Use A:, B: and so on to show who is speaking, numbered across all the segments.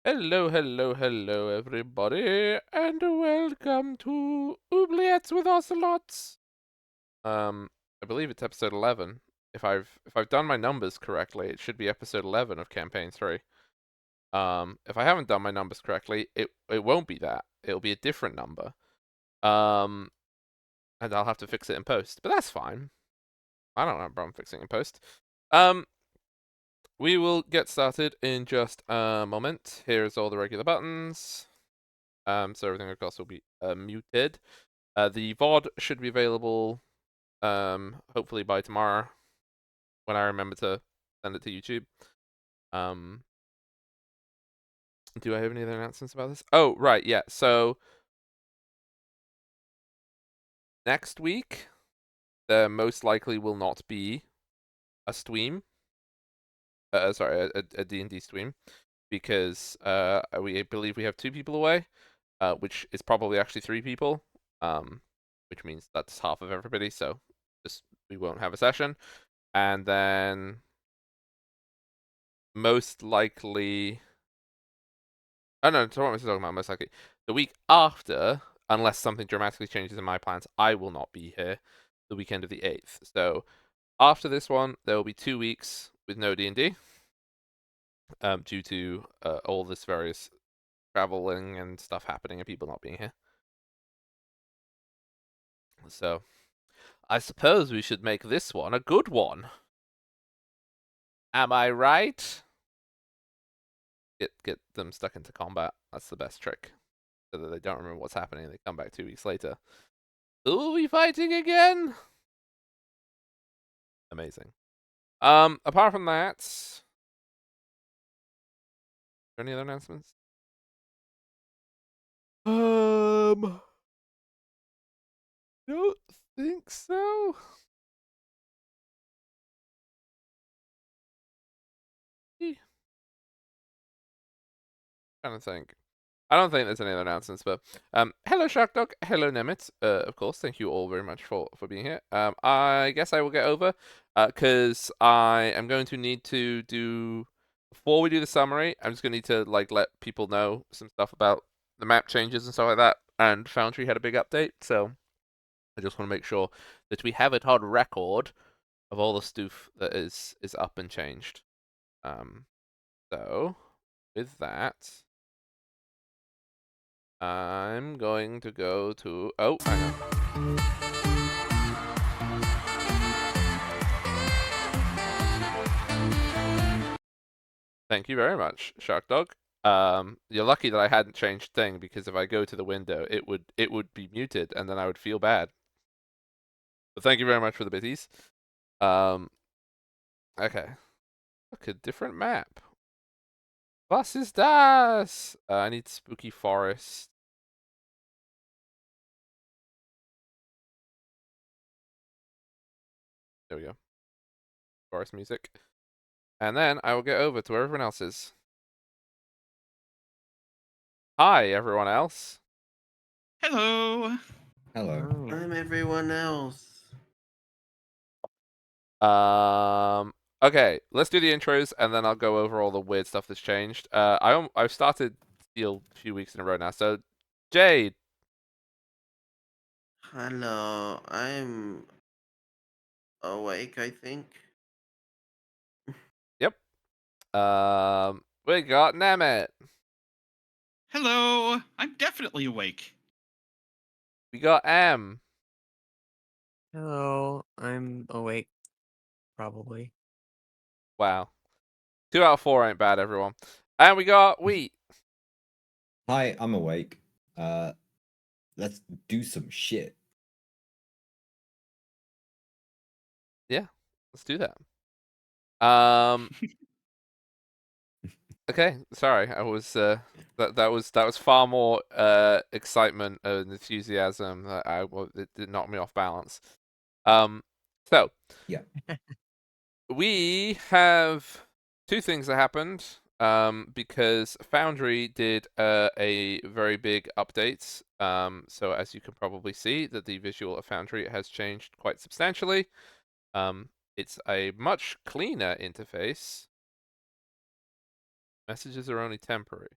A: Hello, hello, hello, everybody, and welcome to Oubliettes with Ocelots. I believe it's episode 11. If I've done my numbers correctly, it should be episode 11 of campaign 3. If I haven't done my numbers correctly, it won't be that. It'll be a different number. Um, and I'll have to fix it in post, but that's fine. I don't have a problem fixing it in post. We will get started in just a moment. Here's all the regular buttons. So everything of course will be muted. The VOD should be available hopefully by tomorrow when I remember to send it to YouTube. Do I have any other announcements about this? Oh, right, yeah. So next week there most likely will not be a stream. Sorry, a D&D stream because we believe we have 2 people away, which is probably actually 3 people. Which means that's half of everybody, so just we won't have a session. And then most likely, oh no, so what am I talking about? Most likely, the week after, unless something dramatically changes in my plans, I will not be here. The weekend of the 8th. So after this one, there will be 2 weeks with no D&D, due to all this various traveling and stuff happening and people not being here. So I suppose we should make this one a good one. Am I right? Get them stuck into combat. That's the best trick. So that they don't remember what's happening and they come back 2 weeks later. Ooh, we fighting again? Amazing. Apart from that, any other announcements? Don't think so. Trying to think. I don't think there's any other announcements, but hello Sharkdog, hello Nemet. Of course, thank you all very much for being here. I guess I will get over because I am going to need to do before we do the summary. I'm just gonna need to like let people know some stuff about the map changes and stuff like that. And Foundry had a big update, so I just want to make sure that we have it on record of all the stuff that is up and changed. So with that. I'm going to go to. Oh, hang on. Thank you very much, Shark Dog. You're lucky that I hadn't changed thing because if I go to the window, it would be muted and then I would feel bad. But thank you very much for the bitties. Okay. Look, a different map. Was ist das? I need spooky forest. There we go. Forest music. And then I will get over to where everyone else is. Hi, everyone else.
B: Hello.
C: Hello.
D: I'm everyone else.
A: Okay, let's do the intros and then I'll go over all the weird stuff that's changed. I've started Steel a few weeks in a row now. So, Jade.
D: Hello, I'm awake, I think.
A: Yep. We got Nemet.
B: Hello. I'm definitely awake.
A: We got M.
C: Hello. I'm awake. Probably.
A: Wow. 2 out of 4 ain't bad, everyone. And we got Wheat.
E: Hi, I'm awake. Let's do some shit.
A: Yeah, let's do that. Okay, sorry. I was that was far more excitement and enthusiasm that it did knock me off balance. So
E: Yeah.
A: we have 2 things that happened. Because Foundry did a very big update. So as you can probably see, that the visual of Foundry has changed quite substantially. It's a much cleaner interface. Messages are only temporary.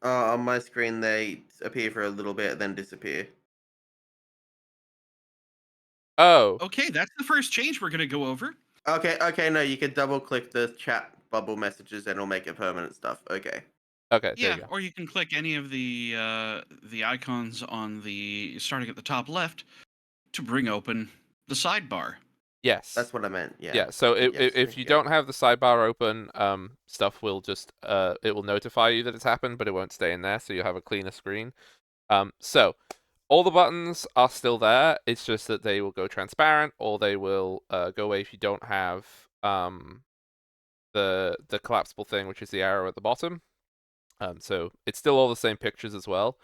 D: On my screen, they appear for a little bit, then disappear.
A: Oh,
B: Okay, that's the first change we're gonna go over.
D: Okay, no, you can double click the chat bubble messages and it'll make it permanent stuff. Okay.
A: okay, there
B: Yeah,
A: you go.
B: or you can click any of the icons on the starting at the top left to bring open the sidebar.
A: Yes.
D: That's what I meant. Yeah.
A: Yeah, so
D: Yes,
A: if you don't have the sidebar open, stuff will just it will notify you that it's happened, but it won't stay in there, so you'll have a cleaner screen. So all the buttons are still there. It's just that they will go transparent, or they will go away if you don't have the collapsible thing, which is the arrow at the bottom. So it's still all the same pictures as well.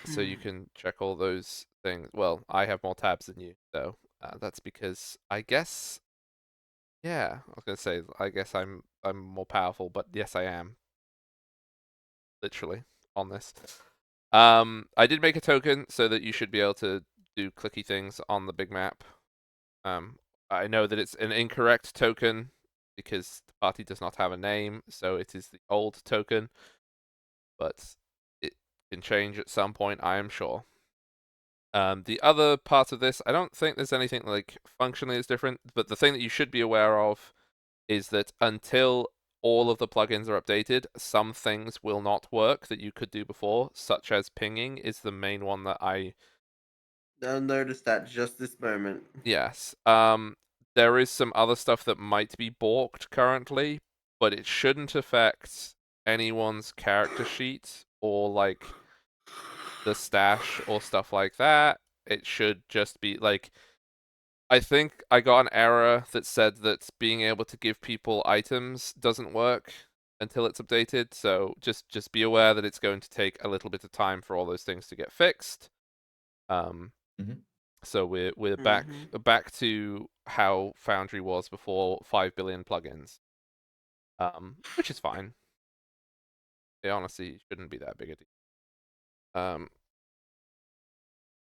A: So you can check all those things. Well, I have more tabs than you, so that's because I guess. Yeah, I was gonna say I guess I'm more powerful, but yes, I am. Literally on this. I did make a token so that you should be able to do clicky things on the big map. I know that it's an incorrect token because the party does not have a name, so it is the old token. But it can change at some point, I am sure. The other part of this, I don't think there's anything like functionally is different, but the thing that you should be aware of is that until all of the plugins are updated, some things will not work that you could do before, such as pinging is the main one that I...
D: They'll notice that just this moment.
A: Yes. There is some other stuff that might be balked currently, but it shouldn't affect anyone's character sheet or like the stash or stuff like that. It should just be like... I think I got an error that said that being able to give people items doesn't work until it's updated, so just be aware that it's going to take a little bit of time for all those things to get fixed. So we're back to how Foundry was before 5 billion plugins, which is fine. It honestly shouldn't be that big a deal.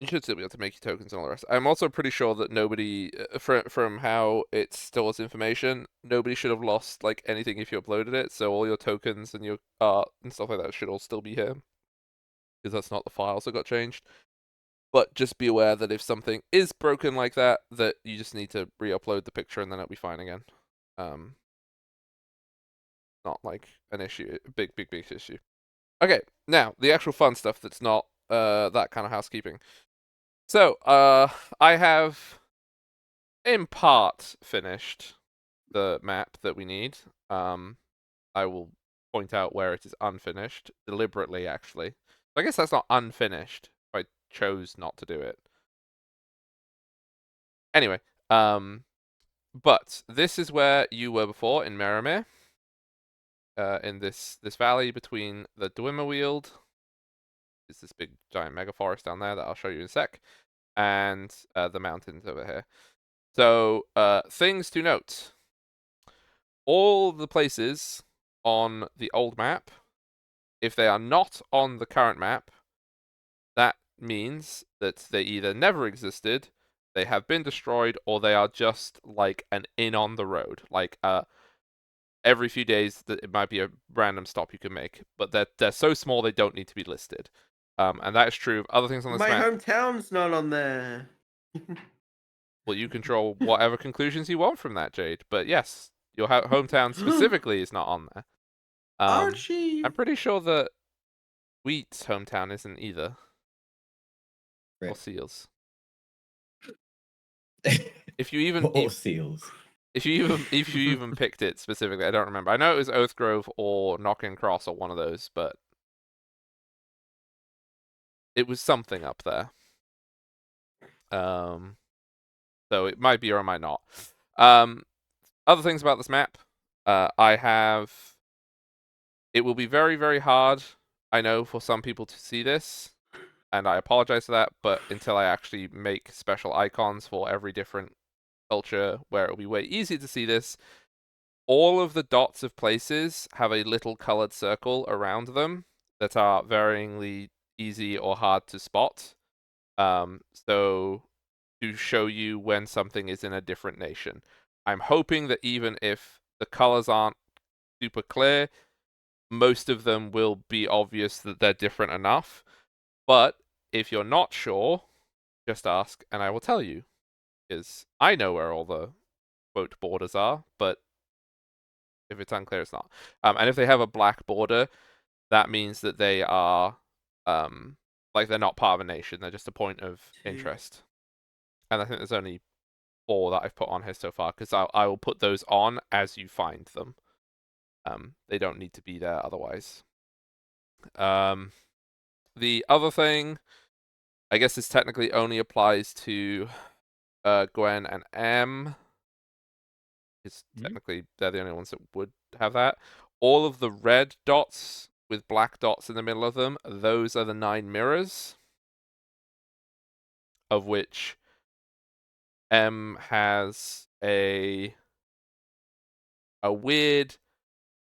A: You should still be able to make your tokens and all the rest. I'm also pretty sure that nobody, from how it stores information, nobody should have lost like anything if you uploaded it. So all your tokens and your art and stuff like that should all still be here, because that's not the files that got changed. But just be aware that if something is broken like that, that you just need to re-upload the picture and then it'll be fine again. Not like an issue, big issue. Okay, now the actual fun stuff that's not that kind of housekeeping. So, I have, in part, finished the map that we need. I will point out where it is unfinished, deliberately, actually. I guess that's not unfinished, if I chose not to do it. Anyway, but this is where you were before, in Merimir. In this valley between the Dwimmerweald. There's this big, giant mega forest down there that I'll show you in a sec. And the mountains over here. So, things to note. All the places on the old map, if they are not on the current map, that means that they either never existed, they have been destroyed, or they are just like an inn on the road. Like, every few days, it might be a random stop you can make. But they're so small they don't need to be listed. And that is true of other things on this
D: My
A: map.
D: hometown's not on there.
A: Well, you control whatever conclusions you want from that, Jade. But yes, your hometown specifically is not on there.
D: Archie.
A: I'm pretty sure that Wheat's hometown isn't either. Or Seals. If you even
E: or Seals.
A: If you even picked it specifically, I don't remember. I know it was Oathgrove or Knockin' Cross or one of those, but it was something up there. So it might be or it might not. Other things about this map, I have. It will be very, very hard, I know, for some people to see this, and I apologize for that. But until I actually make special icons for every different culture, where it will be way easier to see this, all of the dots of places have a little colored circle around them that are varyingly easy or hard to spot. So to show you when something is in a different nation. I'm hoping that even if the colors aren't super clear, most of them will be obvious that they're different enough. But if you're not sure, just ask and I will tell you. Because I know where all the quote borders are, but if it's unclear, it's not. And if they have a black border, that means that they are like they're not part of a nation. They're just a point of interest. And I think there's only 4 that I've put on here so far, because I will put those on as you find them. They don't need to be there otherwise. The other thing, I guess this technically only applies to Gwen and M. Because technically they're the only ones that would have that. All of the red dots with black dots in the middle of them, those are the 9 mirrors. Of which M has a weird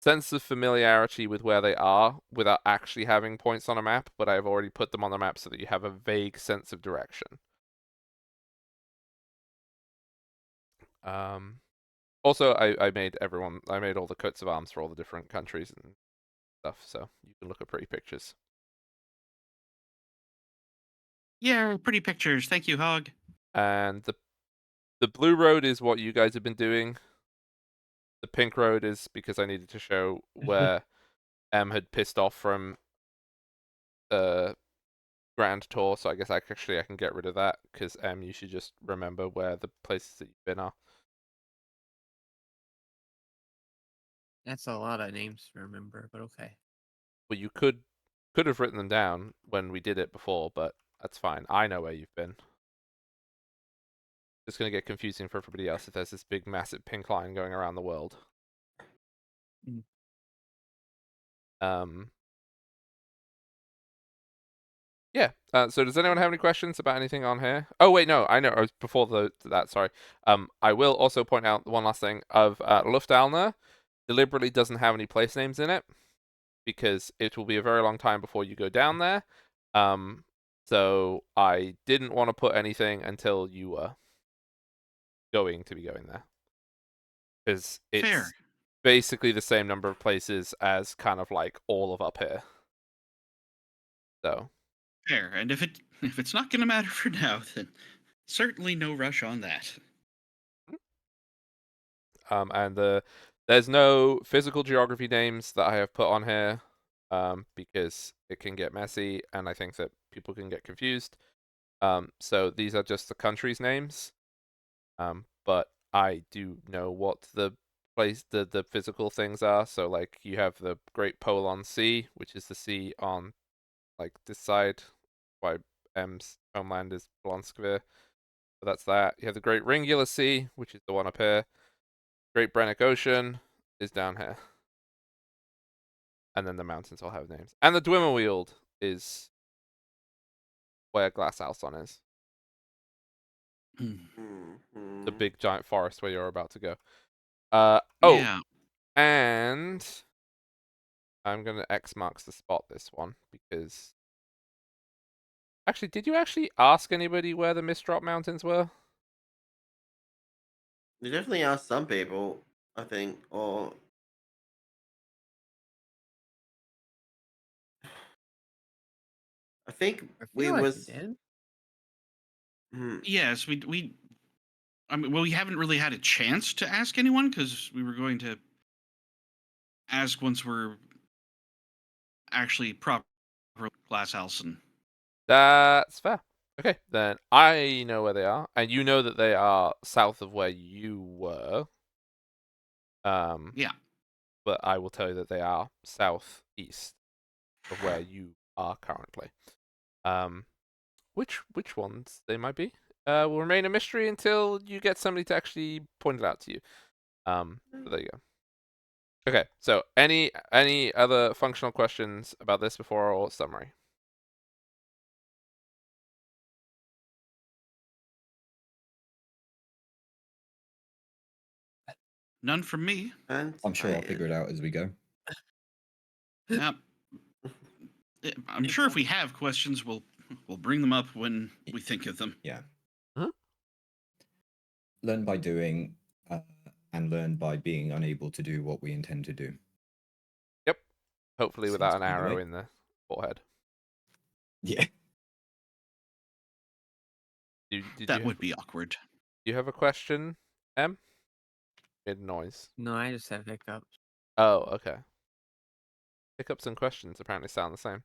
A: sense of familiarity with where they are without actually having points on a map, but I've already put them on the map so that you have a vague sense of direction. Also, I made all the coats of arms for all the different countries and stuff, so you can look at pretty pictures.
B: Yeah, pretty pictures. Thank you, Hog.
A: And the blue road is what you guys have been doing. The pink road is because I needed to show where M had pissed off from the Grand Tour, so I guess I can get rid of that, because you should just remember where the places that you've been are.
C: That's a lot of names to remember, but okay.
A: Well, you could have written them down when we did it before, but that's fine. I know where you've been. It's going to get confusing for everybody else if there's this big, massive pink line going around the world. Yeah. So does anyone have any questions about anything on here? Oh wait, no, I know. Before that, sorry. I will also point out one last thing of Luftalna deliberately doesn't have any place names in it because it will be a very long time before you go down there. So I didn't want to put anything until you were going to be going there, because it's
B: Fair.
A: basically the same number of places as kind of like all of up here. So
B: Fair. And if it's not going to matter for now, then certainly no rush on that.
A: and there's no physical geography names that I have put on here, because it can get messy and I think that people can get confused. So these are just the countries' names. But I do know what the physical things are. So like you have the Great Polon Sea, which is the sea on like this side, why M's homeland is Blonskvir. So that's that. You have the Great Ringula Sea, which is the one up here. Great Brennick Ocean is down here. And then the mountains all have names. And the Dwimmerweald is where Glass Alson is. The big giant forest where you're about to go.
B: Yeah.
A: And I'm gonna X marks the spot this one because actually, did you actually ask anybody where the Mistdrop Mountains were?
D: You definitely asked some people, I think, or I think
C: I
D: we
C: feel like
D: was.
C: you did.
B: Yes, I mean, well, we haven't really had a chance to ask anyone because we were going to ask once we're actually proper Glass Halson.
A: That's fair. Okay, then I know where they are, and you know that they are south of where you were.
B: Yeah.
A: But I will tell you that they are southeast of where you are currently. Which ones they might be will remain a mystery until you get somebody to actually point it out to you. So there you go. Okay, so any other functional questions about this before our summary?
B: None from me.
D: And
E: I'm sure I'll figure it out as we go.
B: Yep. I'm sure if we have questions, we'll bring them up when we think of them.
E: Yeah.
A: Hmm?
E: Learn by doing, and learn by being unable to do what we intend to do.
A: Yep. Hopefully
E: Seems
A: without
E: to
A: an
E: be the
A: arrow
E: way.
A: in the forehead.
E: Yeah.
A: Did
B: That would be awkward.
A: you have a question, M? Mid noise.
C: No, I just have hiccups.
A: Oh, okay. Hiccups and questions apparently sound the same.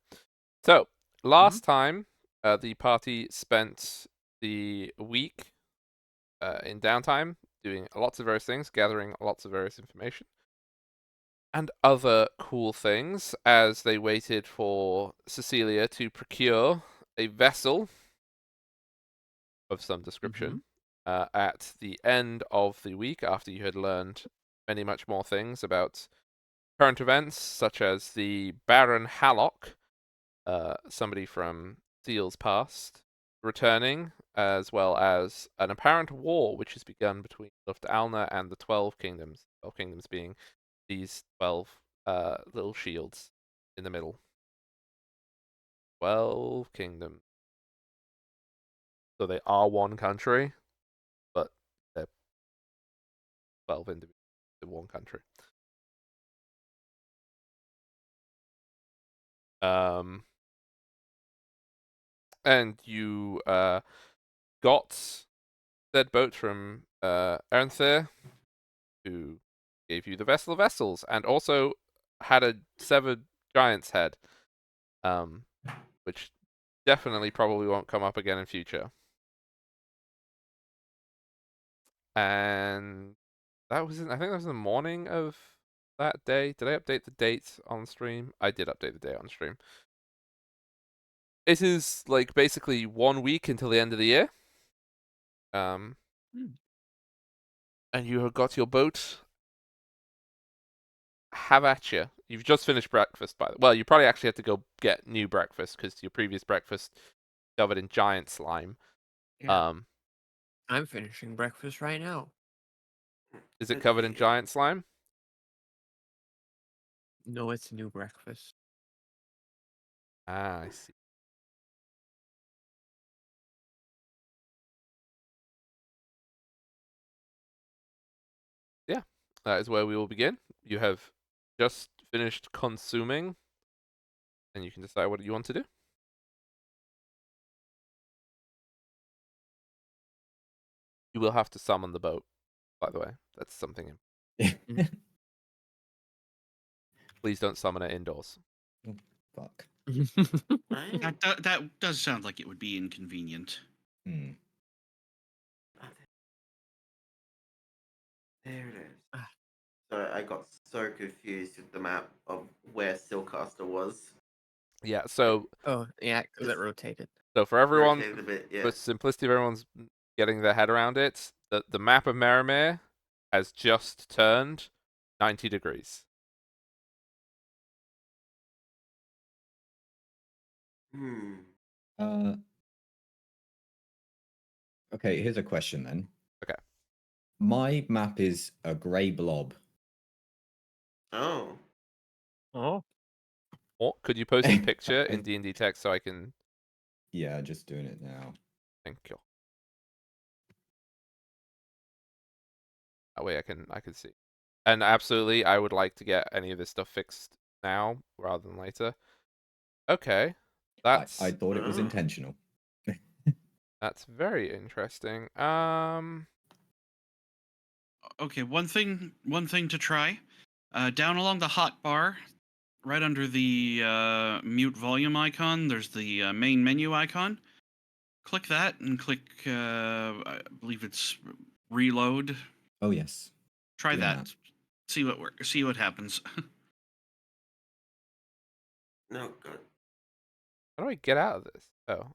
A: So, last time, the party spent the week in downtime doing lots of various things, gathering lots of various information, and other cool things as they waited for Cecilia to procure a vessel of some description at the end of the week after you had learned many much more things about current events, such as the Baron Hallock, somebody from Seal's past, returning, as well as an apparent war which has begun between Luftalna and the 12 Kingdoms. 12 Kingdoms being these 12 little shields in the middle. 12 Kingdoms. So they are one country, but they're 12 individuals in one country. And you got said boat from Ernthir, who gave you the Vessel of Vessels, and also had a severed giant's head, which definitely probably won't come up again in future. And that was I think that was in the morning of that day. Did I update the date on stream? I did update the date on stream. It is like basically 1 week until the end of the year. And you have got your boat. Have at you. You've just finished breakfast, well, you probably actually had to go get new breakfast because your previous breakfast covered in giant slime.
C: Yeah. I'm finishing breakfast right now.
A: Is it covered in giant slime?
C: No, it's new breakfast.
A: Ah, I see. Yeah, that is where we will begin. You have just finished consuming, and you can decide what you want to do. You will have to summon the boat, by the way. That's something. Please don't summon it indoors.
E: Fuck.
B: That does sound like it would be inconvenient.
E: Hmm.
D: There it is. So I got so confused with the map of where Silcaster was.
A: Yeah, so
C: Oh, yeah, because it rotated.
A: so for everyone,
D: Rotated a bit, yeah.
A: for simplicity of everyone's getting their head around it, the map of Merimere has just turned 90 degrees.
E: Okay, here's a question then.
A: Okay.
E: My map is a grey blob.
D: Oh.
C: Oh.
A: Or could you post a picture in D&D text so I can...
E: Yeah, just doing it now.
A: Thank you. That way I can see. And absolutely, I would like to get any of this stuff fixed now rather than later. Okay. That's
E: I thought it was intentional.
A: that's very interesting.
B: Okay, one thing to try. Down along the hot bar, right under the mute volume icon, there's the main menu icon. Click that and click, I believe it's reload.
E: Oh yes.
B: Try
E: Doing
B: that. See what happens.
D: No, good.
A: how do I get out of this? Oh,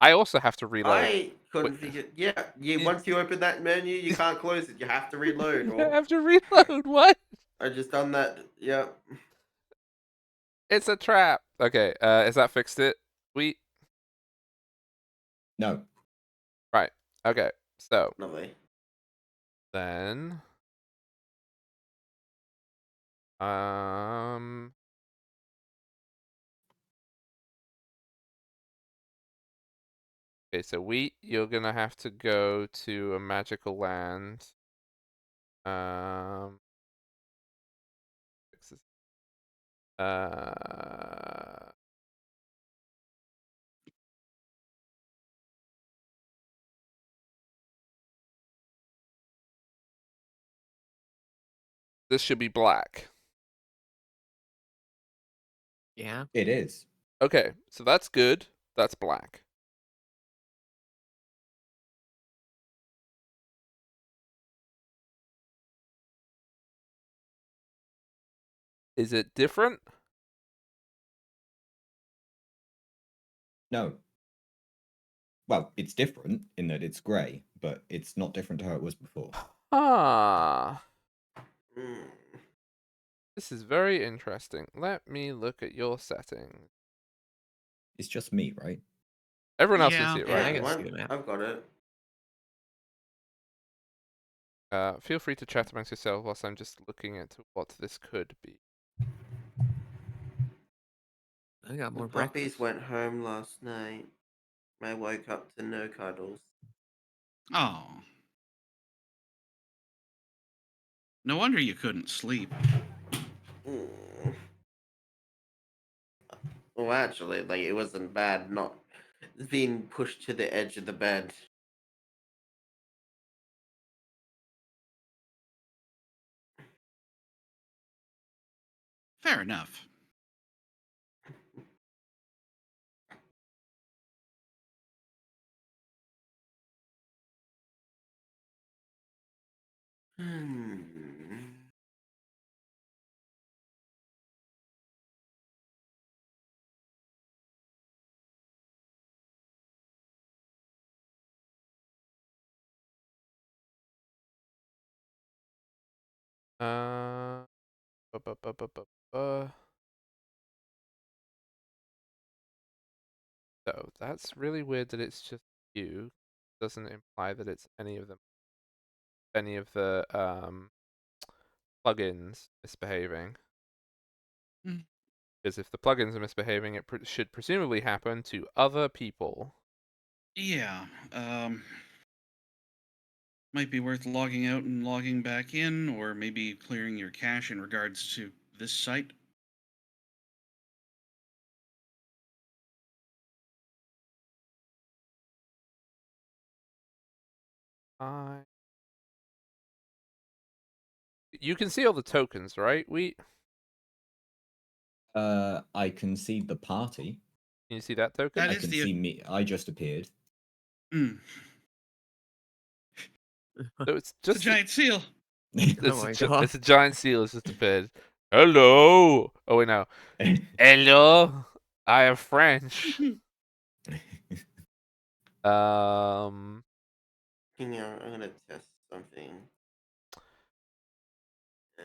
A: I also have to reload.
D: I couldn't
A: Wait.
D: figure. Yeah,
A: You-
D: once you open that menu, you can't close it. You have to reload.
A: I
D: Or
A: have to reload. What?
D: I just done that. Yeah.
A: It's a trap. Okay, is that fixed it?
E: No.
A: Right. Okay. So
D: Lovely.
A: then okay, so you're gonna have to go to a magical land. Fix this Uh, this should be black.
C: Yeah.
E: It is.
A: Okay, so that's good. That's black. Is it different?
E: No. Well, it's different in that it's grey, but it's not different to how it was before.
A: Ah,
D: Hmm.
A: this is very interesting. Let me look at your settings.
E: It's just me, right?
A: Everyone else can
B: Yeah.
A: see it,
C: Yeah, I
A: right?
C: can
D: what?
C: see the map.
D: I've got it.
A: Feel free to chat amongst yourselves whilst I'm just looking at what this could be.
C: I got
D: The
C: more
D: puppies
C: breakfast.
D: went home last night. I woke up to no cuddles.
B: Oh. No wonder you couldn't sleep.
D: Mm. Well, actually, like it wasn't bad not being pushed to the edge of the bed.
B: Fair enough.
D: Hmm.
A: Uh, bu- bu- bu- bu- bu- bu- So that's really weird that it's just you. Doesn't imply that it's any of them, any of the plugins misbehaving.
B: Mm.
A: Because if the plugins are misbehaving, it should presumably happen to other people.
B: Yeah. Might be worth logging out and logging back in, or maybe clearing your cache in regards to this site.
A: You can see all the tokens, right?
E: I can see the party.
A: Can you see that token?
B: That
E: I
B: is
E: can
B: the.
E: see me. I just appeared.
B: Mm.
A: So it's
B: It's a
A: just
B: giant seal.
C: Oh my god.
A: it's a giant seal. It's just appeared. Hello. Oh wait, no. Hello. I am French. Um.
D: Hang on, I'm gonna test something. Uh,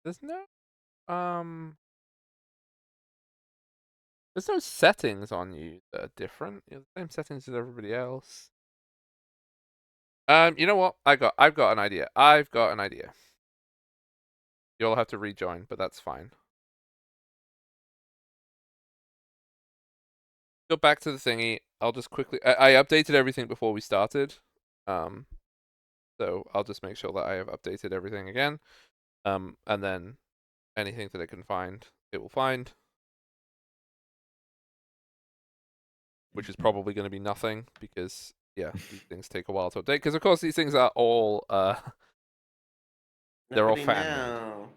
A: There's no um. There's no settings on you that are different. You have the same settings as everybody else. You know what? I've got an idea. I've got an idea. You'll have to rejoin, but that's fine. Go back to the thingy. I'll just quickly. I updated everything before we started. So I'll just make sure that I have updated everything again. And then anything that it can find, it will find. Which is probably going to be nothing because yeah, these things take a while to update. Because of course these things are all they're all
D: nobody
A: fan made.
D: now.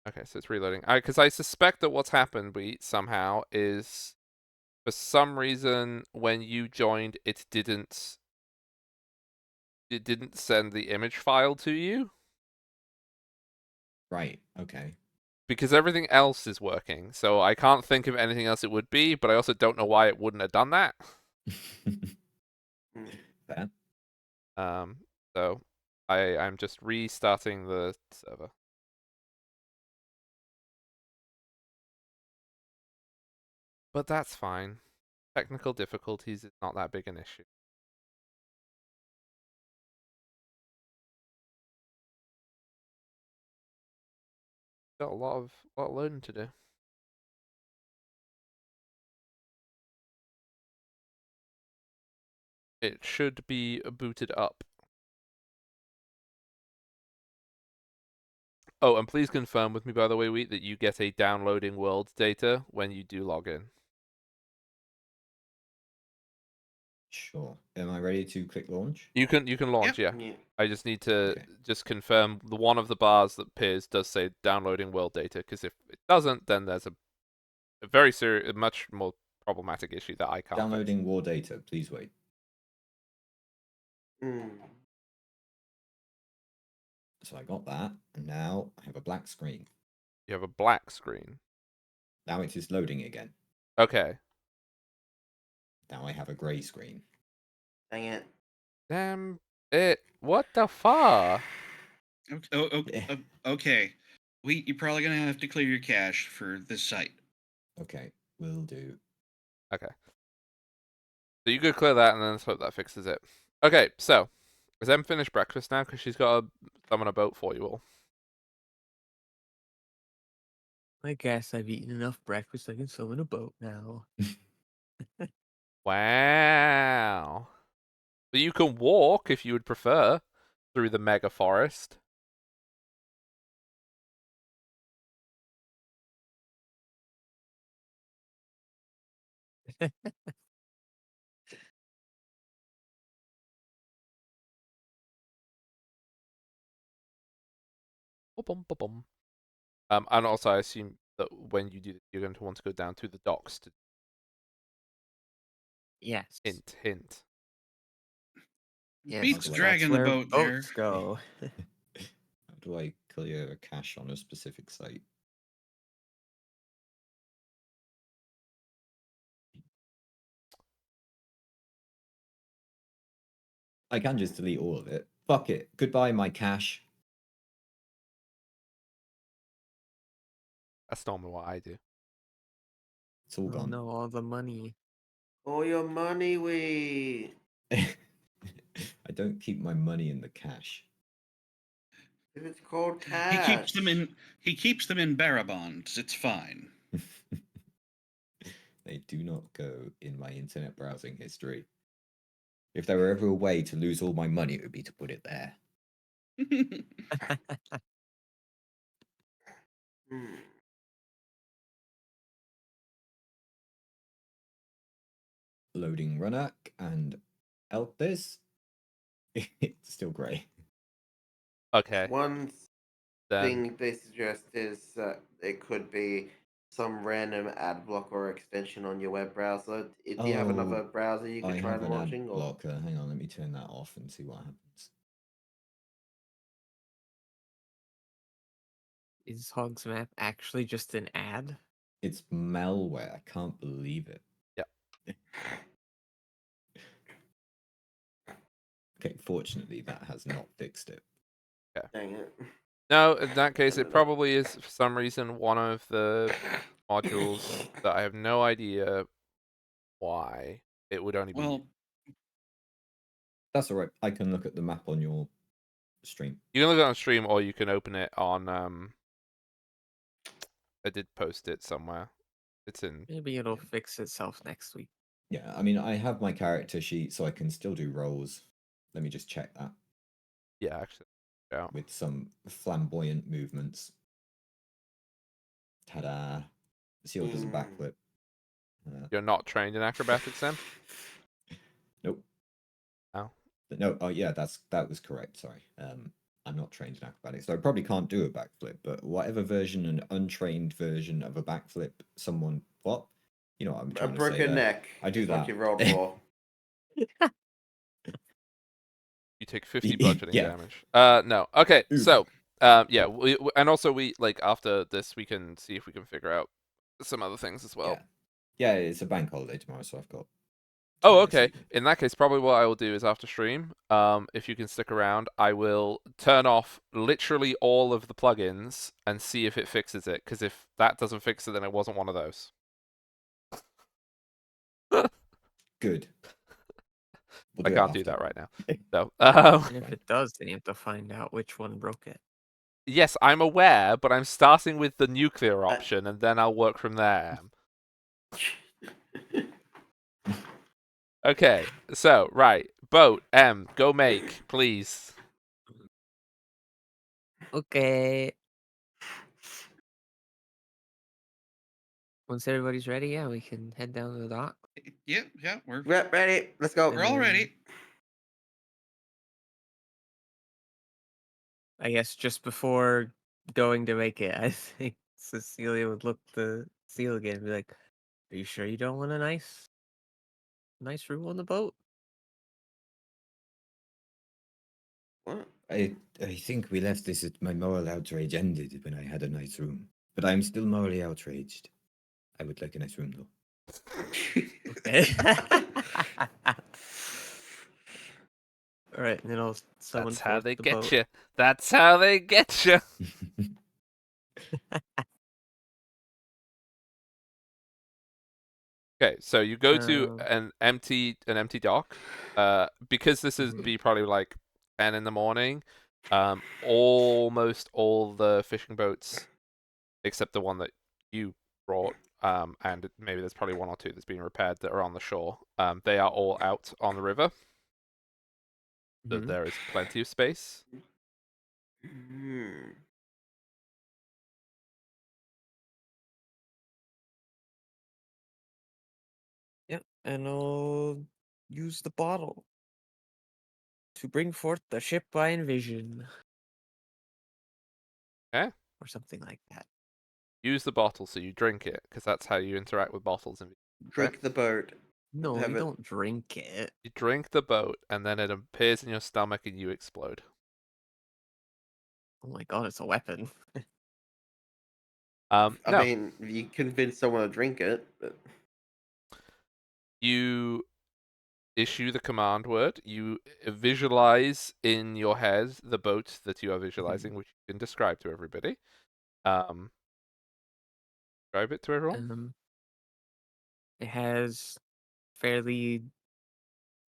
A: Okay, so it's reloading. Because I suspect that what's happened, somehow is for some reason when you joined, it didn't send the image file to you
E: Right. Okay.
A: because everything else is working. So I can't think of anything else it would be, but I also don't know why it wouldn't have done that.
D: Hmm.
E: Fair.
A: So I'm just restarting the server. But that's fine. Technical difficulties is not that big an issue. Got a lot of loading to do. It should be booted up. Oh, and please confirm with me, by the way, Wheat, that you get a downloading world data when you do log in.
E: Sure. Am I ready to click launch?
A: You can launch, yeah.
D: Yeah.
A: I just need to
E: Okay.
A: just confirm the one of the bars that appears does say downloading world data, because if it doesn't, then there's a very serious, much more problematic issue that I can't
E: Downloading war data. Please wait.
D: Mm.
E: So I got that, and now I have a black screen.
A: fix. You have a black screen.
E: Now it is loading again.
A: Okay.
E: Now I have a grey screen.
D: Dang it.
A: Damn it. What the fuck?
B: Okay. You're probably gonna have to clear your cache for this site.
E: Okay, will do.
A: Okay. So you could clear that, and then let's hope that fixes it. Okay, so is Em finished breakfast now? Because she's got to summon a boat for you all.
C: I guess I've eaten enough breakfast. I can summon a boat now.
A: Wow. So you can walk if you would prefer through the mega forest. Ba-bum. And also I assume that when you do this, you're going to want to go down to the docks to
C: Yes.
A: hint.
C: Yes.
B: Beats
E: that's
B: dragging the
C: where
B: boat there.
C: boats go.
E: How do I clear a cache on a specific site? I can just delete all of it. Fuck it. Goodbye, my cache.
A: That's normally what I do.
E: It's all
C: Oh
E: gone.
C: no, all the money.
D: All your money, we.
E: I don't keep my money in the cache.
D: It's called cash.
B: He keeps them in. He keeps them in bearer bonds. It's fine.
E: They do not go in my internet browsing history. If there were ever a way to lose all my money, it would be to put it there.
D: Hmm.
E: Loading Runak and Elpis. It's still grey.
A: Okay.
D: One
A: Then
D: thing they suggest is that it could be some random ad block or extension on your web browser. Do you have another browser you could
E: I
D: try
E: have an
D: launching?
E: ad
D: Or...
E: blocker. Hang on, let me turn that off and see what happens.
C: Is Hog's Map actually just an ad?
E: It's malware. I can't believe it.
A: Yeah.
E: Okay, fortunately, that has not fixed it.
D: Dang it.
A: no, in that case, it
D: Ended up-
A: probably is for some reason one of the modules that I have no idea why it would only be.
B: Well,
E: That's all right. I can look at the map on your stream.
A: You can look at it on stream, or you can open it on. I did post it somewhere. It's in.
C: Maybe it'll fix itself next week.
E: Yeah, I mean, I have my character sheet, so I can still do rolls. Let me just check that
A: Yeah, actually. Yeah.
E: with some flamboyant movements. Ta-da! Seal does a backflip.
A: You're not trained in acrobatics, then?
E: Nope.
A: Oh.
E: No. Oh, yeah. That was correct. Sorry. I'm not trained in acrobatics, so I probably can't do a backflip. But whatever version, an untrained version of a backflip, someone what? You know what I'm
D: A
E: trying to say
D: broken
E: there.
D: neck.
E: I do
D: is what
E: that.
D: you rolled for.
A: You take 50 bludgeoning
E: Yeah.
A: damage. No. Okay,
E: Oof.
A: so, yeah, and also we, like, after this, we can see if we can figure out some other things as well.
E: Yeah, it's a bank holiday tomorrow, so I've got.
A: Oh,
E: time this
A: okay.
E: evening.
A: In that case, probably what I will do is after stream, if you can stick around, I will turn off literally all of the plugins and see if it fixes it. Because if that doesn't fix it, then it wasn't one of those.
E: Good. We'll
A: I
E: do it
A: can't do
E: after.
A: that right now. So,
C: And if it does, then you have to find out which one broke it.
A: yes, I'm aware, but I'm starting with the nuclear option, and then I'll work from there. Okay, so right, boat go make, please.
C: Okay. Once everybody's ready, yeah, we can head down to the dock.
B: Yeah, yeah, we're
D: Ready? Let's go.
B: we're all ready.
C: I guess just before going to make it, I think Cecilia would look the seal again and be like, "Are you sure you don't want a nice room on the boat?"
D: What?
E: I think we left this at my moral outrage ended when I had a nice room. But I'm still morally outraged. I would like a nice room though.
C: Okay. All right, and then I'll summon
A: That's how
C: forth
A: they
C: the
A: get
C: boat.
A: you. That's how they get you. Okay, so you go to an empty dock. Because this is
C: Mhm.
A: be probably like 10 in the morning. Almost all the fishing boats, except the one that you brought, and maybe there's probably one or two that's being repaired that are on the shore. They are all out on the river. So
C: Mhm.
A: there is plenty of space.
D: Hmm.
C: Yep, and I'll use the bottle to bring forth the ship I envision,
A: Okay.
C: or something like that.
A: Use the bottle so you drink it, because that's how you interact with bottles. Right?
D: Drink the boat.
C: No,
D: Have
C: you
D: it.
C: don't drink it.
A: You drink the boat, and then it appears in your stomach, and you explode.
C: Oh my god, it's a weapon.
D: I
A: No,
D: mean, you convince someone to drink it. But...
A: you issue the command word. You visualize in your head the boat that you are visualizing, which you can describe to everybody. Describe it to everyone.
C: It has fairly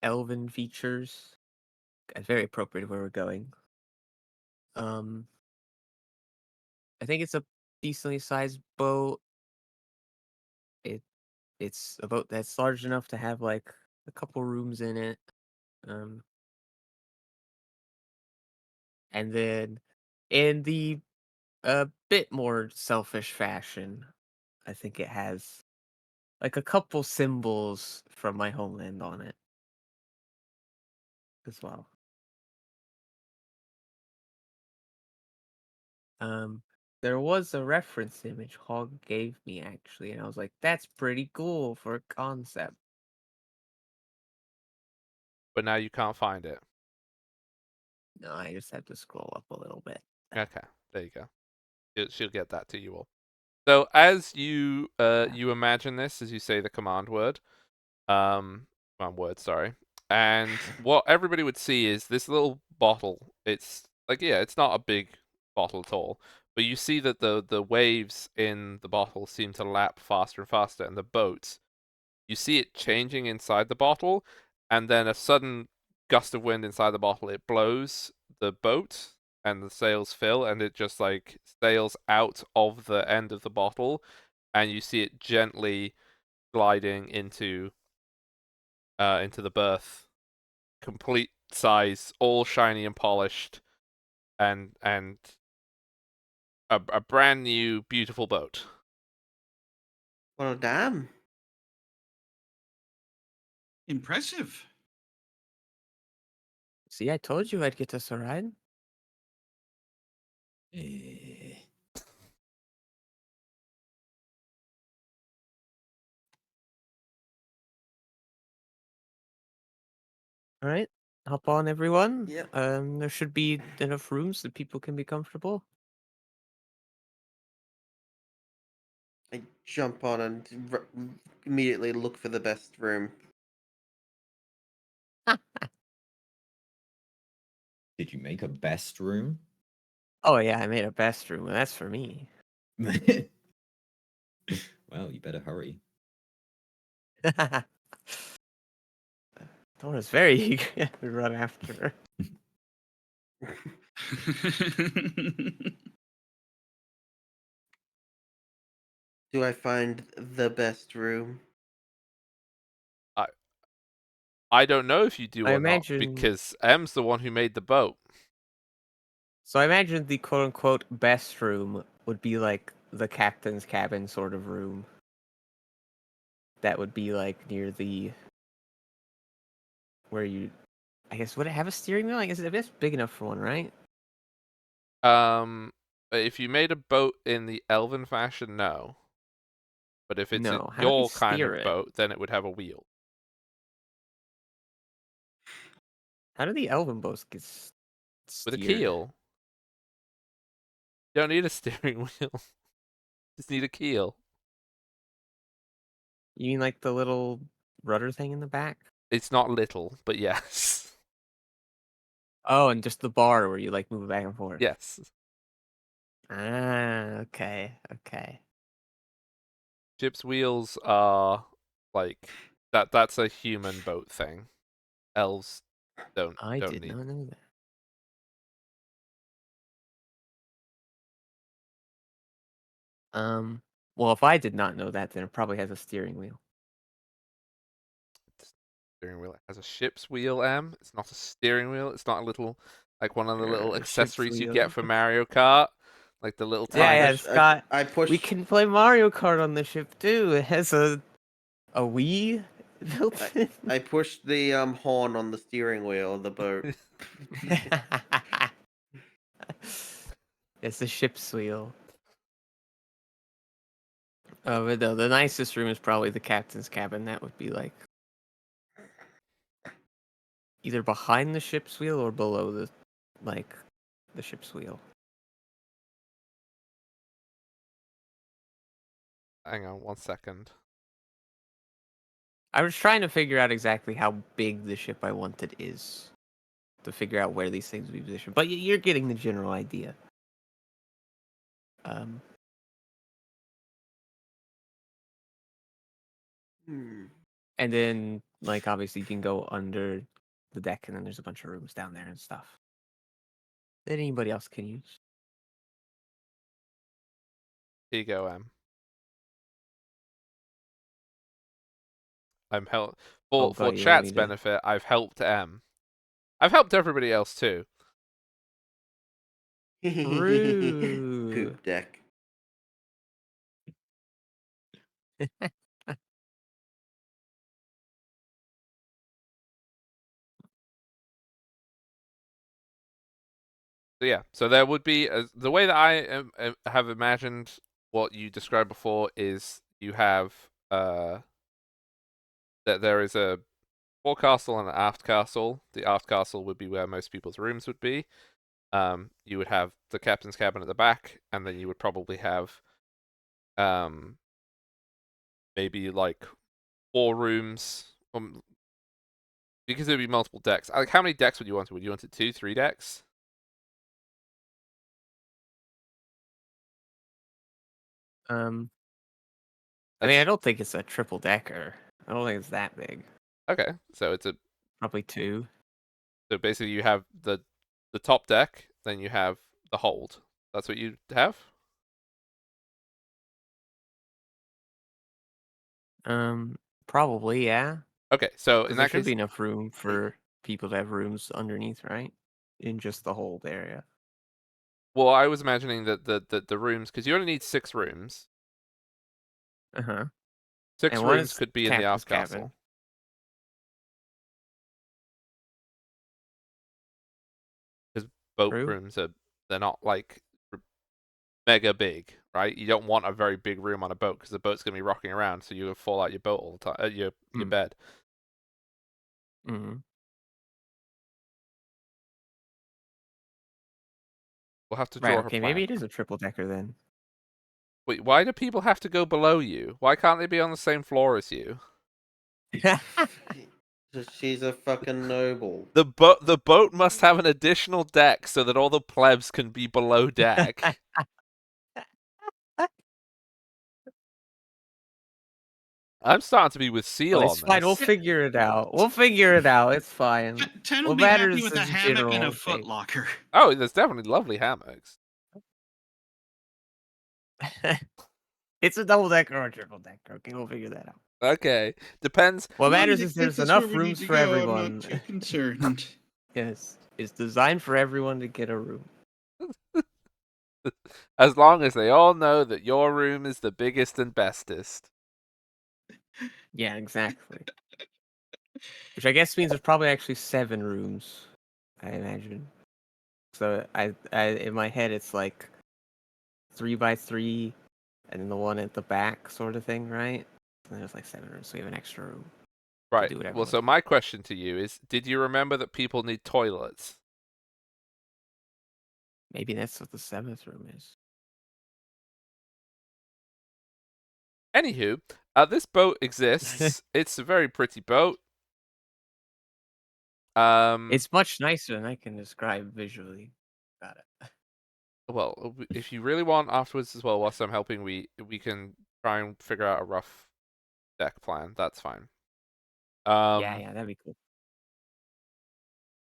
C: elven features, very appropriate where we're going. I think it's a decently sized boat. It's a boat that's large enough to have like a couple rooms in it. Um, and then in the a bit more selfish fashion, I think it has like a couple symbols from my homeland on it as well. There was a reference image Hog gave me actually, and I was like, "That's pretty cool for a concept."
A: But now you can't find it.
C: No, I just have to scroll up a little bit.
A: Okay, there you go. She'll get that to you all. So as you you imagine this, as you say the command word, sorry, and what everybody would see is this little bottle. It's like, yeah, it's not a big bottle at all, but you see that the waves in the bottle seem to lap faster and faster, and the boat, you see it changing inside the bottle, and then a sudden gust of wind inside the bottle, it blows the boat, and the sails fill, and it just like sails out of the end of the bottle, and you see it gently gliding into the berth, complete size, all shiny and polished, and a brand new beautiful boat.
D: Well, damn.
B: Impressive.
C: See, I told you I'd get us a ride.
E: Eh,
C: All right, hop on, everyone.
D: Yep.
C: There should be enough rooms that people can be comfortable.
D: I jump on and immediately look for the best room.
E: Did you make a best room?
C: Oh yeah, I made a best room, and that's for me.
E: Well, you better hurry.
C: Dora's very eager to run after her.
D: Do I find the best room?
A: I don't know if you do
C: I
A: or
C: imagine-
A: not, because M's the one who made the boat.
C: So I imagine the quote-unquote best room would be like the captain's cabin sort of room. That would be like near the where you, I guess, would it have a steering wheel? I guess it's big enough for one, right?
A: If you made a boat in the elven fashion, no. But if it's
C: No, how do
A: your
C: they
A: kind
C: steer
A: of
C: it?
A: boat, then it would have a wheel.
C: How do the elven boats get
A: With a
C: steered?
A: keel. You don't need a steering wheel. Just need a keel.
C: You mean like the little rudder thing in the back?
A: It's not little, but yes.
C: Oh, and just the bar where you like move it back and forth.
A: Yes.
C: Ah, okay, okay.
A: Ship's wheels are like that's a human boat thing. Elves don't
C: I did
A: need.
C: not know that. Well, if I did not know that, then it probably has a steering wheel.
A: Steering wheel. It has a ship's wheel, M. It's not a steering wheel. It's not a little, like one of the little
C: Ship's
A: accessories you
C: wheel.
A: get for Mario Kart. Like the little
C: Yeah,
A: tiny.
C: yeah, Scott.
D: I pushed.
C: We can play Mario Kart on the ship too. It has a Wii built in.
D: I pushed the horn on the steering wheel of the boat.
C: It's the ship's wheel. But no, the nicest room is probably the captain's cabin. That would be like either behind the ship's wheel or below the ship's wheel.
A: Hang on 1 second.
C: I was trying to figure out exactly how big the ship I wanted is, to figure out where these things would be positioned. But you're getting the general idea. And then, like, obviously you can go under the deck, and then there's a bunch of rooms down there and stuff that anybody else can use.
A: Here you go, M. I'm help for
C: but you want
A: chat's
C: me to-
A: benefit. I've helped M. I've helped everybody else too.
C: Rude.
D: Poop deck.
A: So yeah, so there would be the way that I have imagined what you described before is you have that there is a forecastle and an aft castle. The aft castle would be where most people's rooms would be. You would have the captain's cabin at the back, and then you would probably have maybe like 4 rooms. Because there'd be multiple decks. Like, how many decks would you want? Would you want it 2, 3 decks?
C: I mean,
A: That's-
C: I don't think it's a triple decker. I don't think it's that big.
A: Okay, so it's
C: Probably 2.
A: so basically you have the top deck, then you have the hold. That's what you have?
C: Probably, yeah.
A: Okay, so in
C: Because there
A: that
C: should
A: case,
C: be enough room for people to have rooms underneath, right? In just the hold area.
A: well, I was imagining that the rooms, because you only need 6 rooms.
C: Uh-huh.
A: 6
C: And one
A: rooms
C: is
A: could be in the
C: captain's
A: aft
C: cabin.
A: castle. Because boat
C: True.
A: rooms they're not like mega big, right? You don't want a very big room on a boat because the boat's gonna be rocking around, so you fall out your boat all the time, your bed.
C: Mm-hmm.
A: We'll have to
C: Right,
A: draw a
C: okay,
A: plan.
C: maybe it is a triple decker then.
A: Wait, why do people have to go below you? Why can't they be on the same floor as you?
D: She's a fucking noble.
A: The boat must have an additional deck so that all the plebs can be below deck. I'm starting to be with Seal
C: It's
A: on
C: fine,
A: this.
C: we'll figure it out. We'll figure it out, it's fine.
B: 10
C: What
B: would be happy
C: matters
B: with a
C: is
B: hammock and a
C: general
B: foot
C: shape.
B: locker.
A: Oh, there's definitely lovely hammocks.
C: It's a double decker or a triple decker. Okay, we'll figure that out.
A: Okay, depends.
C: What
B: As long
C: matters
B: as it
C: is there's
B: gets us where
C: enough
B: we need
C: rooms
B: to
C: for
B: go, I'm
C: everyone.
B: not too concerned.
C: Yes, it's designed for everyone to get a room.
A: As long as they all know that your room is the biggest and bestest.
C: Yeah, exactly. Which I guess means there's probably actually 7 rooms, I imagine. So in my head it's like 3x3, and then the one at the back sort of thing, right? And there's like 7 rooms, so we have an extra room to
A: Right.
C: do whatever.
A: Well, so my question to you is, did you remember that people need toilets?
C: Maybe that's what the 7th room is.
A: Anywho, this boat exists. It's a very pretty boat.
C: It's much nicer than I can describe visually. Got it.
A: Well, if you really want afterwards as well, whilst I'm helping, we can try and figure out a rough deck plan. That's fine.
C: Yeah, that'd be cool.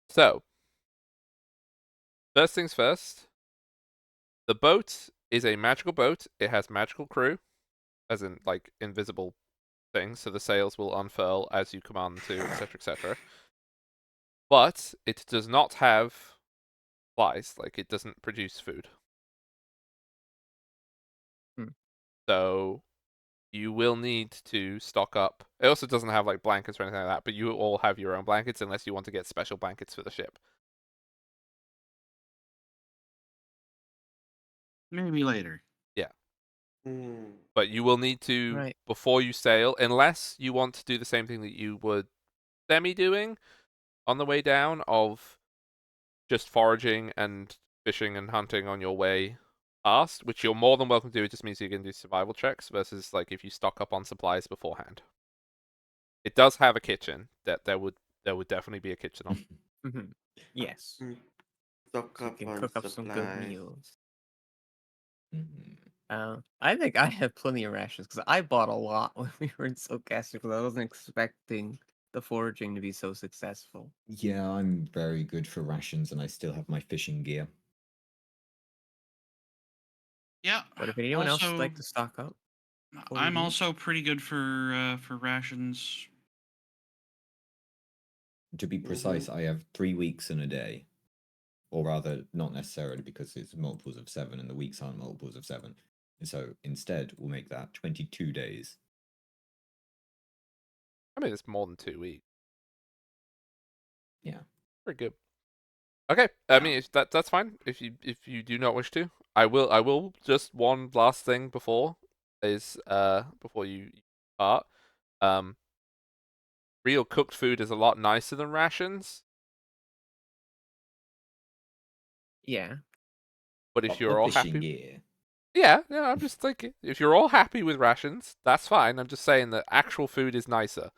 A: So, first things first. The boat is a magical boat. It has magical crew, as in like invisible things, so the sails will unfurl as you command them to, etc., etc. But it does not have supplies, like it doesn't produce food.
C: Hmm.
A: So you will need to stock up. It also doesn't have like blankets or anything like that, but you all have your own blankets unless you want to get special blankets for the ship.
B: Maybe later.
D: Hmm.
A: But you will need to,
C: Right.
A: before you sail, unless you want to do the same thing that you were semi-doing on the way down of just foraging and fishing and hunting on your way past, which you're more than welcome to do. It just means you can do survival checks versus like if you stock up on supplies beforehand. It does have a kitchen. That there would definitely be a kitchen on.
C: Mhm. Yes.
D: Mm. Stock
C: So we
D: up
C: can
D: on
C: cook up some good
D: supplies.
C: meals.
E: Mhm.
C: I think I have plenty of rations because I bought a lot when we were in Stochastic because I wasn't expecting the foraging to be so successful.
E: Yeah, I'm very good for rations, and I still have my fishing gear.
B: Yeah.
C: But if anyone else would
B: Also,
C: like to stock up, before we
B: I'm
C: leave?
B: also pretty good for rations.
E: To be precise, I have 3 weeks and a day. Or rather, not necessarily because it's multiples of 7 and the weeks aren't multiples of 7. And so instead, we'll make that 22 days.
A: I mean, it's more than 2 weeks.
E: Yeah.
A: Very good. Okay, I
B: Yeah.
A: mean that's fine. If you do not wish to, I will just one last thing before before you part. Um, real cooked food is a lot nicer than rations.
C: Yeah.
A: But if
E: Got
A: you're
E: the
A: all
E: fishing
A: happy,
E: gear.
A: yeah, I'm just thinking if you're all happy with rations, that's fine. I'm just saying that actual food is nicer.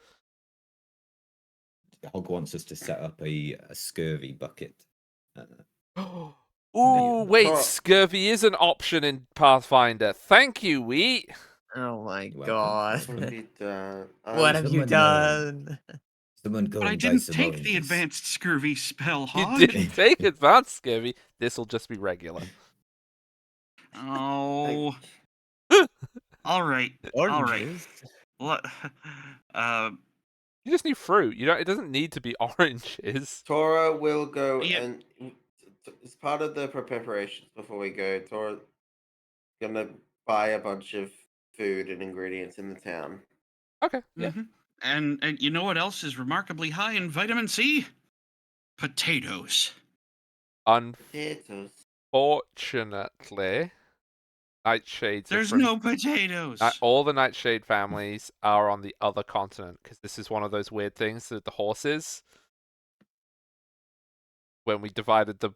E: Hog wants us to set up a scurvy bucket.
A: Ooh, wait,
D: Tor-
A: scurvy is an option in Pathfinder. Thank you, Wheat.
C: Oh my
E: You're welcome.
C: god.
D: What have you done?
C: What have you
E: Someone,
C: done?
E: Someone go
B: But I
E: and buy
B: didn't
E: some
B: take the
E: oranges.
B: advanced scurvy spell,
A: You
B: Hog.
A: didn't take advanced scurvy. This'll just be regular.
B: Oh. All right. All right.
C: Oranges?
B: Let- Uh,
A: You just need fruit. You don't. It doesn't need to be oranges.
D: Tora will go
B: Yeah.
D: and as part of the preparations before we go, Tora gonna buy a bunch of food and ingredients in the town.
A: Okay. Yeah.
B: mhm. And you know what else is remarkably high in vitamin C? Potatoes.
D: Potatoes.
A: Unfortunately, Nightshades are
B: There's
A: from
B: no potatoes.
A: all the Nightshade families are on the other continent because this is one of those weird things with the horses. When we divided the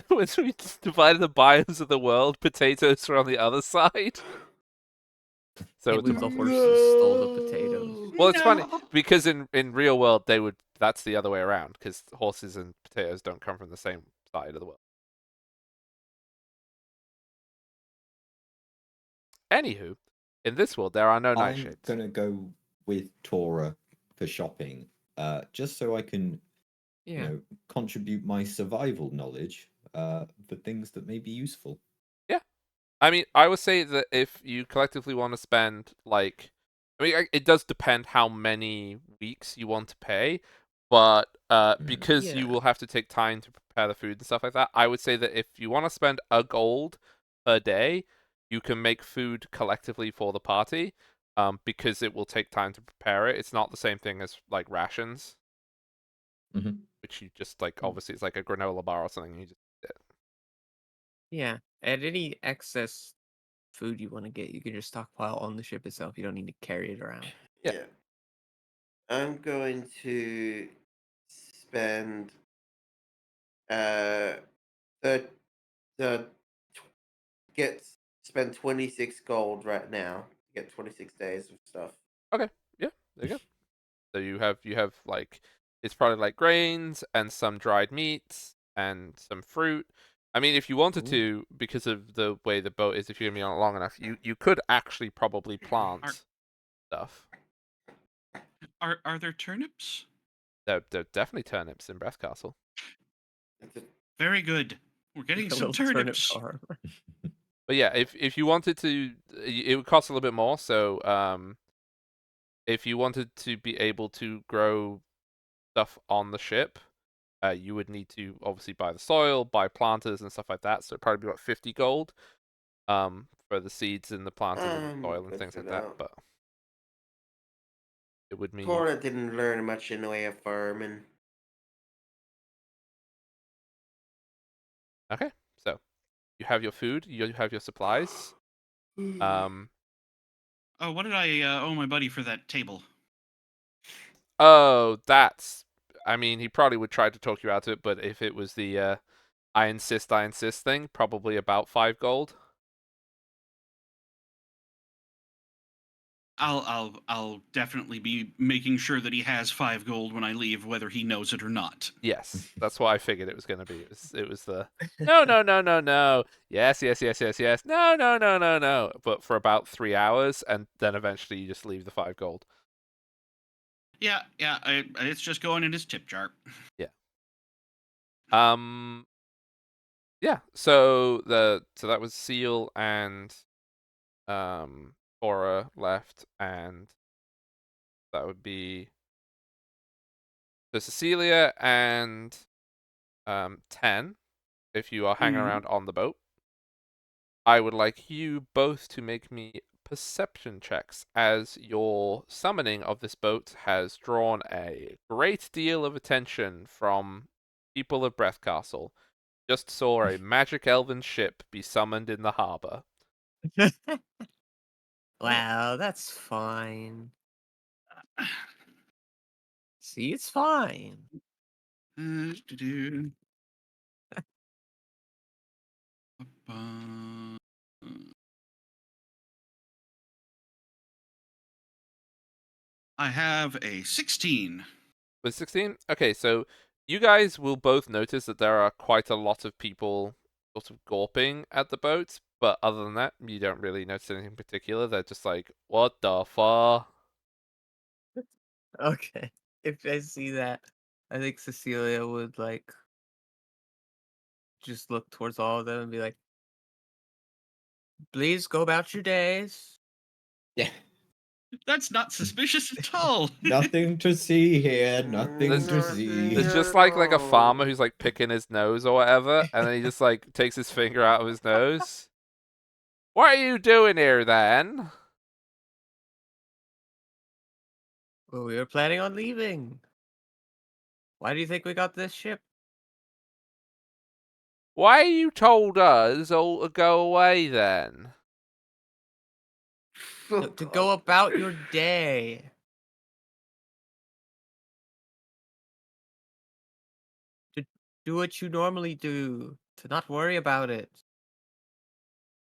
A: when we divided the biomes of the world, potatoes were on the other side. So
C: Can't
A: it's a
C: believe the horses stole the potatoes.
A: well, it's funny
B: No.
A: because in real world they would. That's the other way around because horses and potatoes don't come from the same side of the world. Anywho, in this world there are no
E: I'm
A: nightshades.
E: gonna go with Tora for shopping, just so I can,
C: Yeah.
E: contribute my survival knowledge, for things that may be useful.
A: I mean, I would say that if you collectively want to spend like I mean, it does depend how many weeks you want to pay, but because you
C: Yeah.
A: will have to take time to prepare the food and stuff like that, I would say that if you want to spend a gold per day, you can make food collectively for the party, because it will take time to prepare it. It's not the same thing as like rations,
E: Mhm.
A: which you just like obviously it's like a granola bar or something. You just eat it.
C: Yeah. And any excess food you want to get, you can just stockpile on the ship itself. You don't need to carry it around.
A: Yeah.
D: Yeah. I'm going to spend the the get spend 26 gold right now to get 26 days of stuff.
A: Okay, yeah, there you go. So you have like it's probably like grains and some dried meats and some fruit. I mean, if you wanted
C: Ooh.
A: to, because of the way the boat is, if you're gonna be on it long enough, you could actually probably plant stuff.
B: Are there turnips?
A: There definitely turnips in Breath Castle.
D: It's a,
B: Very good. We're getting
C: A
B: some
C: little turnip
B: turnips.
C: farm.
A: But yeah, if you wanted to, it would cost a little bit more. So if you wanted to be able to grow stuff on the ship, you would need to obviously buy the soil, buy planters and stuff like that. So it'd probably be about 50 gold for the seeds and the planters and the soil and
D: good
A: things
D: for
A: like that.
D: now.
A: But it would mean
D: Cora didn't learn much in the way of farming.
A: okay. So you have your food, you have your supplies. Um,
B: Oh, what did I owe my buddy for that table?
A: oh, that's. I mean, he probably would try to talk you out of it, but if it was the I insist thing, probably about 5 gold.
B: I'll definitely be making sure that he has 5 gold when I leave, whether he knows it or not.
A: Yes, that's what I figured it was going to be. It was the no, no, no, no, no. Yes, yes, yes, yes, yes. No, no, no, no, no. But for about 3 hours, and then eventually you just leave the 5 gold.
B: Yeah, it's just going in his tip jar.
A: Yeah. Um. Yeah. So that was Seal and Cora left, and that would be so Cecilia and 10 if you are hanging
B: Mhm.
A: around on the boat. I would like you both to make me perception checks, as your summoning of this boat has drawn a great deal of attention from people of Breath Castle. Just saw a magic elven ship be summoned in the harbor.
C: Wow, that's fine. See, it's fine.
B: Do-do. I have a 16.
A: With 16? Okay, so you guys will both notice that there are quite a lot of people sort of gawping at the boat, but other than that, you don't really notice anything particular. They're just like, what the fuck?
C: Okay. If I see that, I think Cecilia would like just look towards all of them and be like, "Please go about your days."
E: Yeah.
B: That's not suspicious at all.
E: Nothing to see here. Nothing to
A: There's
E: see.
A: It's just like a farmer who's like picking his nose or whatever, and then he just like takes his finger out of his nose. What are you doing here then?
C: Well, we were planning on leaving. Why do you think we got this ship?
A: Why you told us all to go away then?
C: To go about your day. To do what you normally do. To not worry about it.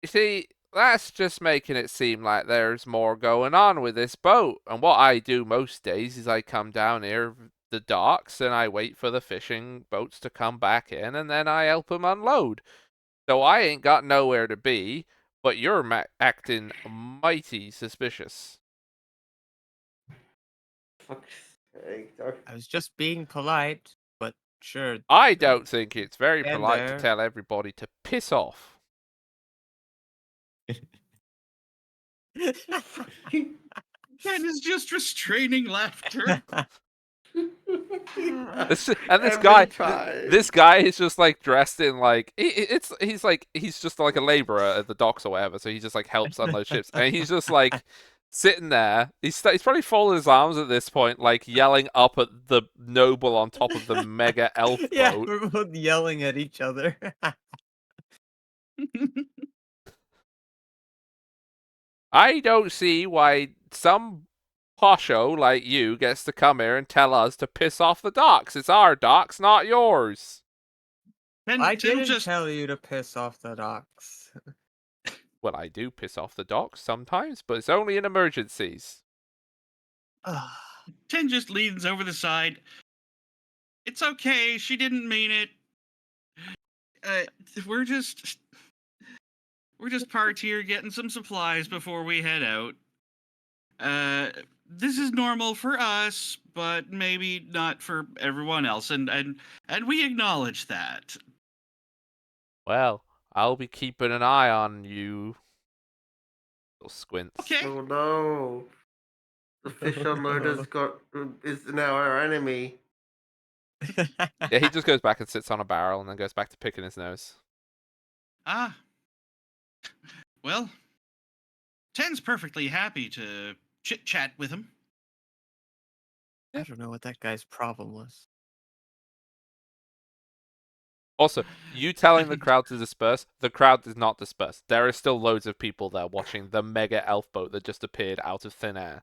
A: You see, that's just making it seem like there's more going on with this boat. And what I do most days is I come down here the docks and I wait for the fishing boats to come back in, and then I help them unload. So I ain't got nowhere to be, but you're acting mighty suspicious.
D: Fuck's sake, Dark.
C: I was just being polite, but sure.
A: I don't think it's very
C: Stand
A: polite to
C: there.
A: tell everybody to piss off.
B: Ken is just restraining laughter.
A: And this
D: Every
A: guy,
D: time.
A: this guy is just like dressed in like he's just like a laborer at the docks or whatever. So he just like helps unload ships, and he's just like sitting there. He's probably folding his arms at this point, like yelling up at the noble on top of the mega elf
C: Yeah,
A: boat.
C: we're both yelling at each other.
A: I don't see why some posho like you gets to come here and tell us to piss off the docks. It's our docks, not yours.
C: I
B: Tim
C: didn't
B: just
C: tell you to piss off the docks.
A: Well, I do piss off the docks sometimes, but it's only in emergencies.
B: Tim just leans over the side. It's okay. She didn't mean it. We're just parked here getting some supplies before we head out. This is normal for us, but maybe not for everyone else, and we acknowledge that.
A: Well, I'll be keeping an eye on you. Little squints.
B: Okay.
D: Oh no. The fish unloader's is now our enemy.
A: Yeah, he just goes back and sits on a barrel and then goes back to picking his nose.
B: Ah. Well, Ten's perfectly happy to chit-chat with him.
C: I don't know what that guy's problem was.
A: Also, you telling the crowd to disperse, the crowd does not disperse. There are still loads of people there watching the mega elf boat that just appeared out of thin air.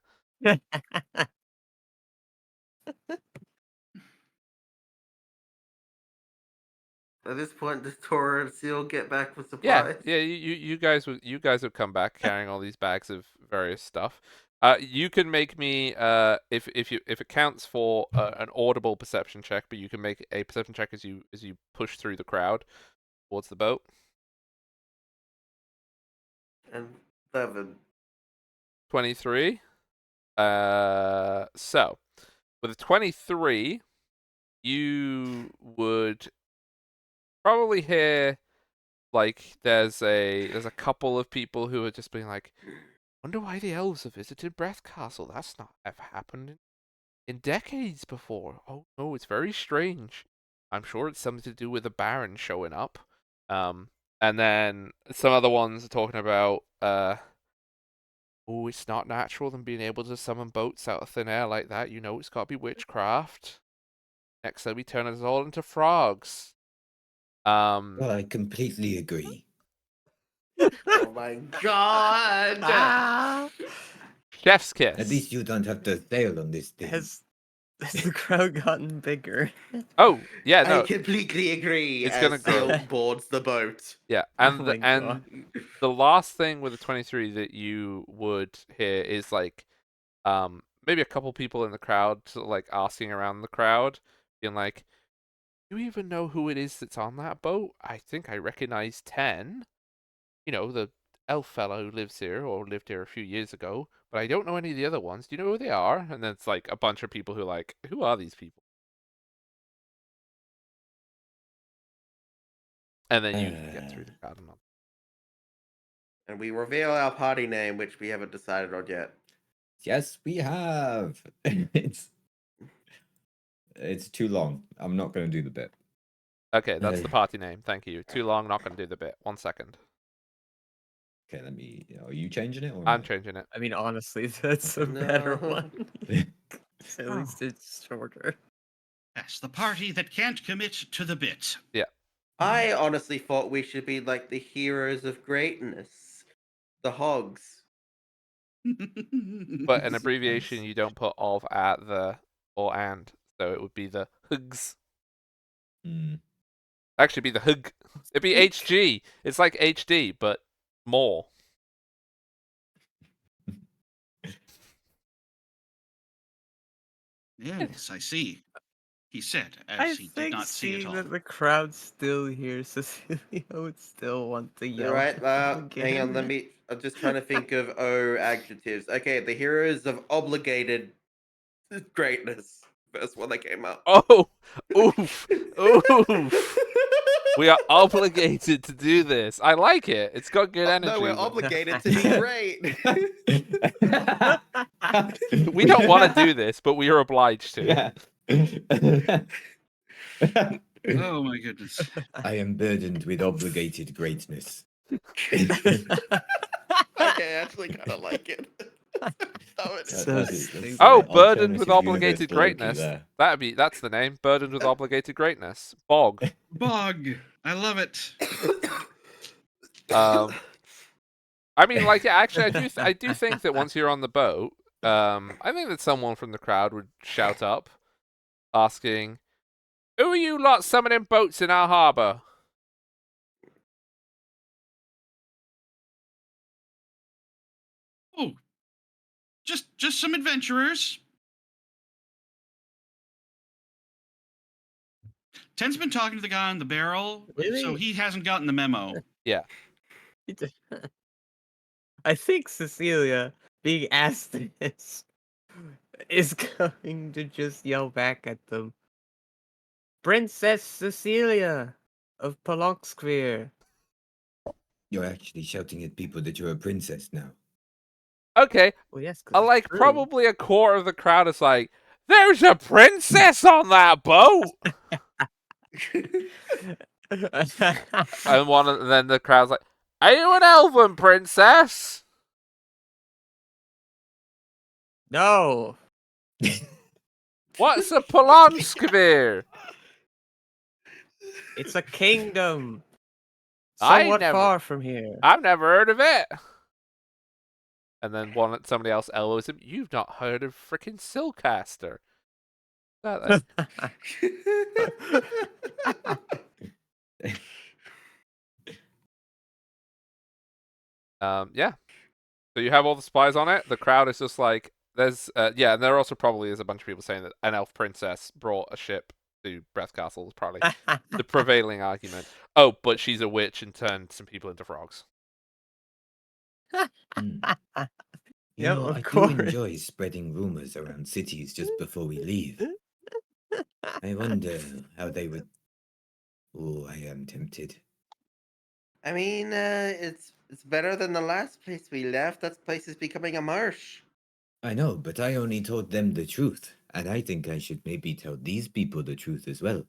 D: At this point, does Tora and Seal get back with
A: Yeah,
D: supplies?
A: yeah. You guys would come back carrying all these bags of various stuff. You can make me if it counts for an audible perception check, but you can make a perception check as you push through the crowd towards the boat.
D: And 7.
A: 23. So with a 23, you would probably hear like there's a couple of people who are just being like, wonder why the elves have visited Breath Castle. That's not ever happened in decades before. Oh no, it's very strange. I'm sure it's something to do with the Baron showing up. And then some other ones are talking about oh, it's not natural them being able to summon boats out of thin air like that. You know, it's got to be witchcraft. Next, they'll be turning us all into frogs.
E: Well, I completely agree.
D: Oh my god!
C: Ah!
A: Chef's kiss.
E: At least you don't have to sail on this thing.
C: Has the crowd gotten bigger?
A: Oh, yeah, no.
D: I completely agree.
A: It's
D: As
A: gonna grow.
D: Seal boards the boat.
A: Yeah,
C: Oh
A: and
C: my God.
A: the last thing with the 23 that you would hear is like maybe a couple people in the crowd like asking around the crowd, being like, do you even know who it is that's on that boat? I think I recognize 10. You know, the elf fellow who lives here or lived here a few years ago, but I don't know any of the other ones. Do you know who they are? And then it's like a bunch of people who are like, who are these people? And then you get through the crowd.
D: And we reveal our party name, which we haven't decided on yet.
E: Yes, we have. It's too long. I'm not going to do the bit.
A: Okay, that's the party name. Thank you. Too long, not going to do the bit. 1 second.
E: Okay, let me. Are you changing it? Or
A: I'm
E: no?
A: changing it.
C: I mean, honestly, that's a better
D: No.
C: one. At least it's shorter.
B: Yes, the party that can't commit to the bit.
D: I honestly thought we should be like the heroes of greatness. The hogs.
A: But an abbreviation, you don't put of, at, the, or and. So it would be the hugs.
E: Hmm.
A: Actually, be the hug. It'd be HG. It's like HD, but more.
B: Yes, I see. He said,
C: I
B: as he did
C: think
B: not see it
C: seeing
B: all.
C: that the crowd's still here, Cecilia would still want to yell.
D: Right,
C: at them
D: hang on,
C: again.
D: I'm just trying to think of adjectives. Okay, the heroes of obligated greatness. First one that came up.
A: Oh, oof, oof. We are obligated to do this. I like it. It's got good energy.
D: No, we're obligated to be great.
A: We don't want to do this, but we are obliged to.
E: Yeah.
B: Oh my goodness.
E: I am burdened with obligated greatness.
D: I actually kind of like it. Throw it in.
C: So
E: That's
C: stupid.
A: Oh,
E: the
A: burdened with
E: alternative
A: obligated
E: universe Loki
A: greatness.
E: there.
A: That's the name. Burdened with obligated greatness. Bog.
B: Bog. I love it.
A: I mean, like, actually, I do think that once you're on the boat, I think that someone from the crowd would shout up, asking, "Who are you lot summoning boats in our harbor?"
B: Oh, just some adventurers. Ten's been talking to the guy on the barrel, so
C: Really?
B: he hasn't gotten the memo.
A: Yeah.
C: I think Cecilia, being asked this, is going to just yell back at them. Princess Cecilia of Polonskvir.
E: You're actually shouting at people that you're a princess now.
A: Okay.
C: Well, yes, because
A: Like, probably a quarter of the crowd is like, "There's a princess on that boat!" And then the crowd's like, "Are you an elven princess?"
C: No.
A: What's a Polonskvir?
C: It's a kingdom.
A: I
C: Somewhat
A: never-
C: far from here.
A: I've never heard of it. And then somebody else elbows him. "You've not heard of frickin' Silcaster." Yeah. So you have all the spies on it. The crowd is just like, there's, yeah, and there also probably is a bunch of people saying that an elf princess brought a ship to Breath Castle is probably the prevailing argument. Oh, but she's a witch and turned some people into frogs.
E: You
C: Yep,
E: know,
C: of
E: I
C: course.
E: do enjoy spreading rumors around cities just before we leave. I wonder how they would. Oh, I am tempted.
D: I mean, it's better than the last place we left. That place is becoming a marsh.
E: I know, but I only told them the truth, and I think I should maybe tell these people the truth as well.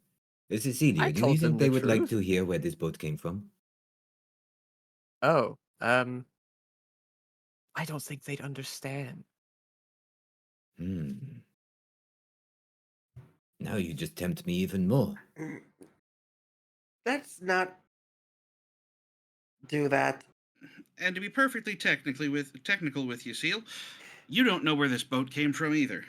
E: Cecilia,
C: I
E: do you
C: told them
E: think
C: the
E: they would like
C: truth.
E: to hear where this boat came from?
C: Oh, I don't think they'd understand.
E: Now you just tempt me even more.
D: Let's not do that.
B: And to be perfectly technical with you, Seal, you don't know where this boat came from either.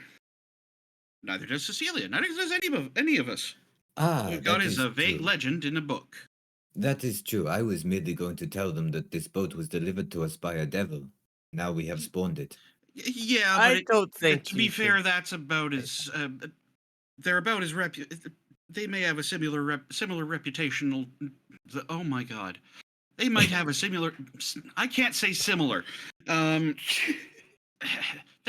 B: Neither does Cecilia. Neither does any of us.
E: Ah,
B: We've got
E: that
B: is
E: is
B: a vague
E: true.
B: legend in a book.
E: That is true. I was merely going to tell them that this boat was delivered to us by a devil. Now we have spawned it.
B: Yeah,
C: I
B: but
C: don't think
B: to be
C: you
B: fair,
C: should-
B: that's about as they're about as they may have a similar reputational. Oh my god, they might have a similar. I can't say similar. They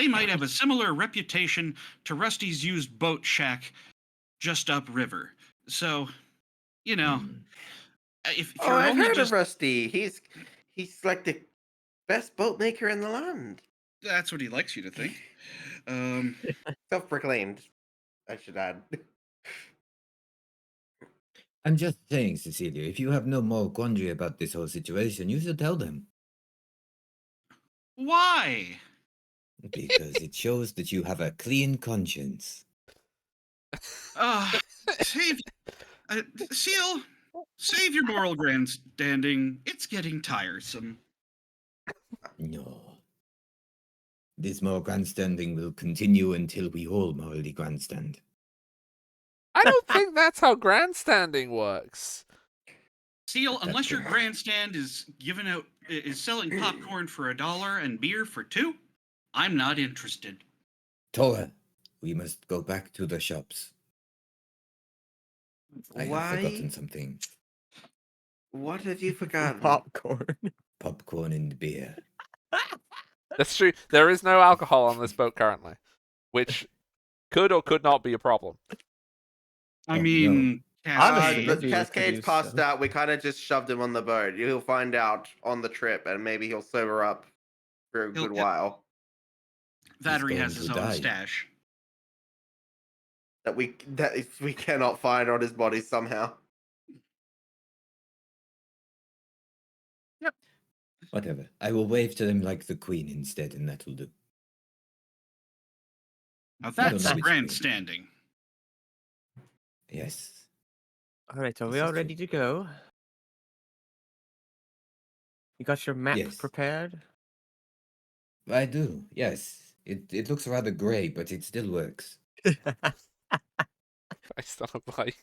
B: might have a similar reputation to Rusty's used boat shack just upriver. So, you know, if
D: Oh,
B: you're
D: I've
B: only
D: heard
B: just
D: of Rusty. He's like the best boat maker in the land.
B: that's what he likes you to think.
D: Self-proclaimed, I should add.
E: I'm just saying, Cecilia, if you have no more quandary about this whole situation, you should tell them.
B: Why?
E: Because it shows that you have a clean conscience.
B: Save, Seal, save your moral grandstanding. It's getting tiresome.
E: No. This moral grandstanding will continue until we all morally grandstand.
A: I don't think that's how grandstanding works.
B: Seal,
E: That's
B: unless your
E: fair.
B: grandstand is selling popcorn for $1 and beer for $2, I'm not interested.
E: Tora, we must go back to the shops. I have forgotten something.
D: What have you forgotten?
C: Popcorn.
E: Popcorn and beer.
A: That's true. There is no alcohol on this boat currently, which could or could not be a problem.
B: I
E: Oh,
B: mean,
C: Honestly,
B: Cascade.
C: maybe we could
D: Cascade's
C: use
D: passed
C: some.
D: out. We kind of just shoved him on the boat. He'll find out on the trip, and maybe he'll sober up for a
B: He'll-
D: good while.
B: Vattery has
E: going
B: his
E: to
B: own
E: die.
B: stash.
D: That we cannot find on his body somehow.
E: Whatever. I will wave to them like the queen instead, and that'll do.
B: Now
E: I don't
B: that's
E: know which queen.
B: grandstanding.
E: Yes.
C: All right, are
E: This
C: we
E: is
C: all
E: true.
C: ready to go? You got your map
E: Yes.
C: prepared?
E: I do. Yes. It looks rather grey, but it still works.
A: I still have like.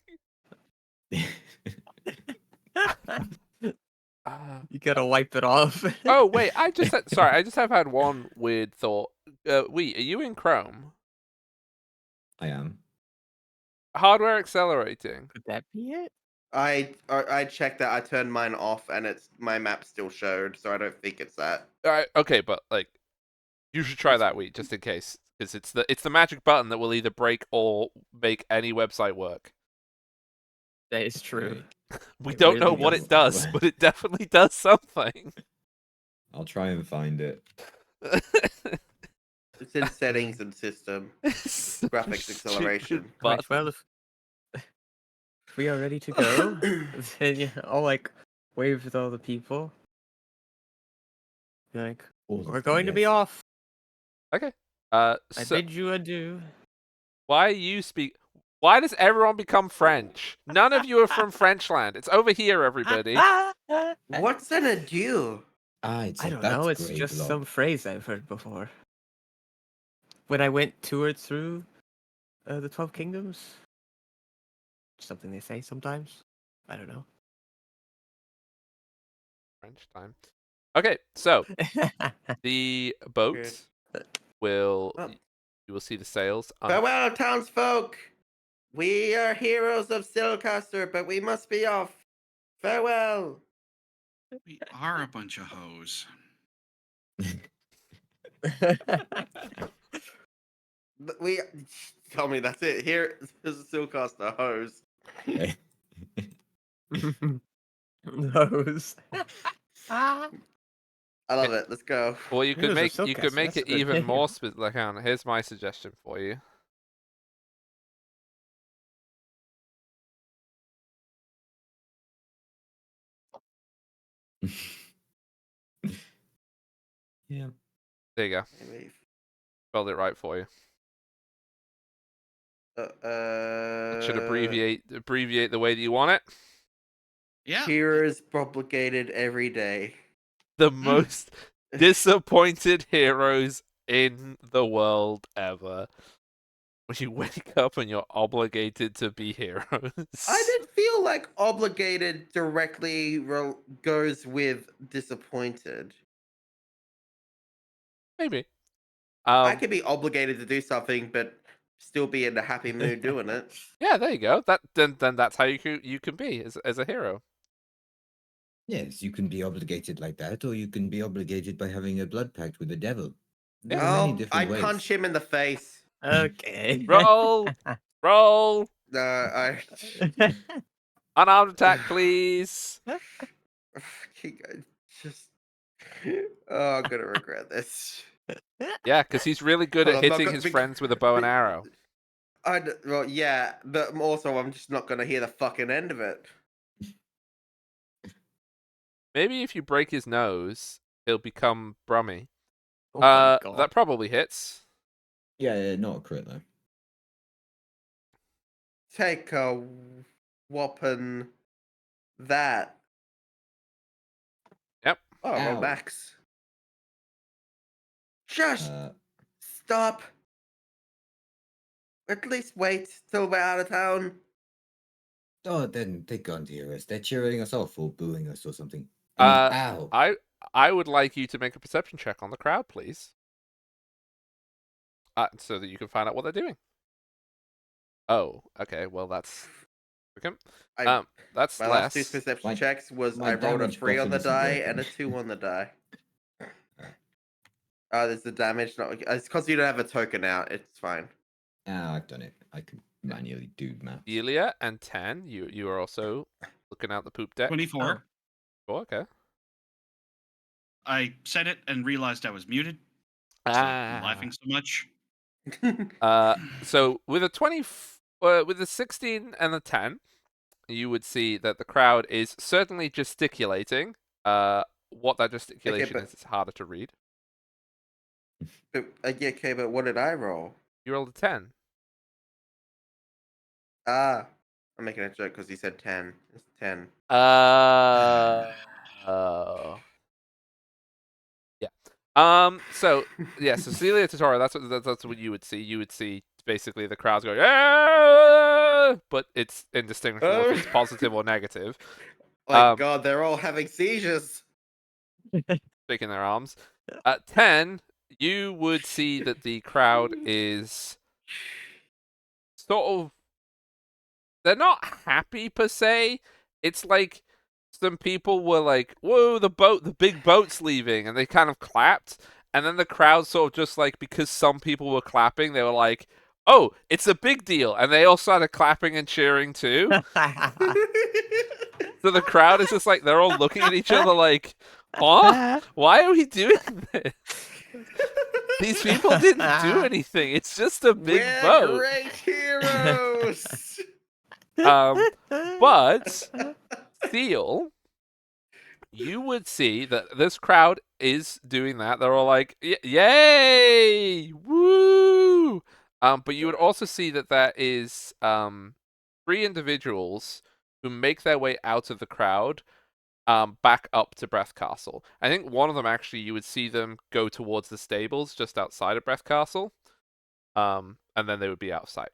C: You gotta wipe it off.
A: Oh wait, I just had, sorry, I just have had one weird thought. Wait, are you in Chrome?
E: I am.
A: Hardware accelerating.
C: Could that be it?
D: I checked that. I turned mine off, and my map still showed, so I don't think it's that.
A: Okay, but like, you should try that week just in case, because it's the magic button that will either break or make any website work.
C: That is true.
A: We
C: It
A: don't know
C: really
A: what
C: is.
A: it does, but it definitely does something.
E: I'll try and find it.
D: It's in settings and system.
A: Such a
D: Graphics
A: stupid
D: acceleration.
C: Right,
A: button.
C: well, if we are ready to go, then I'll like wave with all the people. Be like,
E: All of
C: we're
E: them,
C: going to be
E: yes.
C: off.
A: Okay.
C: I
A: So
C: bid you adieu.
A: why you speak? Why does everyone become French? None of you are from Frenchland. It's over here, everybody.
D: What's an adieu?
E: Ah, it's
C: I
E: a
C: don't
E: bat
C: know. It's
E: grey
C: just
E: blob.
C: some phrase I've heard before. When I went toured through the 12 Kingdoms, something they say sometimes. I don't know.
A: French time. Okay, so the boat will.
D: Oh.
A: You will see the sails.
D: Farewell, townsfolk! We are heroes of Silcaster, but we must be off. Farewell!
B: We are a bunch of hoes.
D: We tell me that's it. Here is a Silcaster hose.
C: Those.
D: I love it. Let's go.
A: Well, you could
C: Heroes of
A: make
C: Silcaster,
A: make
C: that's a
A: it
C: good
A: even
C: name.
A: more specific. Like, hang on, here's my suggestion for you.
E: Yeah.
A: There you go. Spelled it right for you. It should abbreviate the way that you want it.
B: Yeah.
D: Heroes propagated every day.
A: The most disappointed heroes in the world ever. When you wake up and you're obligated to be heroes.
D: I didn't feel like obligated directly goes with disappointed.
A: Maybe.
D: I could be obligated to do something, but still be in a happy mood doing it.
A: Yeah, there you go. Then that's how you can be as a hero.
E: Yes, you can be obligated like that, or you can be obligated by having a blood pact with the devil. There are many
D: Oh,
E: different
D: I
E: ways.
D: punch him in the face.
C: Okay.
A: Roll, roll,
D: I
A: unarmed attack, please.
D: just. Oh, I'm gonna regret this.
A: Yeah, because he's really good
D: Well,
A: at
D: I'm not
A: hitting
D: gonna
A: his
D: be-
A: friends with a bow and arrow.
D: Well, yeah, but also I'm just not gonna hear the fucking end of it.
A: Maybe if you break his nose, he'll become Brummy.
C: Oh my god.
A: That probably hits.
E: Yeah, not a crit though.
D: Take a whopping that.
A: Yep.
D: Oh, well,
E: Ow.
D: max. Just
E: Uh,
D: stop. At least wait till we're out of town.
E: oh, then they can't hear us. They're cheering us off or booing us or something. I mean, ow.
A: I would like you to make a perception check on the crowd, please. So that you can find out what they're doing. Oh, okay. Well, that's okay. That's
D: My last two
A: less.
D: perception checks was
E: my
D: I rolled a
E: damage
D: 3 on the
E: buffing isn't
D: die
E: working.
D: and a 2 on the die. Oh, there's the damage. It's because you don't have a token out. It's fine.
E: Ah, I've done it. I could manually do math.
A: Delia and 10. You are also looking out the poop deck.
B: 24.
A: Oh, okay.
B: I said it and realized I was muted. So I'm
A: Ah.
B: laughing so much.
A: So with a with a 16 and a 10, you would see that the crowd is certainly gesticulating. What that gesticulation
D: but
A: is harder to read.
D: yeah, okay, but what did I roll?
A: You rolled a 10.
D: Ah, I'm making a joke because he said 10. It's 10.
A: Oh. Yeah. So yeah, Cecilia Totoro, that's what you would see. You would see basically the crowds going, "Ah!" But it's indistinguishable if it's positive or negative.
D: My God, they're all having seizures.
A: Shaking their arms. At 10, you would see that the crowd is sort of, they're not happy per se. It's like some people were like, "Whoa, the big boat's leaving," and they kind of clapped. And then the crowd sort of just like, because some people were clapping, they were like, "Oh, it's a big deal," and they all started clapping and cheering too. So the crowd is just like, they're all looking at each other like, "Huh? Why are we doing this? These people didn't do anything. It's just a big
D: We're
A: boat."
D: great heroes.
A: But Seal, you would see that this crowd is doing that. They're all like, "Yay! Woo!" But you would also see that there is 3 individuals who make their way out of the crowd, back up to Breath Castle. I think one of them actually, you would see them go towards the stables just outside of Breath Castle, and then they would be out of sight.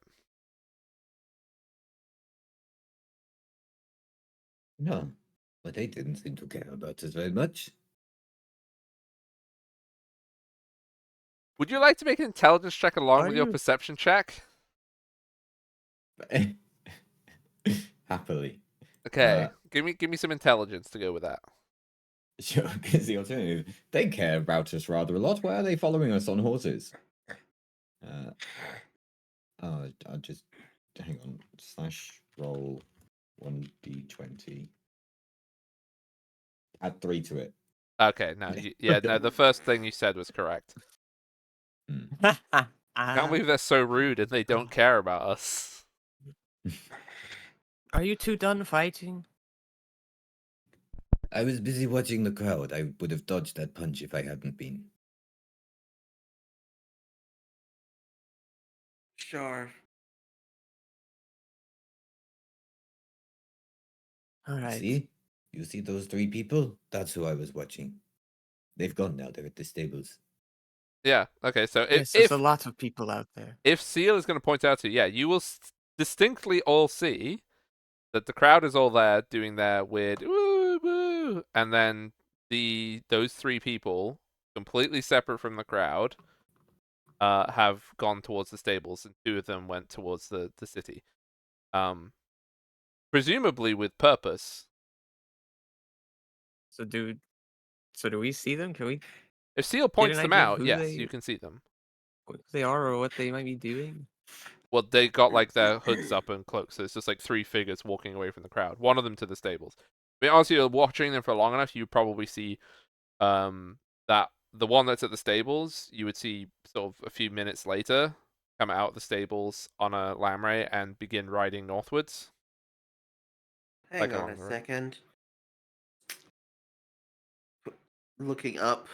E: No, but they didn't seem to care about us very much.
A: Would you like to make an intelligence check along
C: Are
A: with your
C: you-
A: perception check?
E: Happily.
A: Okay, give me some intelligence to go with that.
E: Sure, because the alternative, they care about us rather a lot. Why are they following us on horses? I'll just hang on. /roll 1d20. Add 3 to it.
A: Okay, no, no, the first thing you said was correct. I can't believe they're so rude and they don't care about us.
C: Are you two done fighting?
E: I was busy watching the crowd. I would have dodged that punch if I hadn't been.
D: Sure.
C: All right.
E: See? You see those 3 people? That's who I was watching. They've gone now. They're at the stables.
A: Yeah, okay, so
C: Yes, there's a lot of people out there.
A: if Seal is going to point out to you, yeah, you will distinctly all see that the crowd is all there doing their weird woo woo, and then those 3 people, completely separate from the crowd, have gone towards the stables, and 2 of them went towards the city, presumably with purpose.
C: So do we see them? Can we
A: If Seal
C: get
A: points
C: an
A: them
C: idea of
A: out,
C: who
A: yes, you can see them.
C: who they are or what they might be doing?
A: Well, they got like their hoods up and cloaks, so it's just like 3 figures walking away from the crowd. One of them to the stables. I mean, honestly, you're watching them for long enough, you probably see that the one that's at the stables, you would see sort of a few minutes later come out of the stables on a lamprey and begin riding northwards.
D: Hang
A: Like
D: on
A: along
D: a
A: the road.
D: second. Looking up.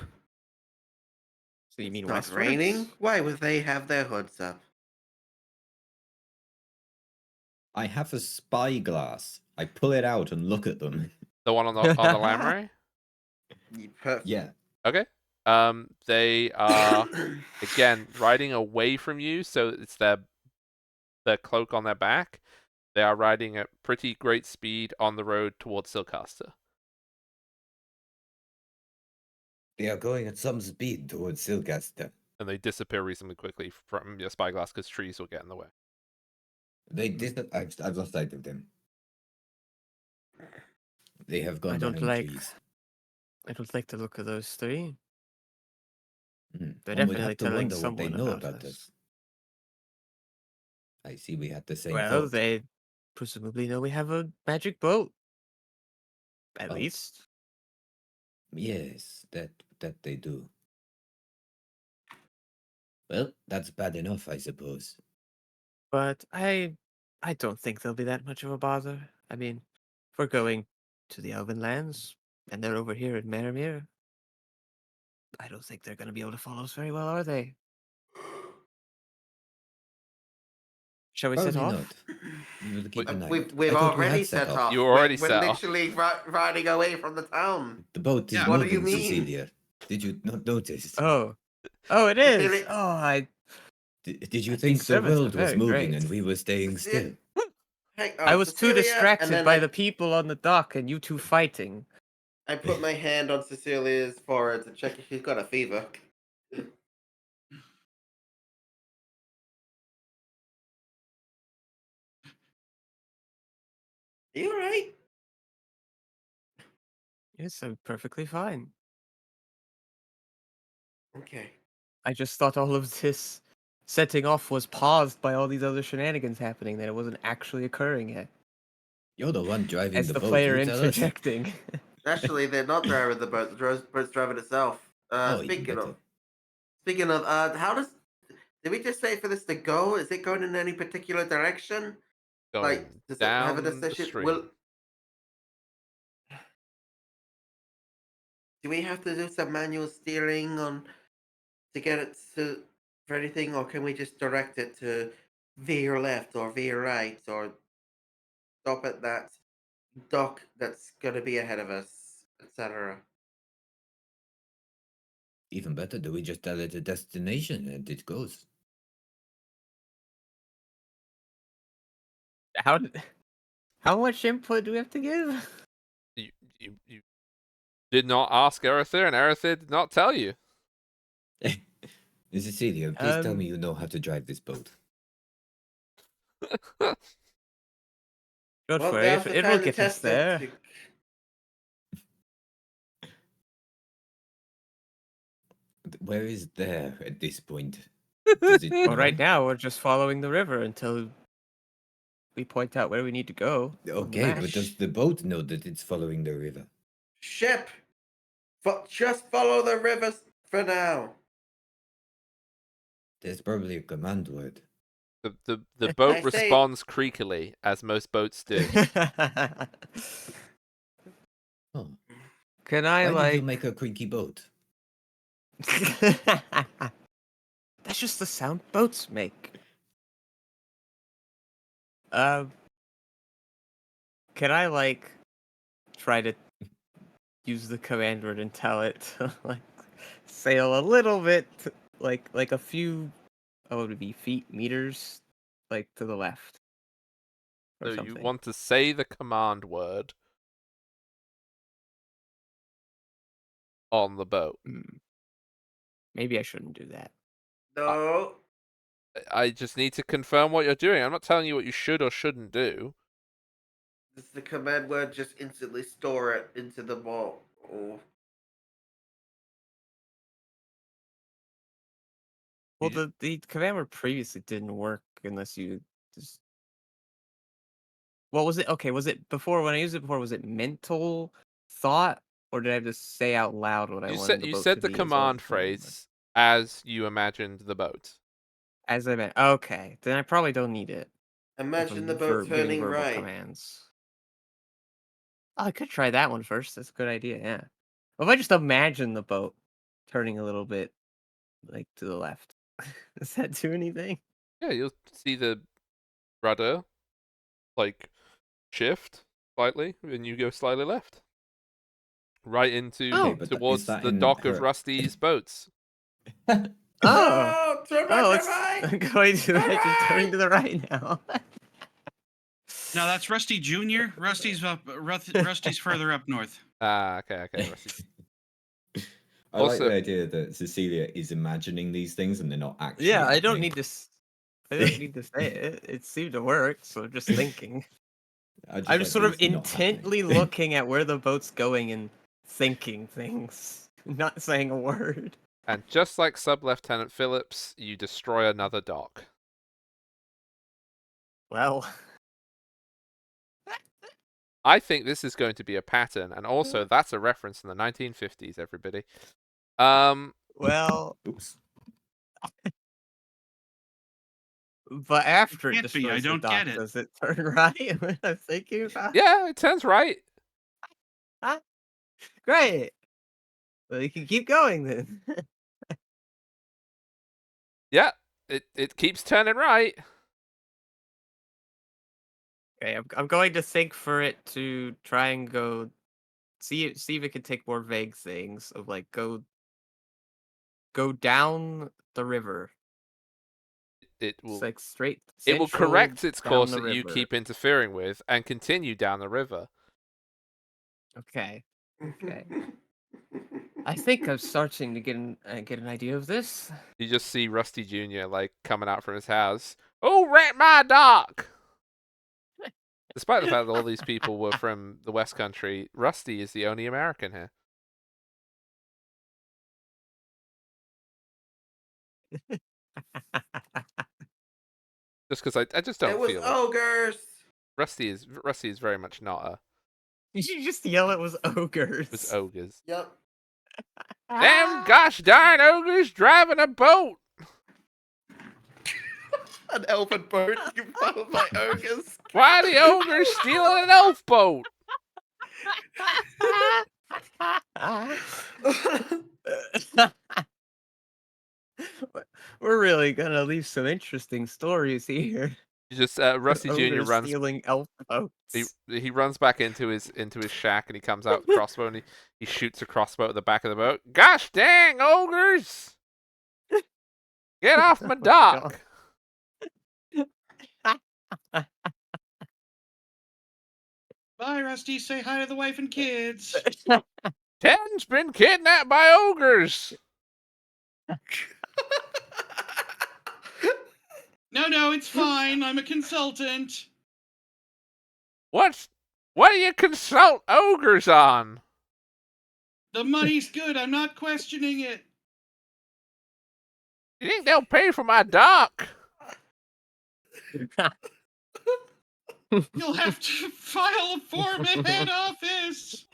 C: So you mean
D: It's not
C: westwards?
D: raining? Why would they have their hoods up?
E: I have a spyglass. I pull it out and look at them.
A: The one on the lamprey?
E: Yeah.
A: Okay. They are again riding away from you, so it's their cloak on their back. They are riding at pretty great speed on the road towards Silcaster.
E: They are going at some speed towards Silcaster.
A: And they disappear reasonably quickly from your spyglass because trees will get in the way.
E: I've lost sight of them. They have gone
C: I don't
E: behind
C: like-
E: trees.
C: I don't like the look of those 3.
E: Mhm.
C: They're
E: One would
C: definitely
E: have to
C: telling
E: wonder what they
C: someone
E: know
C: about
E: about
C: us.
E: us. I see we had the same
C: Well,
E: thought.
C: they presumably know we have a magic boat. At
E: Oh.
C: least.
E: Yes, that they do. Well, that's bad enough, I suppose.
C: But I don't think they'll be that much of a bother. I mean, if we're going to the Elven lands and they're over here in Merimir, I don't think they're going to be able to follow us very well, are they? Shall we set
E: Probably
C: off?
E: not. We will keep an eye out.
D: We've
E: I thought we
D: already
E: had set
D: set
E: off.
D: off.
A: You already
D: we're
A: set off.
D: literally riding away from the town.
E: The boat is
B: Yeah.
D: What do you
E: moving,
D: mean?
E: Cecilia. Did you not notice?
C: Oh, it is.
D: Cecilia-
C: Oh, I.
E: Did you
C: These
E: think the
C: servants are
E: world was
C: very
E: moving
C: great.
E: and we were staying still?
D: Hang
C: I
D: on,
C: was too
D: Cecilia, and
C: distracted
D: then
C: by the people on the dock and you two fighting.
D: I put my hand on Cecilia's forehead to check if she's got a fever. Are you alright?
C: Yes, I'm perfectly fine.
D: Okay.
C: I just thought all of this setting off was paused by all these other shenanigans happening, that it wasn't actually occurring yet.
E: You're the one driving
C: As
E: the
C: the
E: boat.
C: player
E: You tell us.
C: interjecting.
D: Actually, they're not driving the boat. The boat's driving itself.
E: Oh, even
D: Speaking
E: better.
D: of, how does? Did we just wait for this to go? Is it going in any particular direction?
A: Going
D: Does it have a
A: down the
D: decision?
A: stream.
D: Do we have to do some manual steering to get it for anything, or can we just direct it to veer left or veer right or stop at that dock that's going to be ahead of us, etc.?
E: Even better, do we just tell it a destination and it goes?
C: How much input do we have to give?
A: You did not ask Erethyr, and Erethyr did not tell you.
E: Cecilia, please tell me you know how to drive this boat.
C: Don't
D: Well,
C: worry,
D: now's the
C: it will
D: time to
C: get us
D: test
C: there.
D: it.
E: Where is there at this point? Does it
C: Well, right
E: know?
C: now we're just following the river until we point out where we need to go. on the
E: Okay,
C: map.
E: but does the boat know that it's following the river?
D: Ship, just follow the rivers for now.
E: There's probably a command word.
A: The boat
D: I say-
A: responds creakily, as most boats do.
E: Oh,
C: Can I
E: why did you
C: like?
E: make a creaky boat?
C: That's just the sound boats make. Can I like try to use the command word and tell it to like sail a little bit, like a few, what would it be, meters, like to the left, or
A: So
C: something.
A: you want to say the command word on the boat.
C: Maybe I shouldn't do that.
D: No.
A: I just need to confirm what you're doing. I'm not telling you what you should or shouldn't do.
D: Does the command word just instantly store it into the vault? Or...
C: Well, the command word previously didn't work unless you just. What was it? Okay, was it before when I used it before? Was it mental thought, or did I just say out loud what I wanted the
A: You
C: boat
A: said
C: to
A: the
C: be? As well as
A: command
C: the command word?
A: phrase as you imagined the boat.
C: As I meant. Okay, then I probably don't need it. If
D: Imagine
C: I'm
D: the boat
C: giving
D: turning
C: verbal
D: right.
C: commands. Oh, I could try that one first. That's a good idea. Yeah. What if I just imagine the boat turning a little bit, like to the left? Does that do anything?
A: Yeah, you'll see the rudder like shift slightly, and you go slightly left. Right into
C: Okay,
E: but
A: towards
E: is that
A: the
E: in
A: dock of
E: her-
A: Rusty's boats.
C: Oh.
D: No! Turn right,
C: Oh,
D: turn
C: it's
D: right!
C: I'm going to
D: Turn
C: imagine turning
D: right!
C: to the right now.
B: No, that's Rusty Junior. Rusty's further up north.
A: Ah, okay, Rusty.
E: I like
A: Also-
E: the idea that Cecilia is imagining these things and they're not actually.
C: Yeah, I don't
E: happening.
C: need to. I don't need to say it. It seemed to work, so I'm just thinking. I'm
E: like
C: just sort of
E: these not happening.
C: intently looking at where the boat's going and thinking things, not saying a word.
A: And just like Sub-Lieutenant Phillips, you destroy another dock.
C: Well,
A: I think this is going to be a pattern, and also that's a reference in the 1950s, everybody.
C: well,
E: Oops.
C: But after it
B: Can't be, I
C: destroys the
B: don't
C: dock,
B: get it.
C: does it turn right? When I'm thinking about
A: Yeah, it turns right.
C: Ah, great. Well, you can keep going then.
A: Yeah, it keeps turning right.
C: Okay, I'm going to think for it to try and go see if it can take more vague things of like go down the river.
A: It
C: It's
A: will
C: like straight
A: it will
C: central
A: correct its
C: down
A: course
C: the
A: that you
C: river.
A: keep interfering with and continue down the river.
C: Okay. Okay. I think I'm starting to get an idea of this.
A: You just see Rusty Jr. like coming out from his house. Oh, rat my dock! Despite the fact that all these people were from the West Country, Rusty is the only American here. Just because I just
D: It
A: don't
D: was
A: feel it.
D: ogres.
A: Rusty is very much not a.
C: Did you just yell it was
A: It was
C: ogres?
A: ogres.
D: Yep.
A: Damn gosh darn ogres driving a boat!
D: An elven boat followed by ogres.
A: Why are the ogres stealing an elf boat?
C: We're really gonna leave some interesting stories here.
A: Rusty Jr.
C: Ogres
A: runs.
C: stealing elf
A: He
C: boats.
A: he runs back into his shack and he comes out with the crossbow and he shoots a crossbow at the back of the boat. Gosh dang ogres! Get off my
C: Oh
A: dock!
C: God.
B: Bye, Rusty. Say hi to the wife and kids.
A: Ted's been kidnapped by ogres.
B: No, it's fine. I'm a consultant.
A: What do you consult ogres on?
B: The money's good. I'm not questioning it.
A: You think they'll pay for my dock?
B: You'll have to file a form at head office.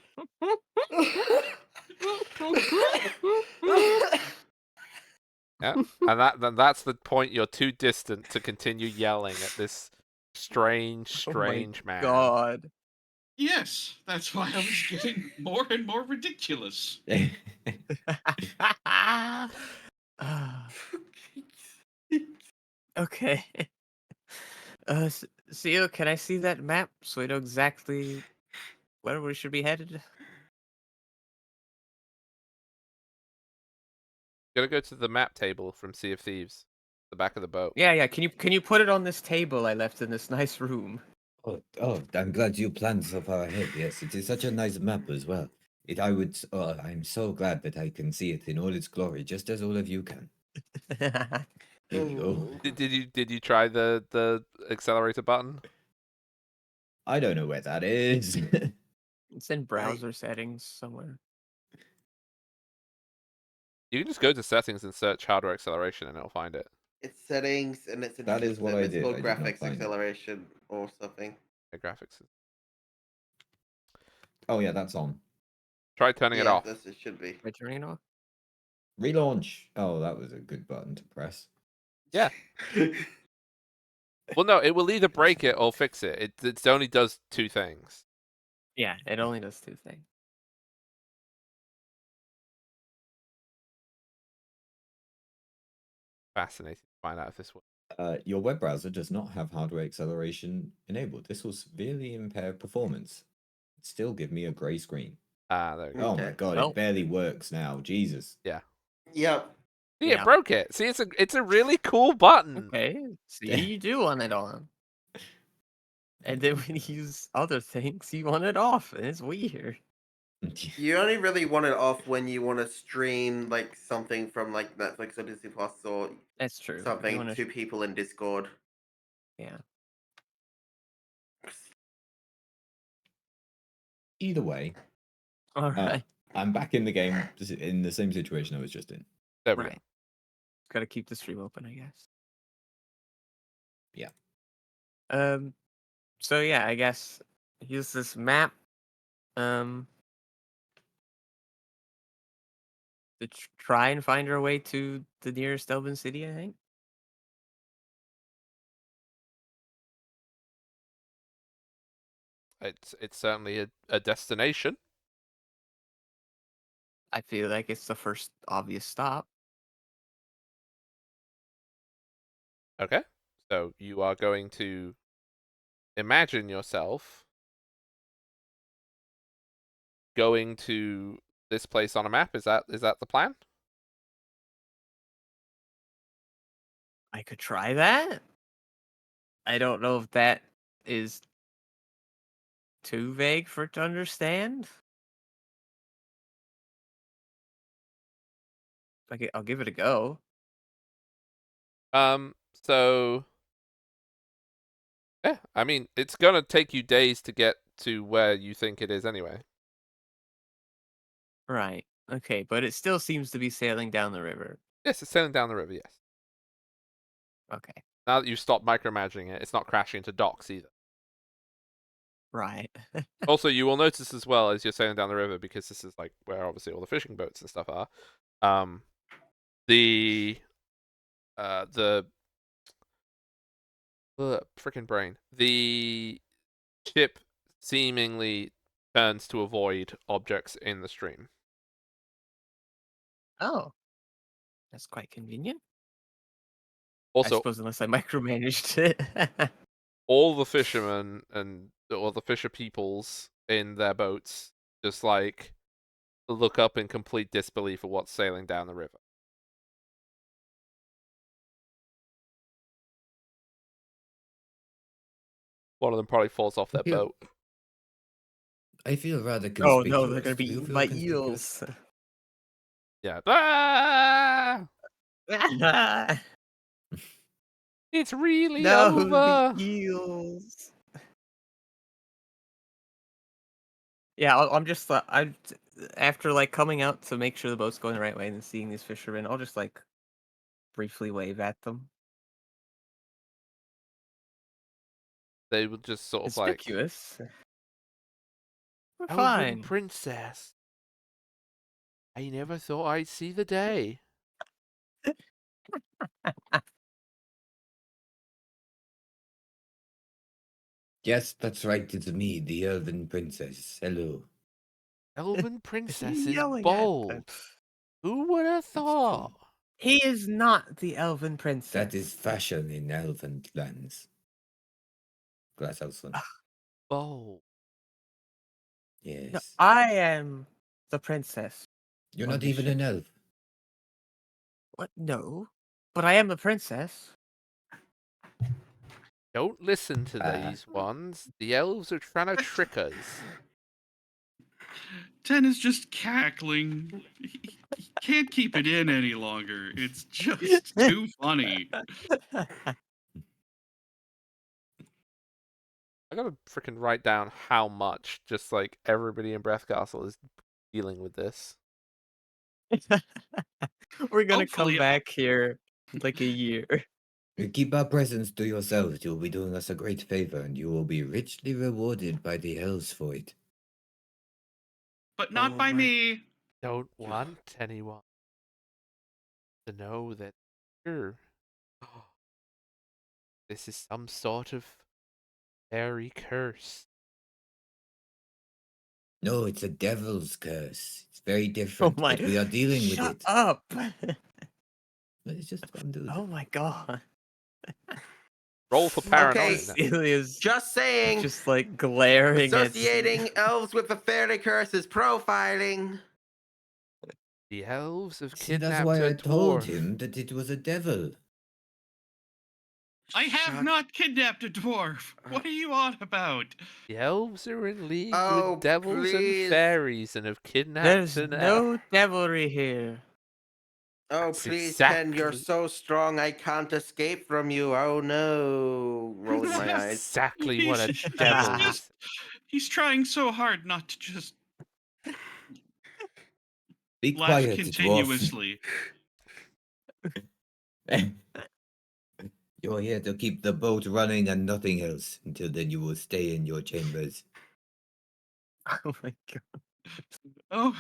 A: Yeah, and that's the point. You're too distant to continue yelling at this strange
C: Oh my
A: man.
C: God.
B: Yes, that's why I was getting more and more ridiculous.
C: Okay. Theo, can I see that map so I know exactly where we should be headed?
A: Gotta go to the map table from Sea of Thieves, the back of the boat.
C: Yeah. Can you put it on this table I left in this nice room?
E: Oh, I'm glad you planned so far ahead. Yes, it is such a nice map as well. I'm so glad that I can see it in all its glory, just as all of you can. Here we go.
A: Did you try the accelerator button?
E: I don't know where that is.
C: It's in browser settings somewhere.
A: You can just go to settings and search hardware acceleration and it'll find it.
D: It's settings and it's
E: That is what I
D: it's
E: did.
D: called
E: I did not
D: graphics
E: find it.
D: acceleration or something.
A: The graphics.
E: Oh yeah, that's on.
A: Try turning it off.
D: This it should be.
C: Am I turning it off?
E: Relaunch. Oh, that was a good button to press.
A: Yeah. Well, no, it will either break it or fix it. It only does two things.
C: Yeah, it only does two things.
A: Fascinating to find out if this works.
E: Your web browser does not have hardware acceleration enabled. This will severely impair performance. Still give me a gray screen.
A: Ah, there we go.
E: Oh my
D: Okay.
E: god,
C: Well.
E: it barely works now. Jesus.
A: Yeah.
D: Yep.
A: See,
C: Yeah.
A: it broke it. See, it's a really cool button.
C: Okay, see, you do want it on. And then when you use other things, you want it off, and it's weird.
D: You only really want it off when you want to stream like something from like Netflix or Disney Plus or
C: That's true. If you
D: something
C: wanna
D: to people in Discord.
C: Yeah.
E: Either way,
C: All right.
E: I'm back in the game in the same situation I was just in.
A: There we
C: Right. Gotta keep the stream open, I guess.
E: Yeah.
C: So yeah, I guess use this map. To try and find our way to the nearest Elven city, I think.
A: it's certainly a destination.
C: I feel like it's the first obvious stop.
A: Okay, so you are going to imagine yourself going to this place on a map. Is that the plan?
C: I could try that. I don't know if that is too vague for it to understand. I'll give it a go.
A: So yeah, I mean, it's gonna take you days to get to where you think it is anyway.
C: Right. Okay, but it still seems to be sailing down the river.
A: Yes, it's sailing down the river. Yes.
C: Okay.
A: Now that you've stopped micromanaging it, it's not crashing into docks either.
C: Right.
A: Also, you will notice as well as you're sailing down the river, because this is like where obviously all the fishing boats and stuff are. The freaking brain. The ship seemingly turns to avoid objects in the stream.
C: Oh. That's quite convenient. I
A: Also,
C: suppose unless I micromanaged it.
A: all the fishermen and all the fisher peoples in their boats just like look up in complete disbelief at what's sailing down the river. One of them probably falls off their
E: Yeah.
A: boat.
E: I feel rather
C: Oh
E: conspicuous.
C: no, they're gonna be
E: Do you
C: eaten
E: feel
C: by
E: conspicuous?
C: eels.
A: Yeah. Ah! It's really
C: No, the
A: over.
C: eels. Yeah, I'm just I'm after like coming out to make sure the boat's going the right way and then seeing these fishermen, I'll just like briefly wave at them.
A: They would just sort of like,
C: Conspicuous. We're
A: Elven
C: fine.
A: princess. I never thought I'd see the day.
E: Yes, that's right. It's me, the Elven Princess. Hello.
A: Elven princess is
C: Yelling at them.
A: bold. Who would have thought?
C: He is not the elven princess.
E: That is fashion in Elven lands. Glasshouse.
A: Bold.
E: Yes.
C: No, I am the princess.
E: You're
C: on
E: not
C: this
E: even
C: ship.
E: an elf.
C: What? No, but I am the princess.
A: Don't listen to these ones. The elves are trying to trick us.
B: Ten is just cackling. He can't keep it in any longer. It's just too funny.
A: I gotta freaking write down how much just like everybody in Breath Castle is dealing with this.
C: We're gonna
B: Hopefully-
C: come back here in like a year.
E: Keep our presents to yourselves. You'll be doing us a great favor, and you will be richly rewarded by the elves for it.
B: But not
D: Oh
B: by
D: my-
B: me.
A: Don't want anyone to know that here. This is some sort of fairy curse.
E: No, it's a devil's curse. It's very different,
C: Oh my!
E: but we are dealing with
C: Shut
E: it.
C: up!
E: It's just one dude.
C: Oh my god!
A: Roll for paranoia.
D: Okay.
A: now.
C: Celia's
D: Just saying,
C: just like glaring at.
D: associating elves with the fairy curse is profiling.
A: The elves have
E: See, that's
A: kidnapped
E: why
A: a
E: I told
A: dwarf.
E: him that it was a devil.
B: I have
D: Shut-
B: not kidnapped a dwarf. What are you on about?
A: The elves are in league
D: Oh,
A: with devils
D: please.
A: and fairies and have kidnapped
C: There's
A: an
C: no devilry here.
D: Oh,
A: That's
D: please, Ken, you're
A: exactly-
D: so strong I can't escape from you. Oh no. Rolling my eyes.
A: exactly what a
B: He's
A: devil is.
B: just- He's trying so hard not to just
E: Be
B: laugh
E: quiet, dwarf.
B: continuously.
E: You're here to keep the boat running and nothing else. Until then, you will stay in your chambers.
C: Oh my god!
B: Oh,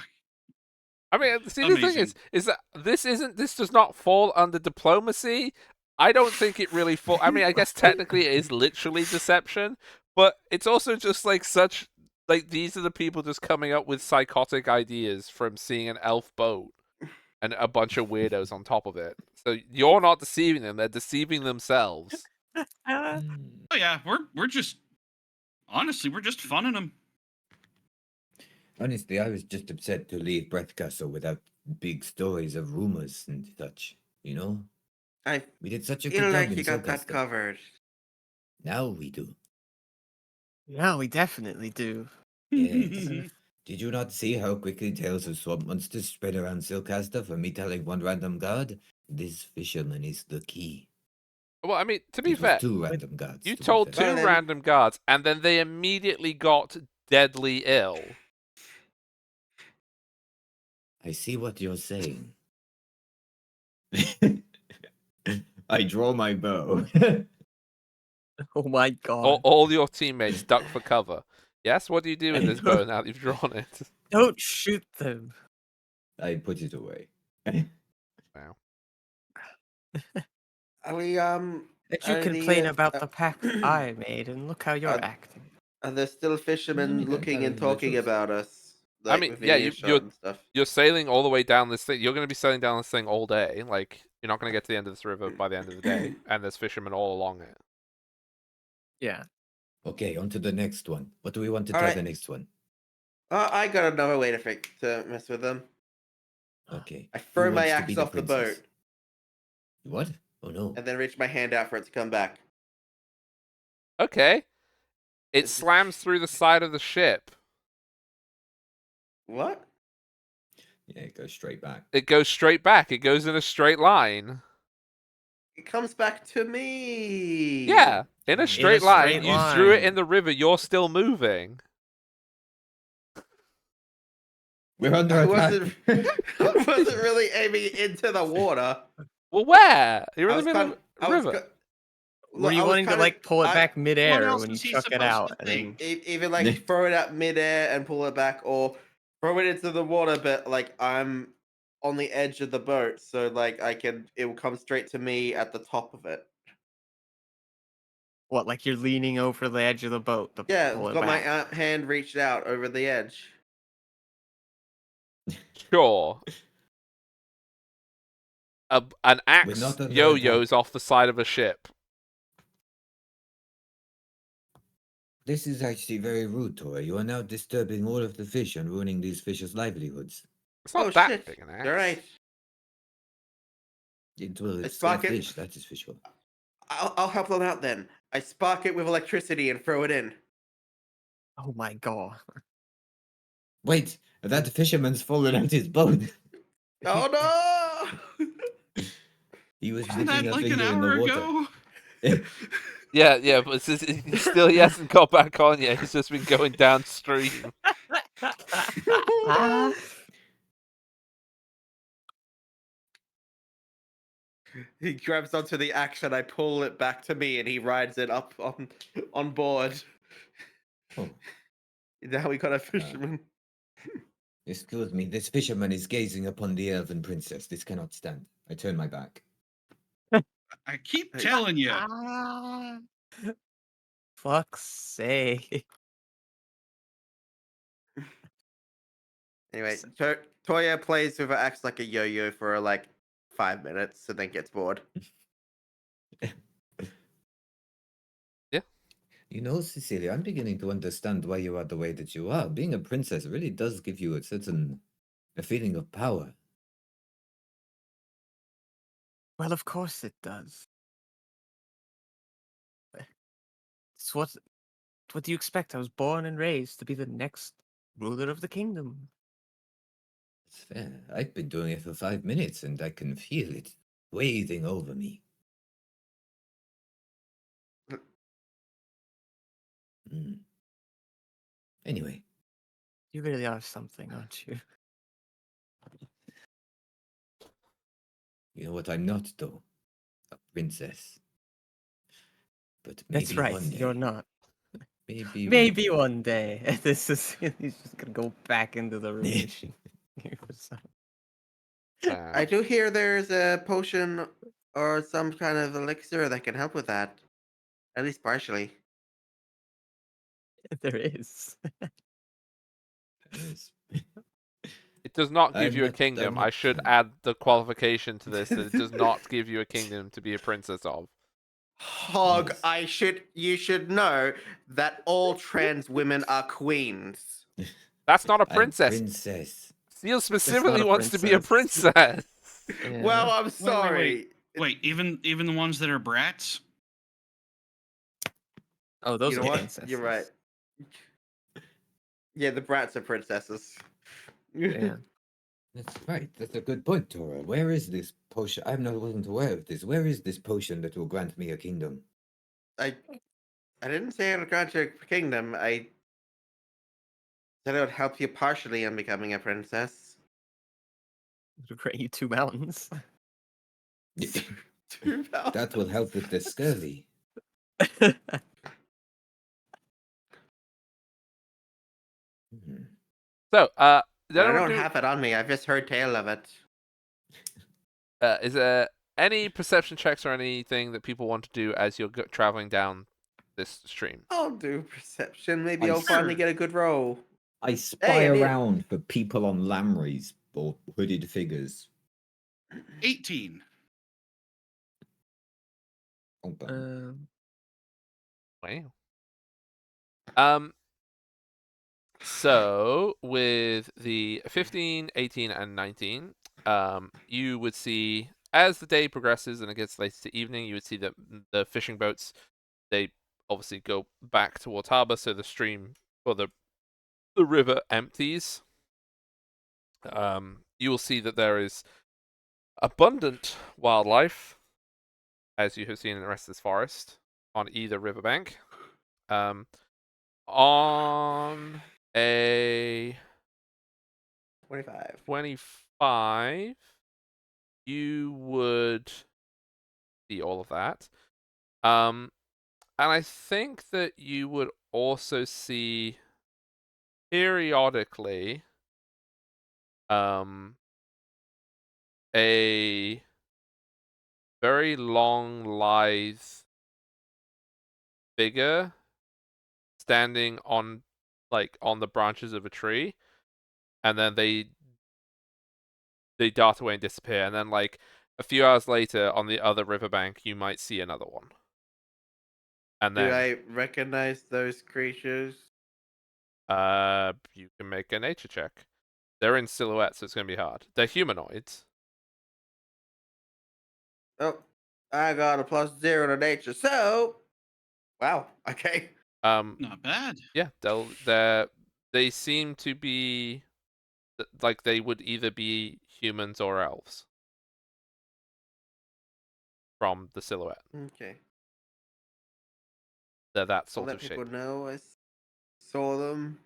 A: I mean, see, the thing
B: Amazing.
A: is that this does not fall under diplomacy. I don't think it really fall. I mean, I guess technically it is literally deception, But it's also just like such like these are the people just coming up with psychotic ideas from seeing an elf boat and a bunch of weirdos on top of it. So you're not deceiving them; they're deceiving themselves.
E: Hmm.
B: Oh yeah, we're just honestly we're just funning them.
E: Honestly, I was just upset to leave Breath Castle without big stories of rumors and such. You know,
D: I
E: we did such a
D: feel
E: good job
D: like
E: in
D: you got that
E: Solcaster.
D: covered.
E: Now we do.
C: Yeah, we definitely do.
E: Yes. Did you not see how quickly tales of swamp monsters spread around Silcaster from me telling one random guard? This fisherman is the key.
A: Well, I mean, to be
E: It was
A: fair,
E: 2 random guards,
A: you
E: to be
A: told
E: fair.
A: two
D: Well,
A: random guards, and then they immediately got deadly ill.
E: I see what you're saying. I draw my bow.
C: Oh my
A: All,
C: god.
A: all your teammates duck for cover. Yes, what do you do with this bow now that you've drawn it?
C: Don't shoot them.
E: I put it away.
A: Wow.
D: are we
C: But you
D: are
C: complain
D: the
C: about the pact I made, and look how you're
D: are,
C: acting.
D: are there still
E: I
D: fishermen
E: mean, I'm
D: looking and
E: telling the
D: talking
E: truth.
D: about us,
A: I
D: like
A: mean,
D: within
A: yeah,
D: earshot and stuff?
A: you're sailing all the way down this thing. You're going to be sailing down this thing all day. Like you're not going to get to the end of this river by the end of the day, and there's fishermen all along it.
C: Yeah.
E: Okay, on to the next one. What do we want to
D: All
E: try
D: right.
E: the next one?
D: I got another way to mess with them.
E: Okay.
D: I
E: Who
D: throw my
E: wants to be
D: axe
E: the
D: off the boat
E: princess? What? Oh no.
D: and then reach my hand out for it to come back.
A: Okay. It
D: It's-
A: slams through the side of the ship.
D: What?
E: Yeah, it goes straight back.
A: It goes straight back. It goes in a straight line.
D: It comes back to me.
A: Yeah, in a straight line.
C: straight
A: You threw it
C: line.
A: in the river. You're still moving.
E: We're under
D: I
E: attack.
D: wasn't really aiming into the water.
A: Well, where? You're
D: I
A: in the
D: was
A: middle
D: kind.
A: of
D: I
A: the
D: was.
A: river.
C: Were
D: Look,
C: you
D: I was
C: wanting to
D: kind
C: like pull it back
B: What
C: midair
B: else
C: when you
B: is he
C: chuck it
B: supposed
C: out?
B: to
C: And
B: think?
C: then
D: Either like throw it out midair and pull it back, or throw it into the water. But like I'm on the edge of the boat, so like it will come straight to me at the top of it.
C: what? Like you're leaning over the edge of the boat to
D: Yeah,
C: pull
D: I've
C: it
D: got my
C: back.
D: hand reached out over the edge.
A: Sure. An
E: We're
A: axe
E: not under
A: yo-yos
E: attack.
A: off the side of a ship.
E: This is actually very rude, Tori. You are now disturbing all of the fish and ruining these fish's livelihoods.
A: It's
D: Oh
A: not that
D: shit!
A: big an
D: You're
A: axe.
D: right.
E: Well,
D: I
E: it's a
D: spark it.
E: fish, that is for sure.
D: I'll help them out then. I spark it with electricity and throw it in.
C: Oh my god.
E: Wait, that fisherman's fallen out his boat.
D: Oh no!
E: He was
B: Wasn't
E: licking
B: that
E: a
B: like an
E: finger in the
B: hour
E: water.
B: ago?
A: Yeah, but he hasn't got back on yet. He's just been going downstream.
D: He grabs onto the axe and I pull it back to me, and he rides it up on board.
E: Oh,
D: Now we got a fisherman.
E: excuse me. This fisherman is gazing upon the elven princess. This cannot stand. I turn my back.
B: I keep telling you.
C: Fuck's sake.
D: Anyway, Toya plays with her axe like a yo-yo for like 5 minutes, and then gets bored.
E: You know, Cecilia, I'm beginning to understand why you are the way that you are. Being a princess really does give you a feeling of power.
C: Well, of course it does. It's what do you expect? I was born and raised to be the next ruler of the kingdom.
E: It's fair. I've been doing it for 5 minutes and I can feel it waving over me. Hmm. Anyway,
C: You really are something, aren't you?
E: you know what I'm not, though? A princess. But maybe
C: That's right.
E: one day.
C: You're not.
E: Maybe one
C: Maybe
E: day.
C: one day. This is he's just gonna go back into the relation.
D: I do hear there's a potion or some kind of elixir that can help with that, at least partially.
C: There is.
E: Yes.
A: It does not give
E: I'm
A: you a
E: not-
A: kingdom.
E: I'm
A: I
E: not
A: should
E: sure.
A: add the qualification to this that it does not give you a kingdom to be a princess of.
D: Hog,
E: Yes.
D: you should know that all trans women are queens.
A: That's not a
E: I'm
A: princess.
E: princess.
A: Seal
C: That's not
A: specifically
C: a
A: wants to be a
C: princess.
A: princess.
D: Well,
C: Yeah.
D: I'm
B: Wait,
D: sorry.
B: wait. Even the ones that are brats.
C: Oh,
D: You
C: those
D: know
C: are
D: what? You're right.
C: princesses.
D: Yeah, the brats are princesses.
C: Yeah.
E: That's right. That's a good point, Tora. Where is this potion? Wasn't aware of this. Where is this potion that will grant me a kingdom?
D: I didn't say it'll grant you a kingdom. I said it would help you partially in becoming a princess.
C: It'll grant you 2 mountains.
D: Two
E: That will help with the scurvy. Hmm.
A: So,
D: But
A: did
D: I
A: anyone
D: don't
A: do?
D: have it on me. I've just heard tale of it.
A: Is there any perception checks or anything that people want to do as you're traveling down this stream?
D: I'll do perception. Maybe
E: I
D: I'll finally
B: Sure.
D: get a good roll.
E: I
D: Hey,
E: spy
D: I need-
E: around for people on lampreys or hooded figures.
B: 18.
E: Oh, bum.
C: Um,
A: Wow. So with the 15, 18, and 19, you would see as the day progresses and it gets later to evening, you would see that the fishing boats, they obviously go back towards harbor, so the stream or the river empties. You will see that there is abundant wildlife, as you have seen in the rest of this forest, on either riverbank. On a
D: 25.
A: 25, you would see all of that. And I think that you would also see periodically a very long, lithe figure standing on on the branches of a tree, and then they dart away and disappear, and then like a few hours later on the other riverbank you might see another one. And
D: Do
A: then
D: I recognize those creatures?
A: you can make a nature check. They're in silhouette, so it's gonna be hard. They're humanoids.
D: Oh, I got a +0 to nature. So, wow. Okay.
B: Not bad.
A: Yeah, they seem to be like they would either be humans or elves from the silhouette.
D: Okay.
A: They're that
D: I'll
A: sort
D: let
A: of
D: people
A: shape.
D: know I saw them.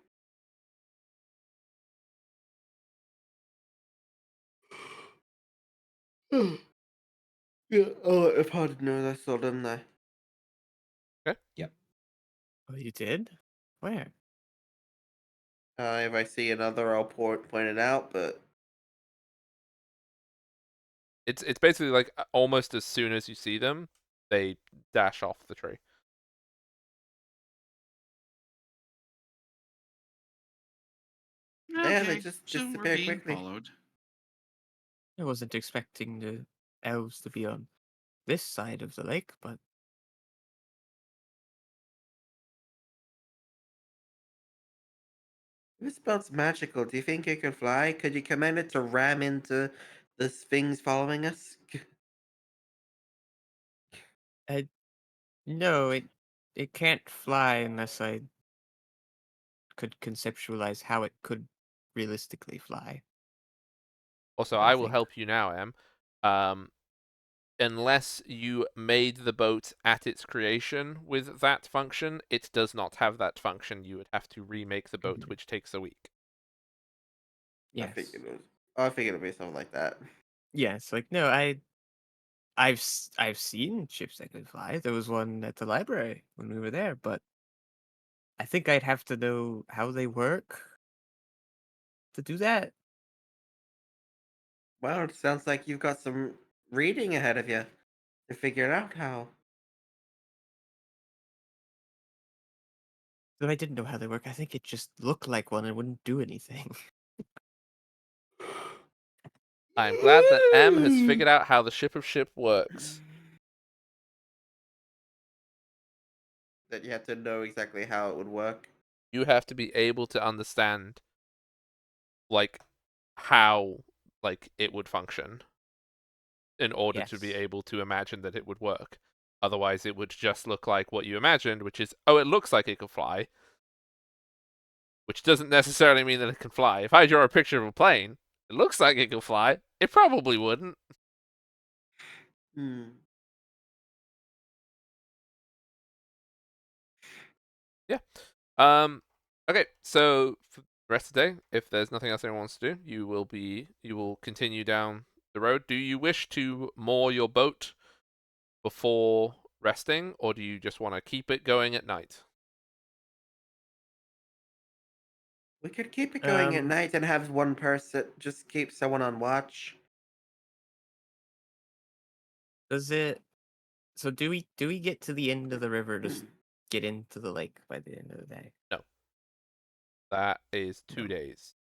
D: Yeah, I'll let the pod know I saw them now.
E: Yep.
C: oh, you did? Where?
D: If I see another, I'll point it out. But
A: It's basically like almost as soon as you see them, they dash off the tree.
D: yeah, they
B: Okay,
D: just
B: so we're
D: disappear
B: being
D: quickly.
B: followed.
C: I wasn't expecting the elves to be on this side of the lake, but
D: This boat's magical. Do you think it can fly? Could you command it to ram into the things following us?
C: no, it can't fly unless I could conceptualize how it could realistically fly.
A: Also,
C: I
A: I will
C: think.
A: help you now, Em. Um, unless you made the boat at its creation with that function, it does not have that function. You would have to remake the boat,
C: Mhm.
A: which takes a week.
D: I
C: Yes.
D: figured it was. I figured it'd be something like that.
C: Yes, like no, I've seen ships that could fly. There was one at the library when we were there, but I think I'd have to know how they work to do that.
D: Well, it sounds like you've got some reading ahead of you to figure out how.
C: If I didn't know how they work, I think it just looked like one and wouldn't do anything.
A: I'm glad that M has figured out how the ship of ship works.
D: That you have to know exactly how it would work.
A: You have to be able to understand, like, how, like, it would function in order to be
C: Yes.
A: able to imagine that it would work. Otherwise, it would just look like what you imagined, which is, oh, it looks like it could fly, which doesn't necessarily mean that it can fly. If I draw a picture of a plane, it looks like it could fly. It probably wouldn't.
D: Hmm.
A: Yeah. Okay, so for the rest of the day, if there's nothing else anyone wants to do, you will continue down the road. Do you wish to moor your boat before resting, or do you just want to keep it going at night?
D: We could keep it going at
C: Um,
D: night and have one person just keep someone on watch.
C: does it? So do we get to the end of the river to get into the lake by the end of the day?
A: No. That is 2
C: No.
A: days.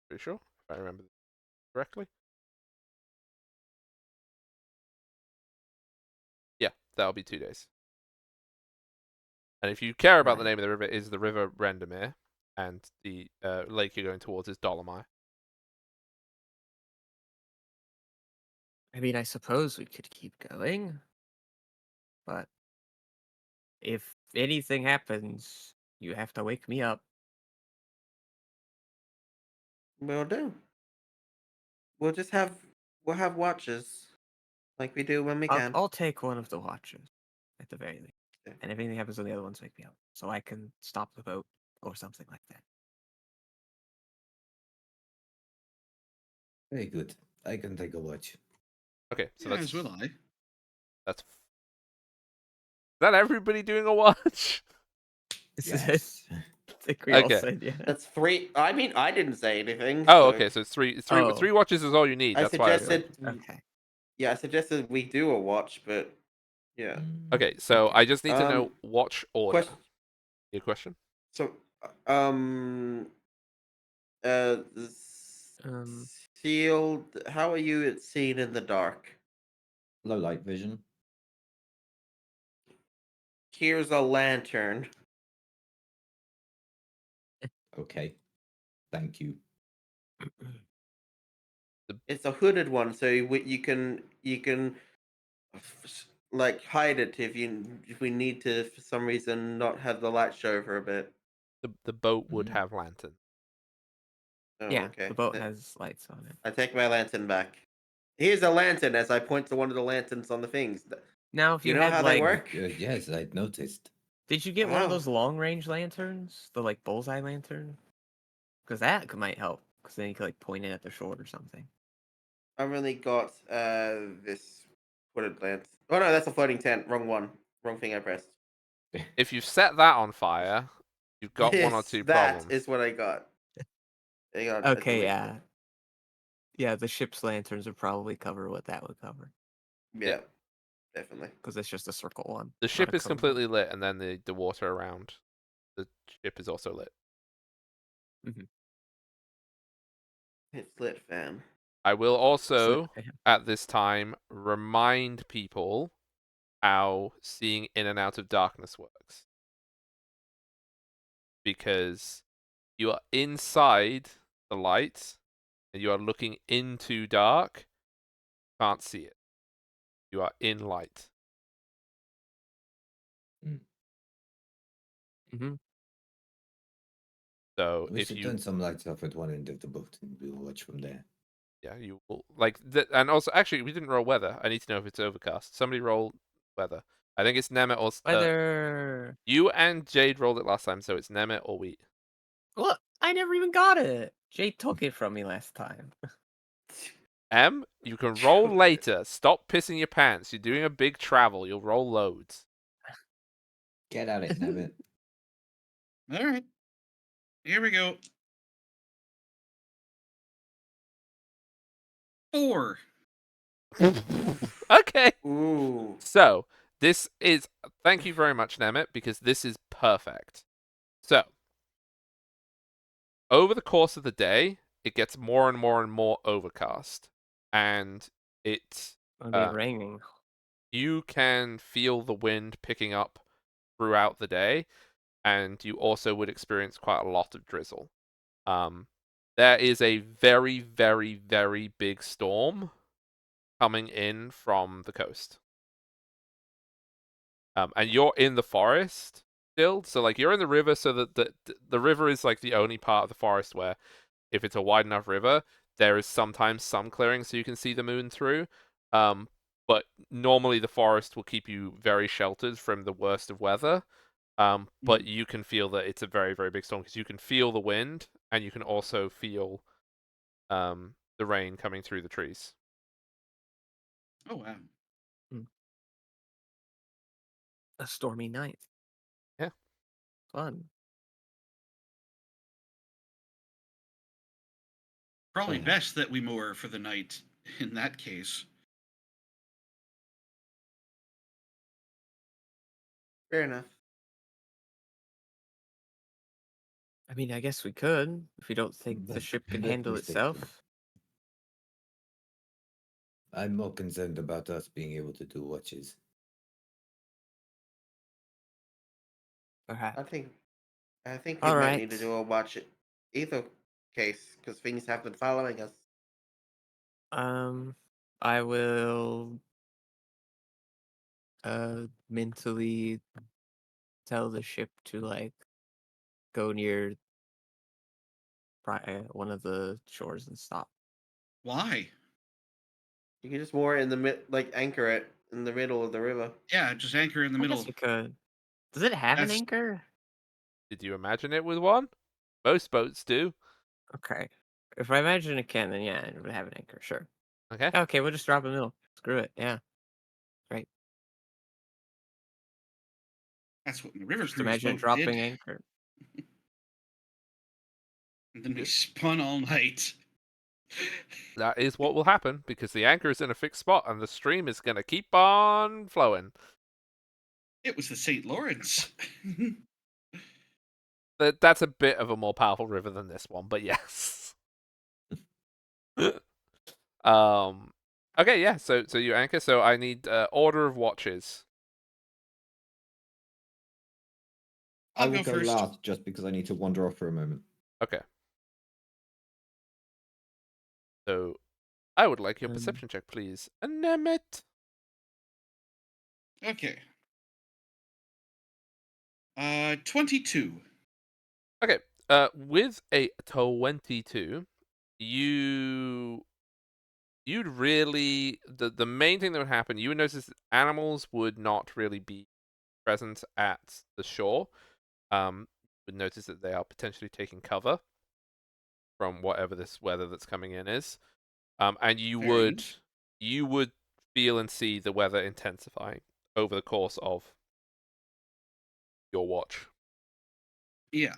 A: Pretty sure, if I remember correctly. Yeah, that'll be 2 days. And if you care about the
C: Right.
A: name of the river, it is the River Rendermere, and the lake you're going towards is Dolomai.
C: I mean, I suppose we could keep going, but if anything happens, you have to wake me up.
D: We'll do. We'll just we'll have watches like we do when we can.
C: I'll take one of the watches at the very least,
D: Yeah.
C: and if anything happens, then the other ones wake me up, so I can stop the boat or something like that.
E: Very good. I can take a watch.
A: Okay, so
B: Yeah, as will I.
A: that's. Is that everybody doing a watch?
E: Yes.
C: I think we all
A: Okay.
C: said yeah.
D: That's 3. I mean, I didn't say anything.
A: Oh,
D: so
A: okay. So it's three.
C: Oh.
A: 3 watches is all you need.
D: I
A: That's why.
D: suggested.
C: Okay.
D: Yeah, I suggested we do a watch, but yeah.
A: Okay, so
C: Okay.
A: I just need to know
D: Um,
A: watch order.
D: Question.
A: Your question?
D: So, um, uh,
C: Um.
D: sealed. How are you at seeing in the dark?
E: Low light vision.
D: Here's a lantern.
E: Okay. Thank you.
D: It's a hooded one, so you can like hide it if we need to for some reason not have the light show for a bit.
A: The boat would
E: Mm.
A: have lantern.
D: Oh,
C: Yeah,
D: okay.
C: the boat has lights on it.
D: I take my lantern back. Here's a lantern as I point to one of the lanterns on the things.
C: Now, if
D: You
C: you
D: know
C: had
D: how they
C: like,
D: work?
E: Yes, I'd noticed.
C: did you get one of
D: Wow.
C: those long range lanterns, the like bullseye lantern? Because that might help. Because then you could like point it at the shore or something.
D: I've only got this hooded lantern. Oh no, that's a floating tent. Wrong one. Wrong thing I pressed.
A: If you set that on fire, you've got one or
D: Yes,
A: two
D: that
A: problems.
D: is what I got. I got a
C: Okay,
D: delete.
C: yeah. Yeah, the ship's lanterns would probably cover what that would cover.
D: Yeah, definitely.
C: Because it's just a circle one.
A: The
C: not
A: ship
C: a
A: is
C: cone one.
A: completely lit, and then the water around the ship is also lit.
D: It's lit, fam.
A: I will also,
C: So,
A: at this time, remind people how seeing in and out of darkness works. Because you are inside the light and you are looking into dark, can't see it. You are in light.
C: mm-hmm.
A: So
E: We
A: if
E: should
A: you,
E: turn some lights off at one end of the boat and we'll watch from there.
A: yeah, you will like that. And also, actually, we didn't roll weather. I need to know if it's overcast. Somebody roll weather. I think it's Nemet or
C: Whether
A: you and Jade rolled it last time, so it's Nemet or Wheat.
C: what? I never even got it. Jay took it from me last time.
A: M, you can roll later. Stop pissing your pants. You're doing a big travel. You'll roll loads.
E: Get at it, Nevitt.
B: All right. Here we go. 4.
A: Okay.
D: Ooh.
A: So, this is. Thank you very much, Nemet, because this is perfect. So, over the course of the day, it gets more and more and more overcast, and it's
C: It'll be raining.
A: you can feel the wind picking up throughout the day, and you also would experience quite a lot of drizzle. There is a very, very, very big storm coming in from the coast. And you're in the forest still, so like you're in the river, so that the river is like the only part of the forest where, if it's a wide enough river, there is sometimes some clearing so you can see the moon through. But normally the forest will keep you very sheltered from the worst of weather. But you can feel that it's a very, very big storm because you can feel the wind and you can also feel the rain coming through the trees.
B: Oh wow.
C: A stormy night.
A: Yeah.
C: Fun.
B: Probably
E: Well,
B: best that we moor for the night in that case.
D: Fair enough.
C: I mean, I guess we could if you don't think the
E: But-
C: ship can
E: but
C: handle
E: we stick to-
C: itself.
E: I'm more concerned about us being able to do watches.
C: Perhaps.
D: I think we
C: All
D: might need
C: right.
D: to do a watch it either case because things have been following us.
C: I will mentally tell the ship to like go near one of the shores and stop.
B: Why?
D: You can just moor in the like anchor it in the middle of the river.
B: Yeah, just anchor in the
C: I
B: middle.
C: guess we could. Does it have an
B: That's-
C: anchor?
A: Did you imagine it with one? Most boats do.
C: Okay. If I imagine a can, then yeah, it would have an anchor. Sure.
A: Okay.
C: Okay, we'll just drop a middle. Screw it. Yeah. Great.
B: That's what the river
C: Just
B: cruise
C: imagine
B: boat
C: dropping
B: did.
C: anchor.
B: And then we
A: Good.
B: spun all night.
A: That is what will happen because the anchor is in a fixed spot and the stream is going to keep on flowing.
B: It was the St. Lawrence.
A: That's a bit of a more powerful river than this one, but yes. Okay, yeah. So you anchor. So I need order of watches.
E: I
B: I'll
E: will
B: go
E: go
B: first.
E: last just because I need to wander off for a moment.
A: Okay. So I would like your
C: Um,
A: perception check, please. Anemit.
B: Okay. 22.
A: Okay. With a 22, you'd really the main thing that would happen, you would notice that animals would not really be present at the shore. You would notice that they are potentially taking cover from whatever this weather that's coming in is. And you would feel and see the weather intensifying over the course of your watch.
B: Yeah.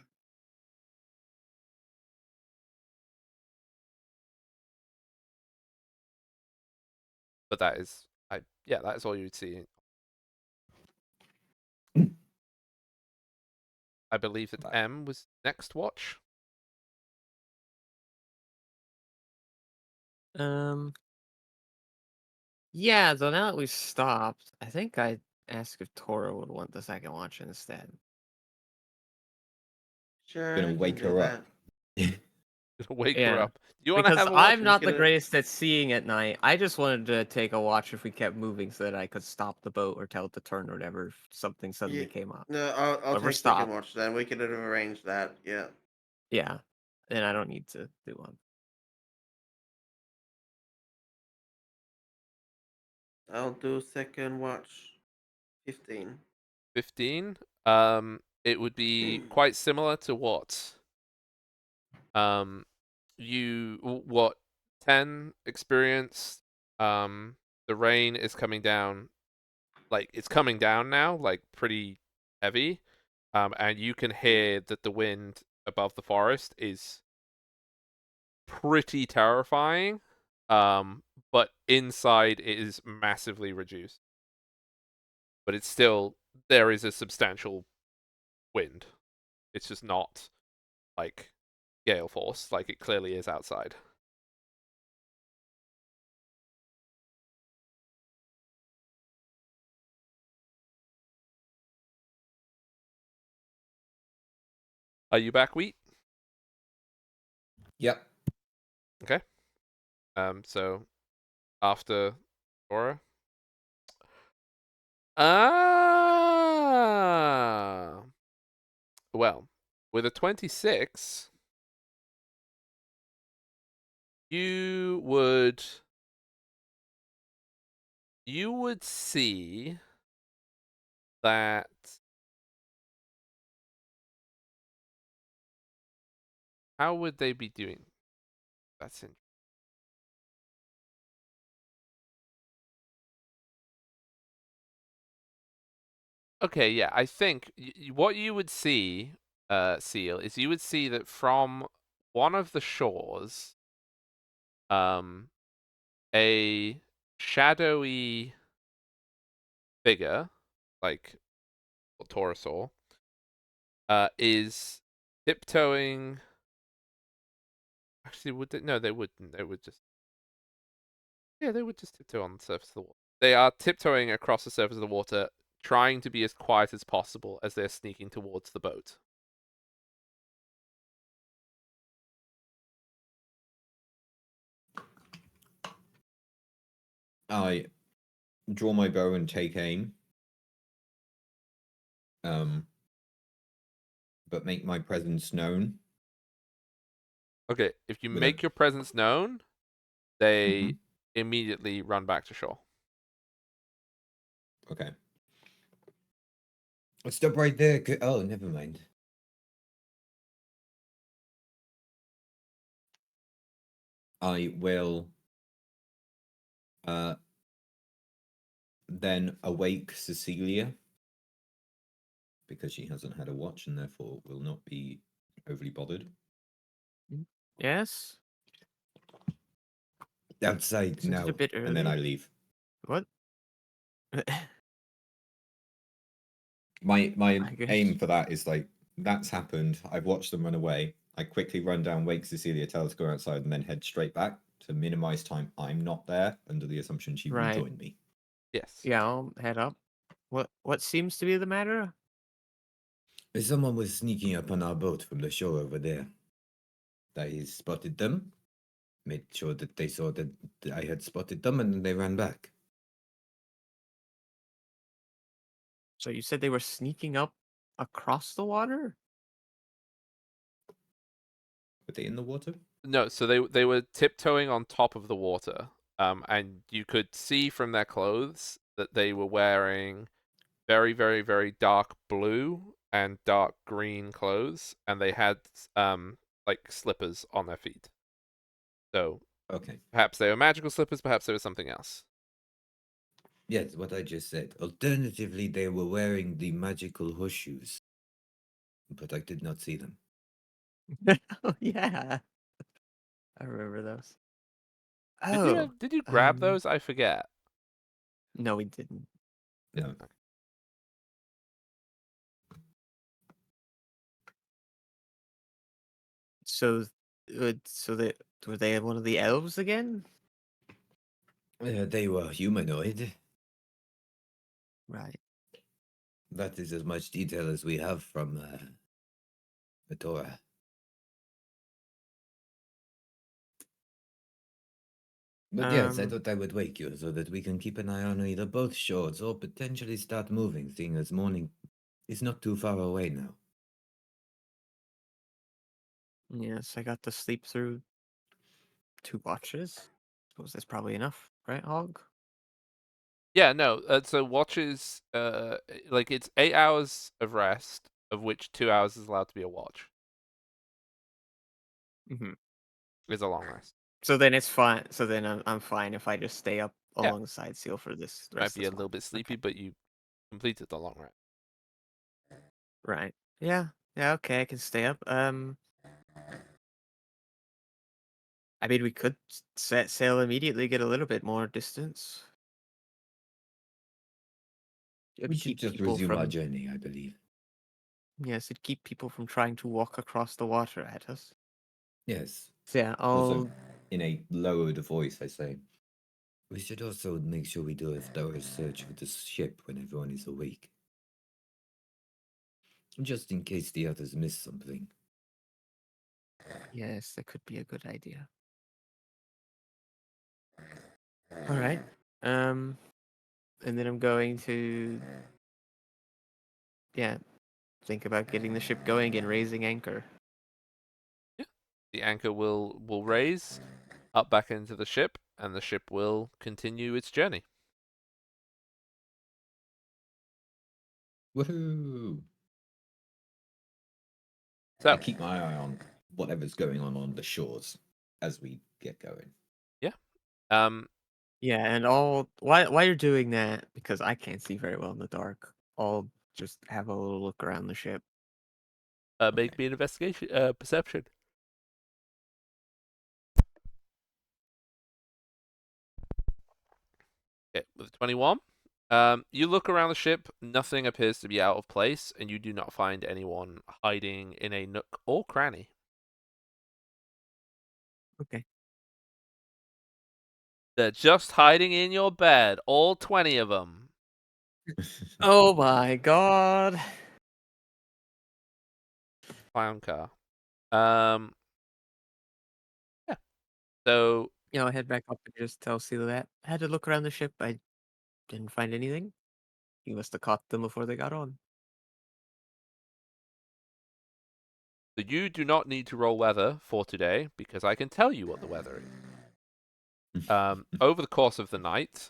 A: But that is that is all you would see. I believe that
E: Right.
A: M was next watch.
C: Yeah, so now that we've stopped, I think I'd ask if Tora would want the second watch instead.
D: Sure,
E: Gonna
D: I can
E: wake
D: do
E: her
D: that.
E: up.
A: Wake her
C: Yeah.
A: up. Do you want to
C: Because
A: have a watch?
C: I'm not the
D: gonna-
C: greatest at seeing at night. I just wanted to take a watch if we kept moving so that I could stop the boat or tell it to turn or whatever if something suddenly
D: Yeah,
C: came up.
D: No, I'll
C: But we're
D: take second
C: stopped.
D: watch then. We can arrange that. Yeah.
C: Yeah. And I don't need to do one.
D: I'll do second watch. 15.
A: 15. It would be quite similar to what what 10 experienced. The rain is coming down, like it's coming down now, like pretty heavy. And you can hear that the wind above the forest is pretty terrifying. But inside it is massively reduced. But it's still, there is a substantial wind. It's just not like gale force, like it clearly is outside. Are you back, Wheat?
E: Yep.
A: Okay. So after Aura. Ah. Well, with a 26, you would see that how would they be doing? That's interesting. Okay, yeah, I think what you would see, Seal, is you would see that from one of the shores, a shadowy figure, like a Taurosaur, is tiptoeing. Actually, would they? No, they wouldn't. They would just. Yeah, they would just tiptoe on the surface of the water. They are tiptoeing across the surface of the water, trying to be as quiet as possible as they're sneaking towards the boat.
E: I draw my bow and take aim. But make my presence known.
A: Okay, if you
E: With a
A: make your presence known, they
E: Mhm.
A: immediately run back to shore.
E: Okay. I'll stop right there. Oh, never mind. I will then awake Cecilia because she hasn't had a watch and therefore will not be overly bothered.
C: Yes.
E: Outside
C: Isn't it a
E: now,
C: bit
E: and then I
C: early?
E: leave.
C: What?
E: My
C: I guess.
E: aim for that is like that's happened. I've watched them run away. I quickly run down, wake Cecilia, tell her to go outside, and then head straight back to minimize time I'm not there, under the assumption she
C: Right.
E: rejoined me.
A: Yes.
C: Yeah, I'll head up. What seems to be the matter?
E: Someone was sneaking up on our boat from the shore over there. I spotted them, made sure that they saw that I had spotted them, and then they ran back.
C: So you said they were sneaking up across the water?
E: Were they in the water?
A: No, so they were tiptoeing on top of the water, and you could see from their clothes that they were wearing very, very, very dark blue and dark green clothes, and they had like slippers on their feet. So
E: Okay.
A: perhaps they were magical slippers, perhaps they were something else.
E: Yes, what I just said. Alternatively, they were wearing the magical horseshoes, but I did not see them.
C: Oh yeah. I remember those.
A: Did
C: Oh.
A: you grab those? I forget.
C: No, we didn't.
E: No.
C: So so they were they one of the elves again?
E: They were humanoid.
C: Right.
E: That is as much detail as we have from the Torah. But yes, I thought I would wake you so that we can keep an eye on either both shores or potentially start moving, seeing as morning is not too far away now.
C: Yes, I got to sleep through 2 watches. Suppose that's probably enough, right, Hog?
A: Yeah, no. So watches, like it's 8 hours of rest, of which 2 hours is allowed to be a watch.
C: Mm-hmm.
A: Is a long rest.
C: So then it's fine. So then I'm fine if I just stay up
A: Yeah.
C: alongside Seal for this
A: Might
C: rest
A: be a
C: as
A: little
C: well.
A: bit sleepy,
C: Okay.
A: but you completed the long rest.
C: Right. Yeah. Yeah. Okay. I can stay up. I mean, we could set sail immediately, get a little bit more distance.
E: We should
C: Keep
E: just
C: people
E: resume our
C: from.
E: journey, I believe.
C: Yes, it'd keep people from trying to walk across the water at us.
E: Yes.
C: So yeah,
E: Also,
C: I'll
E: in a lowered voice, I say, we should also make sure we do a thorough search of the ship when everyone is awake. Just in case the others miss something.
C: yes, that could be a good idea. All right. And then I'm going to think about getting the ship going and raising anchor.
A: Yeah. The anchor will raise up back into the ship, and the ship will continue its journey.
E: Woohoo! I
A: So,
E: keep my eye on whatever's going on the shores as we get going.
A: yeah. Um,
C: Yeah, and I'll while you're doing that, because I can't see very well in the dark, I'll just have a little look around the ship.
A: make me an investigation, perception. Okay, with 21. You look around the ship, nothing appears to be out of place, and you do not find anyone hiding in a nook or cranny.
C: Okay.
A: They're just hiding in your bed, all 20 of them.
C: Oh my god.
A: Clown car. Yeah. So
C: I'll head back up and just tell Sila that. I had to look around the ship. I didn't find anything. He must have caught them before they got on.
A: you do not need to roll weather for today because I can tell you what the weather is. Over the course of the night,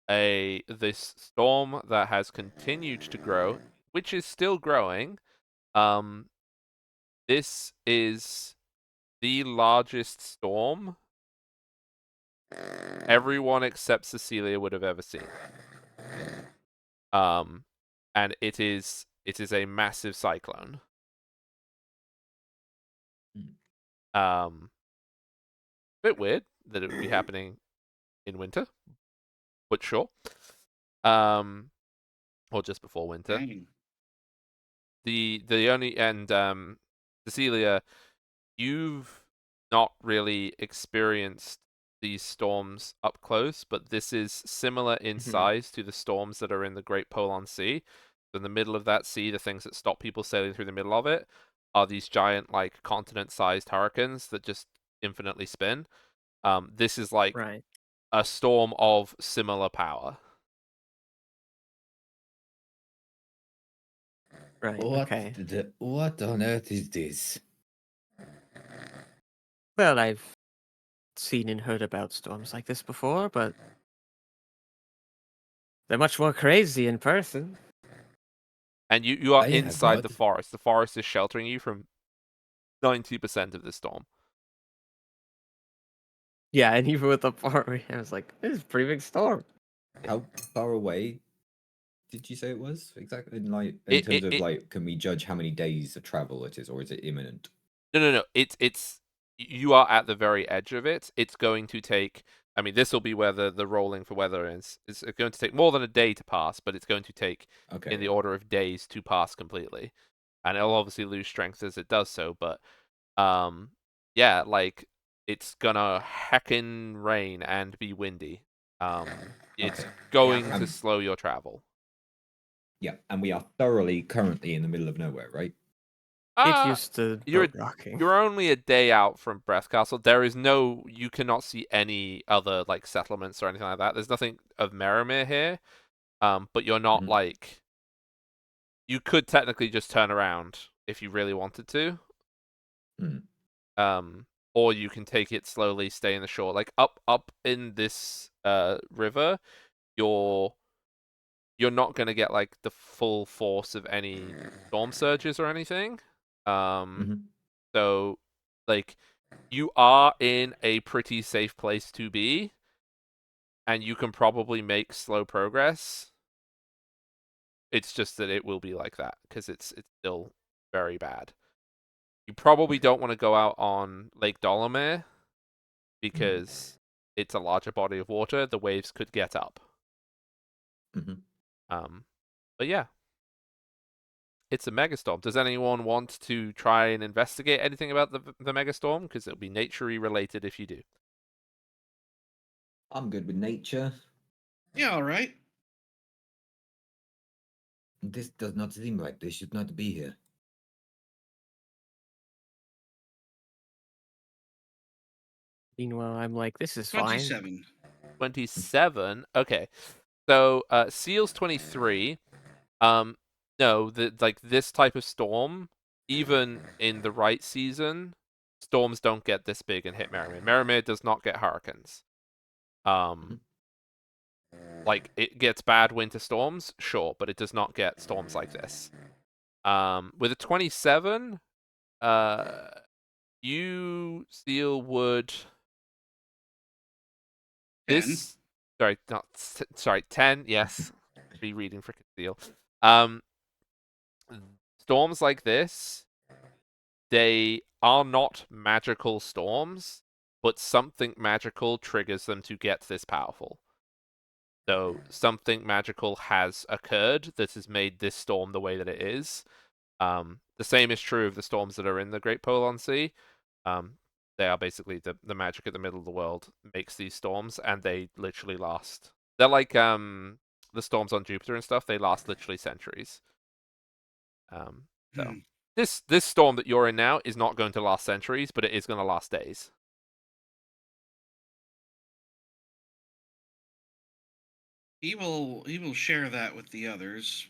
A: this storm that has continued to grow, which is still growing. This is the largest storm everyone except Cecilia would have ever seen. And it is a massive cyclone. Bit weird that it would be happening in winter, but sure. Or just before winter.
B: Dang.
A: The only and Cecilia, you've not really experienced these storms up close, but this is similar in size to the storms that are in the Great Polar Sea. In the middle of that sea, the things that stop people sailing through the middle of it are these giant, like, continent-sized hurricanes that just infinitely spin. This is like
C: Right.
A: a storm of similar power.
C: Right.
E: What
C: Okay.
E: what on earth is this?
C: Well, I've seen and heard about storms like this before, but they're much more crazy in person.
A: And you are
E: I have
A: inside the
E: not.
A: forest. The forest is sheltering you from 90% of this storm.
C: Yeah, and even with the far, I was like, this is a pretty big storm.
E: How far away did you say it was exactly? In
A: It,
E: terms
A: it,
E: of
A: it
E: like, can we judge how many days of travel it is, or is it imminent?
A: No. It's you are at the very edge of it. It's going to take. I mean, this will be where the rolling for weather is. It's going to take more than a day to pass, but it's going to take
E: Okay.
A: in the order of days to pass completely, and it'll obviously lose strength as it does so. But yeah, like it's gonna heckin' rain and be windy. It's
E: Okay.
A: going
D: Yeah.
A: to slow your travel.
E: Yeah, and we are thoroughly currently in the middle of nowhere, right?
C: It
A: Uh
C: used to
A: you're
C: boat rocking.
A: you're only a day out from Breath Castle. There is no, you cannot see any other like settlements or anything like that. There's nothing of Merimir here. But you're not
E: Mhm.
A: like, you could technically just turn around if you really wanted to.
E: Mm.
A: Or you can take it slowly, stay in the shore. Like up in this river, you're not gonna get like the full force of any storm surges or anything.
E: Mhm.
A: So like you are in a pretty safe place to be, and you can probably make slow progress. It's just that it will be like that because it's still very bad. You probably
E: Okay.
A: don't want to go out on Lake Dolomere
E: Mm.
A: because it's a larger body of water. The waves could get up.
E: Mhm.
A: But yeah, it's a megastorm. Does anyone want to try and investigate anything about the megastorm? Because it'll be nature-y related if you do.
E: I'm good with nature.
B: Yeah, all right.
E: This does not seem right. They should not be here.
C: Meanwhile, I'm like, this is fine.
B: 27.
A: 27. Okay. So Seal's 23. No, like this type of storm, even in the right season, storms don't get this big and hit Merrimere. Merrimere does not get hurricanes. Like it gets bad winter storms, sure, but it does not get storms like this. With a 27, you Seal would
B: 10.
A: this sorry, not sorry, 10, yes. Be reading for Seal. Storms like this, they are not magical storms, but something magical triggers them to get this powerful. So something magical has occurred that has made this storm the way that it is. The same is true of the storms that are in the Great Polar Sea. They are basically the magic at the middle of the world makes these storms, and they literally last. They're like the storms on Jupiter and stuff. They last literally centuries. So this storm that you're in now is not going to last centuries, but it is going to last days.
B: He will share that with the others.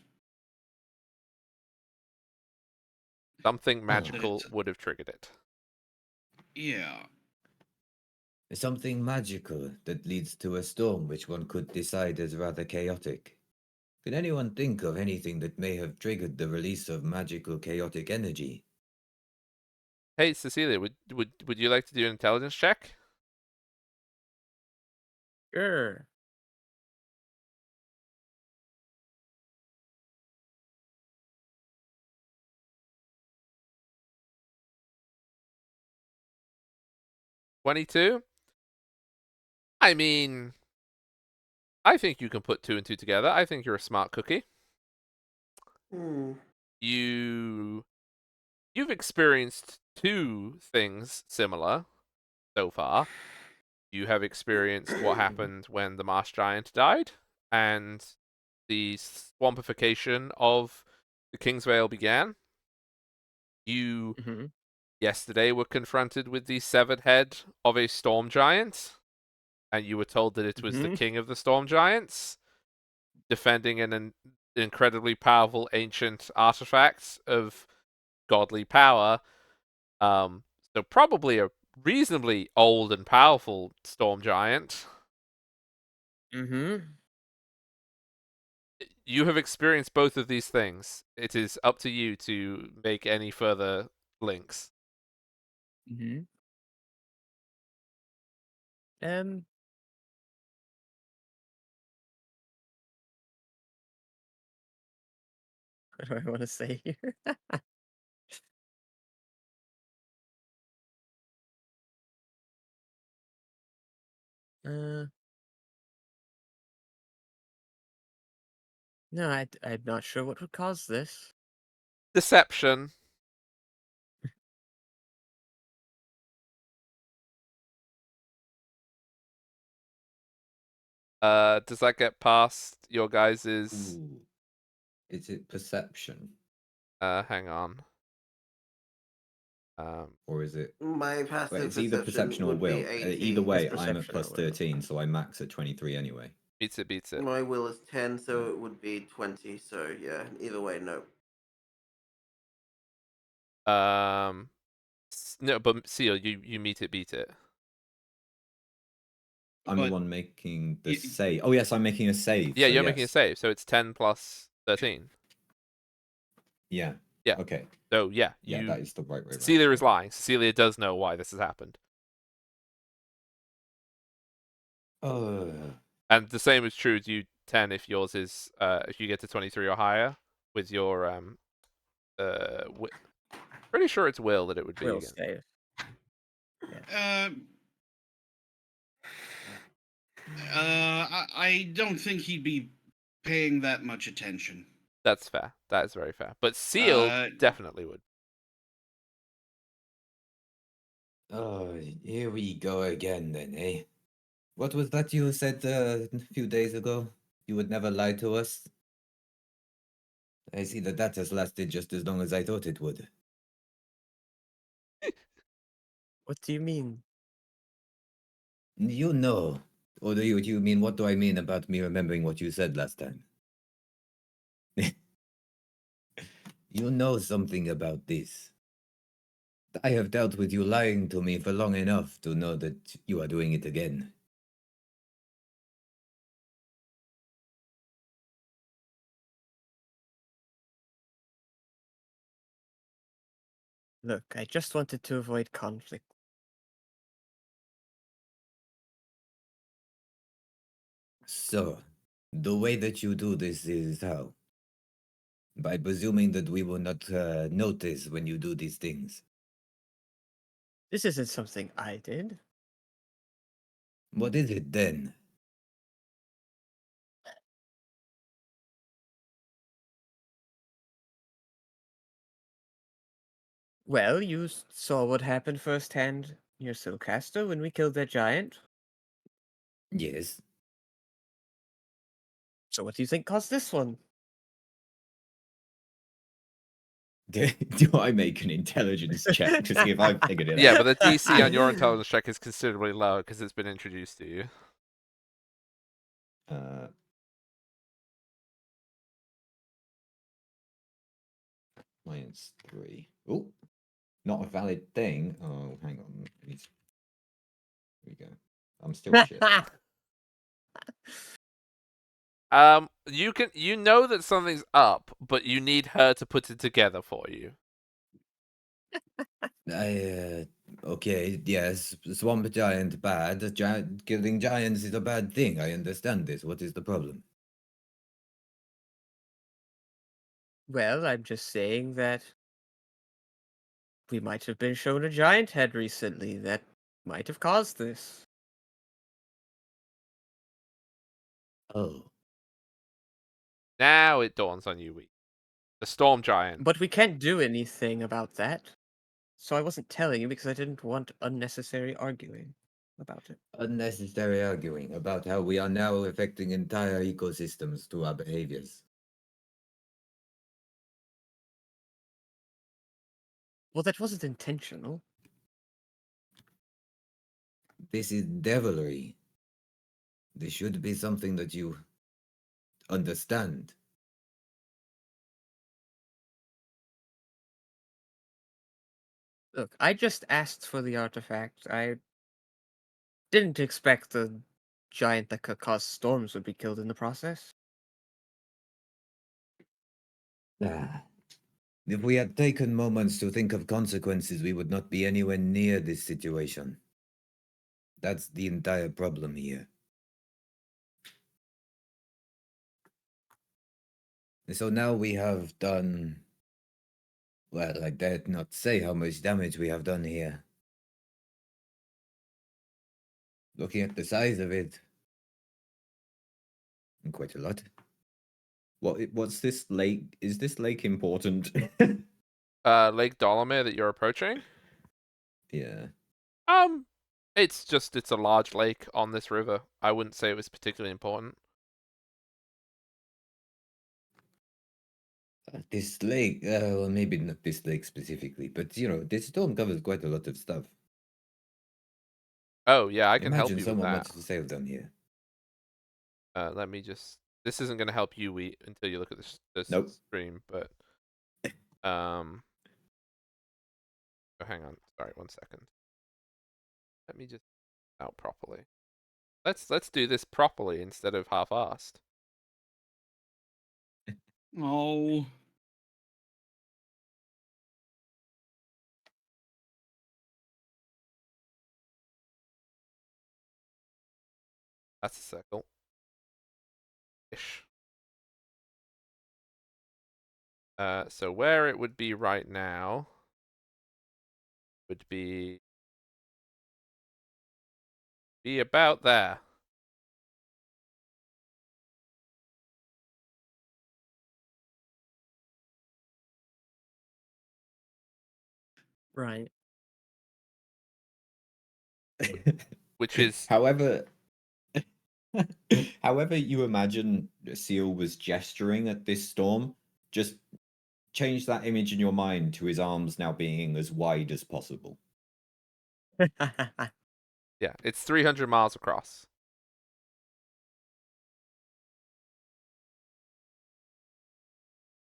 A: Something magical would have triggered it.
B: Yeah.
E: Something magical that leads to a storm which one could decide is rather chaotic. Can anyone think of anything that may have triggered the release of magical chaotic energy?
A: Hey, Cecilia, would you like to do an intelligence check?
C: Sure.
A: $22? I mean, I think you can put 2 and 2 together. I think you're a smart cookie. You've experienced 2 things similar so far. You have experienced what happened when the Marsh Giant died, and the swampification of the Kingsvale began. You yesterday were confronted with the severed head of a storm giant, and you were told that it was the king of the storm giants, defending an incredibly powerful ancient artifact of godly power. So probably a reasonably old and powerful storm giant. You have experienced both of these things. It is up to you to make any further links.
C: What do I want to say here? No, I'm not sure what would cause this.
A: Deception. Does that get past your guys's?
E: Ooh. Is it perception?
A: Hang on.
E: Or is it?
D: My passive
E: Wait, it's either perception or
D: would be
E: will.
D: 18.
E: Either way,
C: It's
E: I'm at
C: perception or
E: plus
C: will.
E: 13, so I max at 23 anyway.
A: Beats it, beats it.
D: My will is 10, so it would be 20. So yeah, either way, no.
A: No, but Seal, you meet it, beat it.
E: I'm the
B: But
E: one making the save. Oh yes, I'm making a save.
A: Yeah,
E: so
A: you're
E: yes.
A: making a save, so it's 10 plus 13.
E: Yeah.
A: Yeah.
E: Okay.
A: So yeah,
E: Yeah, that is the right way.
A: Cecilia is lying. Cecilia does know why this has happened. And the same is true as you 10 if yours is if you get to 23 or higher with your pretty sure it's will that it would be
C: Will
A: again.
C: save.
B: I don't think he'd be paying that much attention.
A: That's fair. That is very fair. But sealed definitely would.
E: Oh, here we go again then, eh? What was that you said a few days ago? You would never lie to us? I see that that has lasted just as long as I thought it would.
C: What do you mean?
E: You know. Or do you mean, what do I mean about me remembering what you said last time? You know something about this. I have dealt with you lying to me for long enough to know that you are doing it again.
C: Look, I just wanted to avoid conflict.
E: So, the way that you do this is how? By presuming that we will not notice when you do these things.
C: This isn't something I did.
E: What is it then?
C: Well, you saw what happened firsthand near Silcaster when we killed that giant.
E: Yes.
C: So what do you think caused this one?
E: Do I make an intelligence check to see if I've figured it
A: Yeah,
E: out?
A: but the DC on your intelligence check is considerably lower because it's been introduced to you.
E: Uh, -3. Oh, not a valid thing. Oh, hang on. Here we go. I'm still shit.
A: You know that something's up, but you need her to put it together for you.
E: Okay, yes, swamp giant bad. Killing giants is a bad thing. I understand this. What is the problem?
C: Well, I'm just saying that we might have been shown a giant head recently that might have caused this.
E: Oh,
A: Now it dawns on you, the storm giant.
C: But we can't do anything about that. So I wasn't telling you because I didn't want unnecessary arguing about it.
E: unnecessary arguing about how we are now affecting entire ecosystems through our behaviors.
C: Well, that wasn't intentional.
E: This is devilry. This should be something that you understand.
C: Look, I just asked for the artifact. I didn't expect the giant that could cause storms would be killed in the process.
E: Ah. If we had taken moments to think of consequences, we would not be anywhere near this situation. That's the entire problem here. So now we have done... Well, I dare not say how much damage we have done here. Looking at the size of it, quite a lot. What's this lake? Is this lake important?
A: Lake Dolomir that you're approaching.
E: Yeah.
A: It's a large lake on this river. I wouldn't say it was particularly important.
E: This lake, well, maybe not this lake specifically, but you know, this storm covers quite a lot of stuff.
A: Oh yeah, I can help
E: Imagine
A: you with
E: someone
A: that.
E: wants to sail down here.
A: Let me just. This isn't going to help you until you look at this
E: Nope.
A: stream, but oh, hang on. Sorry, 1 second. Let me just out properly. Let's do this properly instead of half-assed.
B: Oh,
A: That's a circle. Ish. So where it would be right now would be about there.
C: Right.
A: which is
E: However, however you imagine Seal was gesturing at this storm, just change that image in your mind to his arms now being as wide as possible.
A: yeah, it's 300 miles across.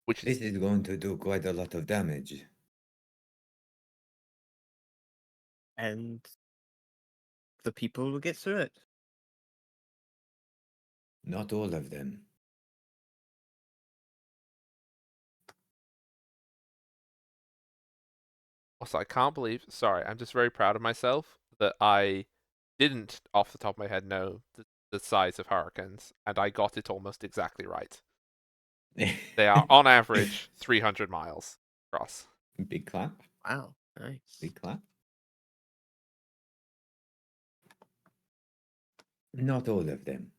A: Which
E: This
A: is
E: is going to do quite a lot of damage.
C: And the people will get through it.
E: Not all of them.
A: also, I can't believe. Sorry, I'm just very proud of myself that I didn't, off the top of my head, know the size of hurricanes, and I got it almost exactly right. They are, on average, 300 miles across.
E: Big clap.
C: Wow. Nice.
E: Big clap. Not all of them.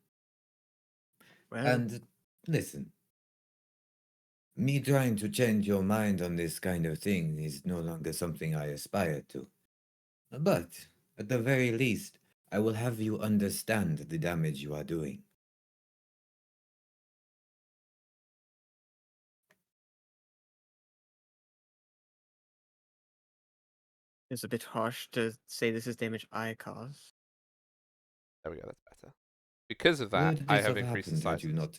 C: Well,
E: And listen, me trying to change your mind on this kind of thing is no longer something I aspire to. But, at the very least, I will have you understand the damage you are doing.
C: it's a bit harsh to say this is damage I caused.
A: There we go, that's better. Because of that,
E: Would
A: I
E: this
A: have
E: have
A: increased the
E: happened had
A: size.
E: you not?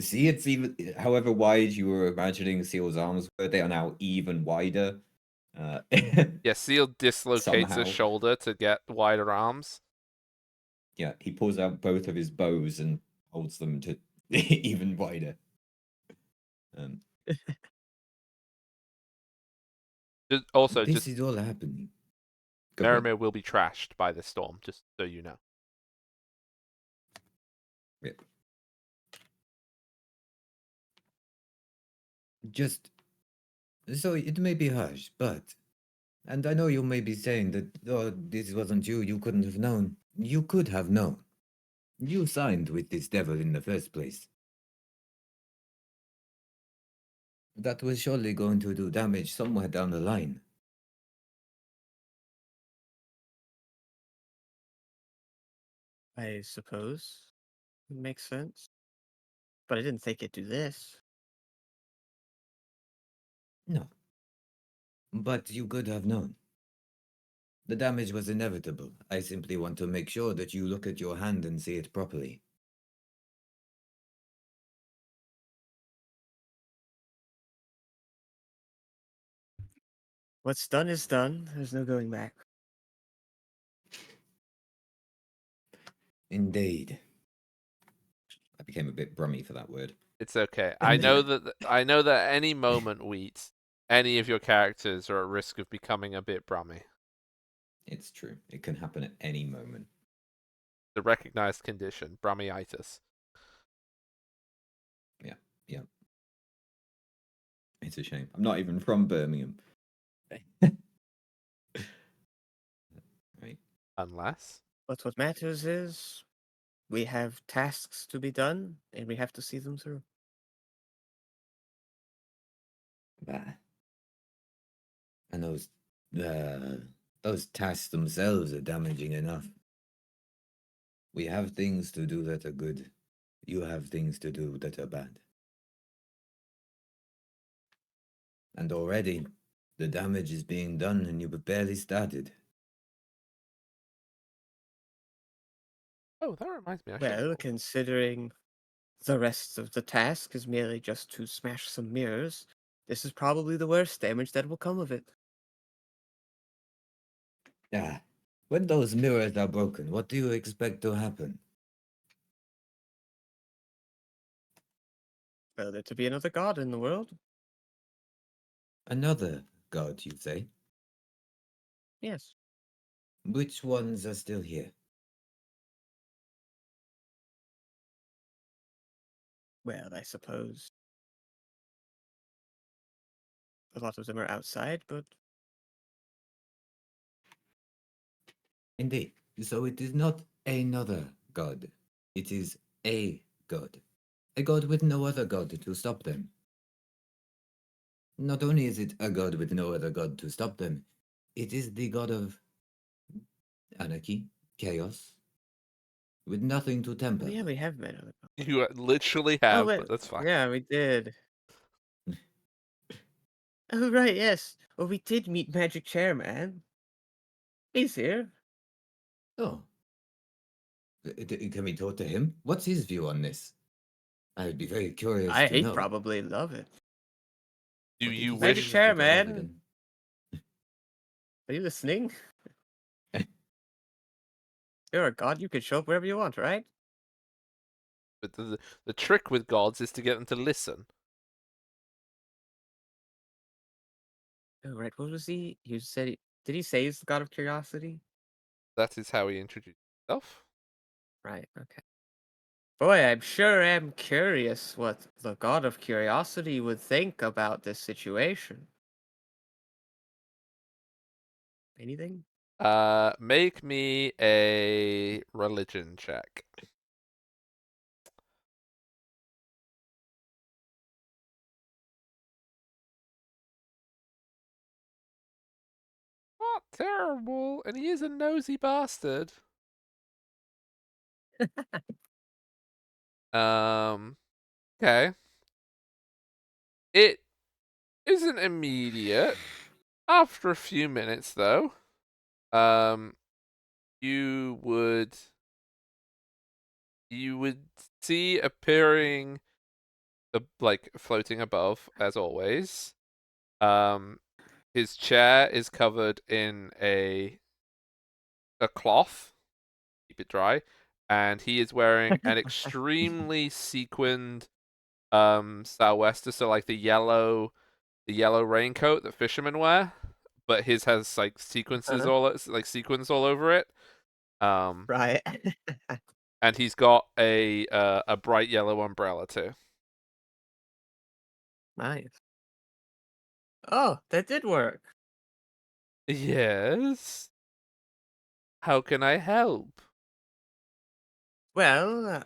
E: See, it's even however wide you were imagining Seal's arms were, they are now even wider.
A: Yeah, Seal dislocates his
E: Somehow.
A: shoulder to get wider arms.
E: Yeah, he pulls out both of his bows and holds them to even wider.
A: Also,
E: This
A: just
E: is all happening. Go ahead.
A: Merimir will be trashed by this storm, just so you know.
E: Yeah. Just so it may be harsh, but and I know you may be saying that oh this wasn't you, you couldn't have known. You could have known. You signed with this devil in the first place. That was surely going to do damage somewhere down the line.
C: I suppose. It makes sense. But I didn't think it'd do this.
E: No. But you could have known. The damage was inevitable. I simply want to make sure that you look at your hand and see it properly.
C: What's done is done. There's no going back.
E: Indeed. I became a bit brummy for that word.
A: It's okay. I know that any moment, Wheat, any of your characters are at risk of becoming a bit brummy.
E: It's true. It can happen at any moment.
A: The recognized condition, brummyitis.
E: Yeah, yeah. It's a shame. I'm not even from Birmingham. Right.
A: Unless.
C: But what matters is we have tasks to be done and we have to see them through.
E: Bah. And those tasks themselves are damaging enough. We have things to do that are good. You have things to do that are bad. And already, the damage is being done and you've barely started.
A: Oh, that reminds me. I should have
C: Well,
A: rolled.
C: considering the rest of the task is merely just to smash some mirrors, this is probably the worst damage that will come of it.
E: Ah, when those mirrors are broken, what do you expect to happen?
C: Well, there to be another god in the world?
E: Another god, you say?
C: Yes.
E: Which ones are still here?
C: Well, I suppose a lot of them are outside, but
E: Indeed. So it is not another god. It is a god. A god with no other god to stop them. Not only is it a god with no other god to stop them, it is the god of anarchy, chaos, with nothing to
C: Oh,
E: temper.
C: yeah, we have met him.
A: You literally
C: Oh,
A: have,
C: wait.
A: but that's fine.
C: Yeah, we did. Oh, right, yes. Well, we did meet Magic Chairman. He's here.
E: Oh, can we talk to him? What's his view on this? I'd be very curious to
C: He'd
E: know.
C: probably love it.
A: Do
E: What did
A: you
E: he say
C: Magic
A: wish?
E: was the god of
C: Chairman,
E: again?
C: are you listening? You're a god, you can show up wherever you want, right?
A: But the trick with gods is to get them to listen.
C: Oh, right, what was he? You said did he say he's the god of curiosity?
A: That is how he introduced himself.
C: Right, okay. Boy, I'm sure am curious what the god of curiosity would think about this situation. Anything?
A: Make me a religion check. Not terrible, and he is a nosy bastard. Okay. It isn't immediate. After a few minutes, though, you would see appearing like floating above, as always. His chair is covered in a cloth, keep it dry, and he is wearing an extremely sequined sou'wester, so like the yellow raincoat that fishermen wear, but his has like sequences
C: Uh-huh.
A: sequins all over it.
C: Right.
A: And he's got a bright yellow umbrella too.
C: Nice. Oh, that did work.
A: Yes. How can I help?
C: Well,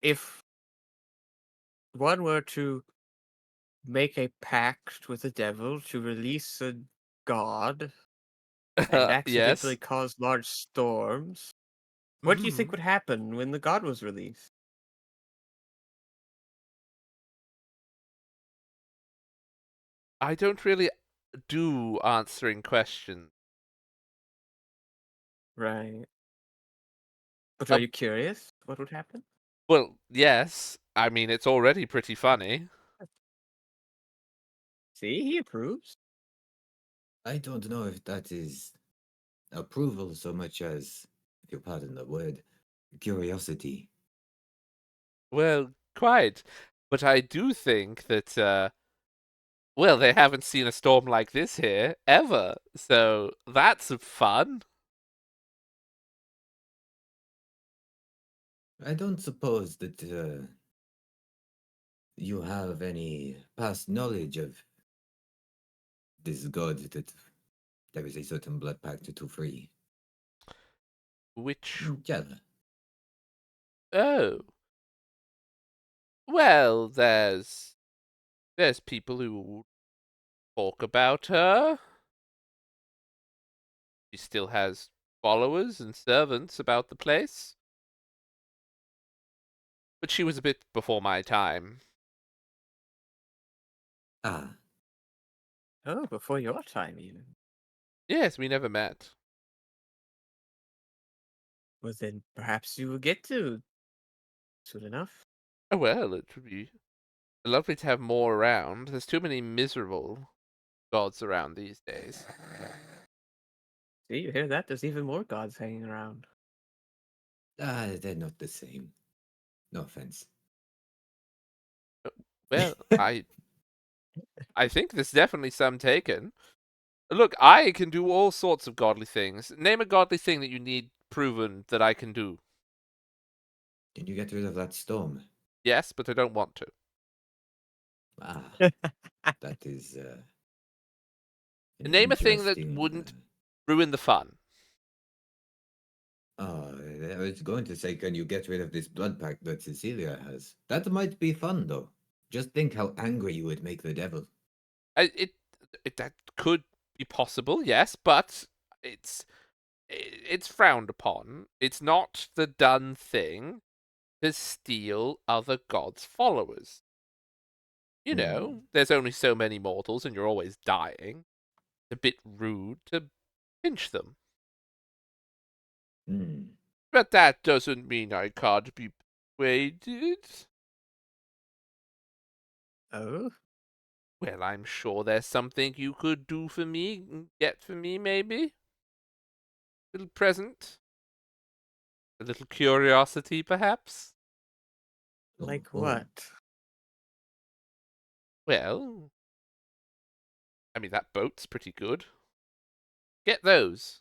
C: if one were to make a pact with the devil to release a god and accidentally
A: Yes.
C: cause large storms, what do you think
A: Hmm.
C: would happen when the god was released?
A: I don't really do answering questions.
C: Right. But are
A: Uh,
C: you curious what would happen?
A: well, yes. I mean, it's already pretty funny.
C: See, he approves.
E: I don't know if that is approval so much as, if you pardon the word, curiosity.
A: Well, quite. But I do think that, well, they haven't seen a storm like this here ever. So that's fun.
E: I don't suppose that you have any past knowledge of this god that there is a certain blood pact to free.
A: Which,
E: Yeah.
A: oh, well, there's people who talk about her. She still has followers and servants about the place. But she was a bit before my time.
E: Ah,
C: Oh, before your time, even.
A: Yes, we never met.
C: Well, then perhaps you will get to soon enough.
A: Oh well, it would be lovely to have more around. There's too many miserable gods around these days.
C: See, you hear that? There's even more gods hanging around.
E: they're not the same. No offense.
A: Well, I think there's definitely some taken. Look, I can do all sorts of godly things. Name a godly thing that you need proven that I can do.
E: Can you get rid of that storm?
A: Yes, but I don't want to.
E: Ah, that is an
A: Name a thing that
E: interesting.
A: wouldn't ruin the fun.
E: Oh, I was going to say, can you get rid of this blood pact that Cecilia has? That might be fun, though. Just think how angry you would make the devil.
A: It that could be possible, yes, but it's it's frowned upon. It's not the done thing to steal other gods' followers. You know, there's only so many mortals, and you're always dying. It's a bit rude to pinch them.
E: Hmm.
A: But that doesn't mean I can't be persuaded.
C: Oh,
A: Well, I'm sure there's something you could do for me, get for me, maybe? Little present? A little curiosity, perhaps?
C: like
E: Oh.
C: what?
A: Well, I mean, that boat's pretty good. Get those.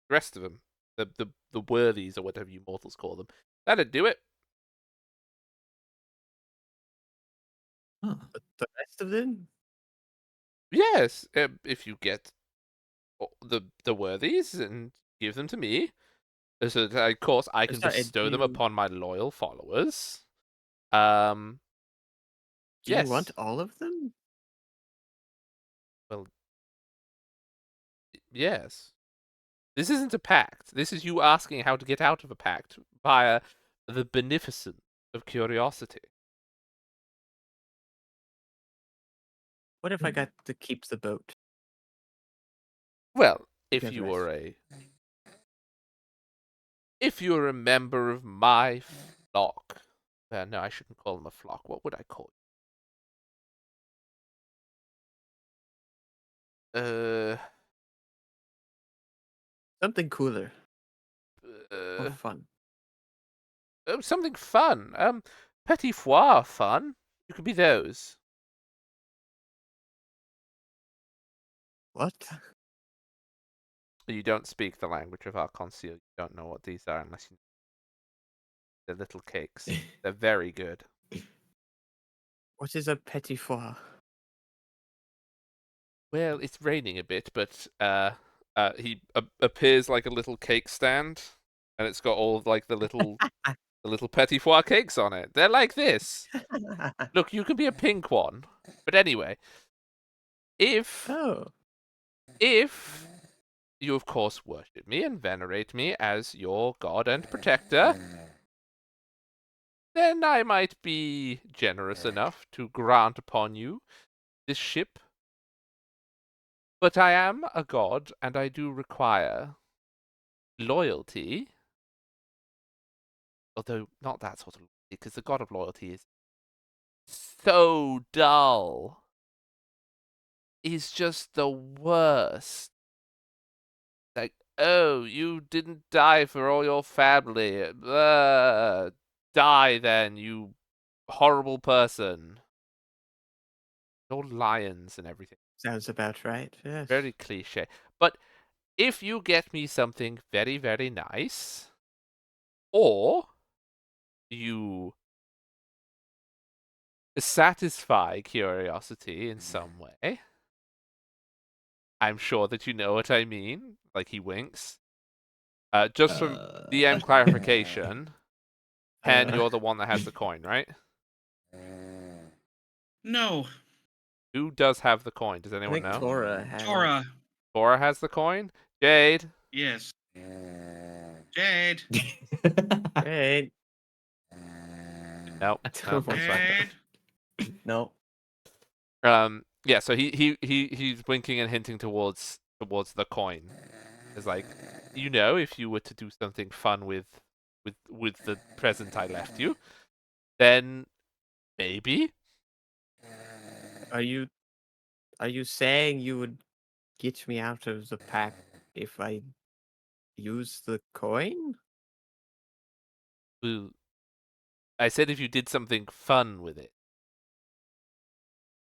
A: The rest of them. The worthies, or whatever you mortals call them. That'd do it.
E: Huh.
C: But the rest of them?
A: Yes, if you get the worthies and give them to me, so that, of course, I can
C: Sorry,
A: bestow them upon my loyal followers. Um,
C: do you
A: yes.
C: want all of them?
A: Well, yes. This isn't a pact. This is you asking how to get out of a pact via the beneficence of curiosity.
C: What if I got to keep the boat?
A: Well, if
C: Get the
A: you
C: rest.
A: are if you're a member of my flock, no, I shouldn't call them a flock. What would I call you?
C: Something cooler. More
A: Uh,
C: fun.
A: something fun. Petit foie fun. You could be those.
C: What?
A: You don't speak the language of our conceal. You don't know what these are unless you. They're little cakes. They're very good.
C: What is a petit foie?
A: Well, it's raining a bit, but he appears like a little cake stand, and it's got all of, like the little petit foie cakes on it. They're like this. Look, you can be a pink one, but anyway, if
C: Oh,
A: if you of course worship me and venerate me as your god and protector, then I might be generous enough to grant upon you this ship. But I am a god, and I do require loyalty. Although not that sort of loyalty, because the god of loyalty is so dull. He's just the worst. Like, oh, you didn't die for all your family. Die then, you horrible person. All lions and everything.
C: sounds about right. Yes.
A: Very cliche. But if you get me something very, very nice, or you satisfy curiosity in some way, I'm sure that you know what I mean. Like, he winks. Just from DM clarification, Ken, you're the one that has the coin, right?
B: No,
A: Who does have the coin? Does
C: I
A: anyone
C: think
A: know?
C: Tora had.
B: Tora.
A: Tora has the coin? Jade?
B: Yes. Jade.
C: Hey,
A: No.
C: I
A: No,
C: don't
A: that's
C: want
A: fine.
B: Jade.
C: no.
A: Yeah, so he's winking and hinting towards the coin. It's like, if you were to do something fun with the present I left you, then maybe.
C: Are you saying you would get me out of the pack if I use the coin?
A: Well, I said if you did something fun with it.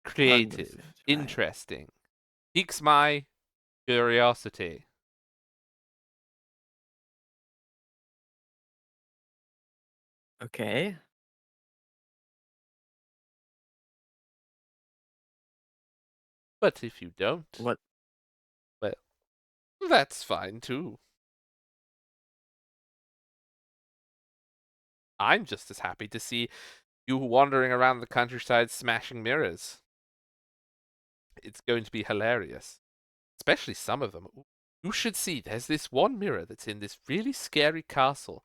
A: Creative,
C: it, right.
A: interesting. Piques my curiosity.
C: Okay.
A: But if you don't,
C: What?
A: well, that's fine too. I'm just as happy to see You wandering around the countryside smashing mirrors. It's going to be hilarious. Especially some of them. You should see, there's this one mirror that's in this really scary castle.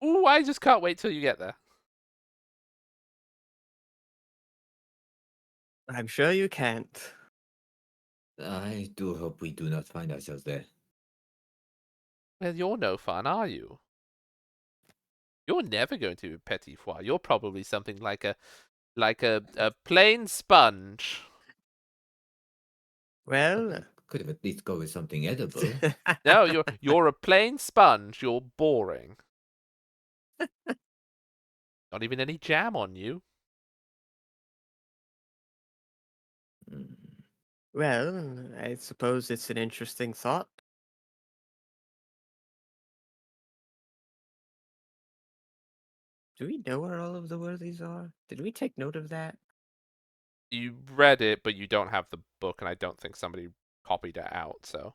A: Ooh, I just can't wait till you get there.
C: I'm sure you can't.
E: I do hope we do not find ourselves there.
A: Well, you're no fun, are you? You're never going to be petit foie. You're probably something like a plain sponge.
C: Well,
E: Could have at least go with something edible.
A: No, you're a plain sponge. You're boring. Not even any jam on you.
E: Mm.
C: well, I suppose it's an interesting thought. Do we know where all of the worthies are? Did we take note of that?
A: You read it, but you don't have the book, and I don't think somebody copied it out, so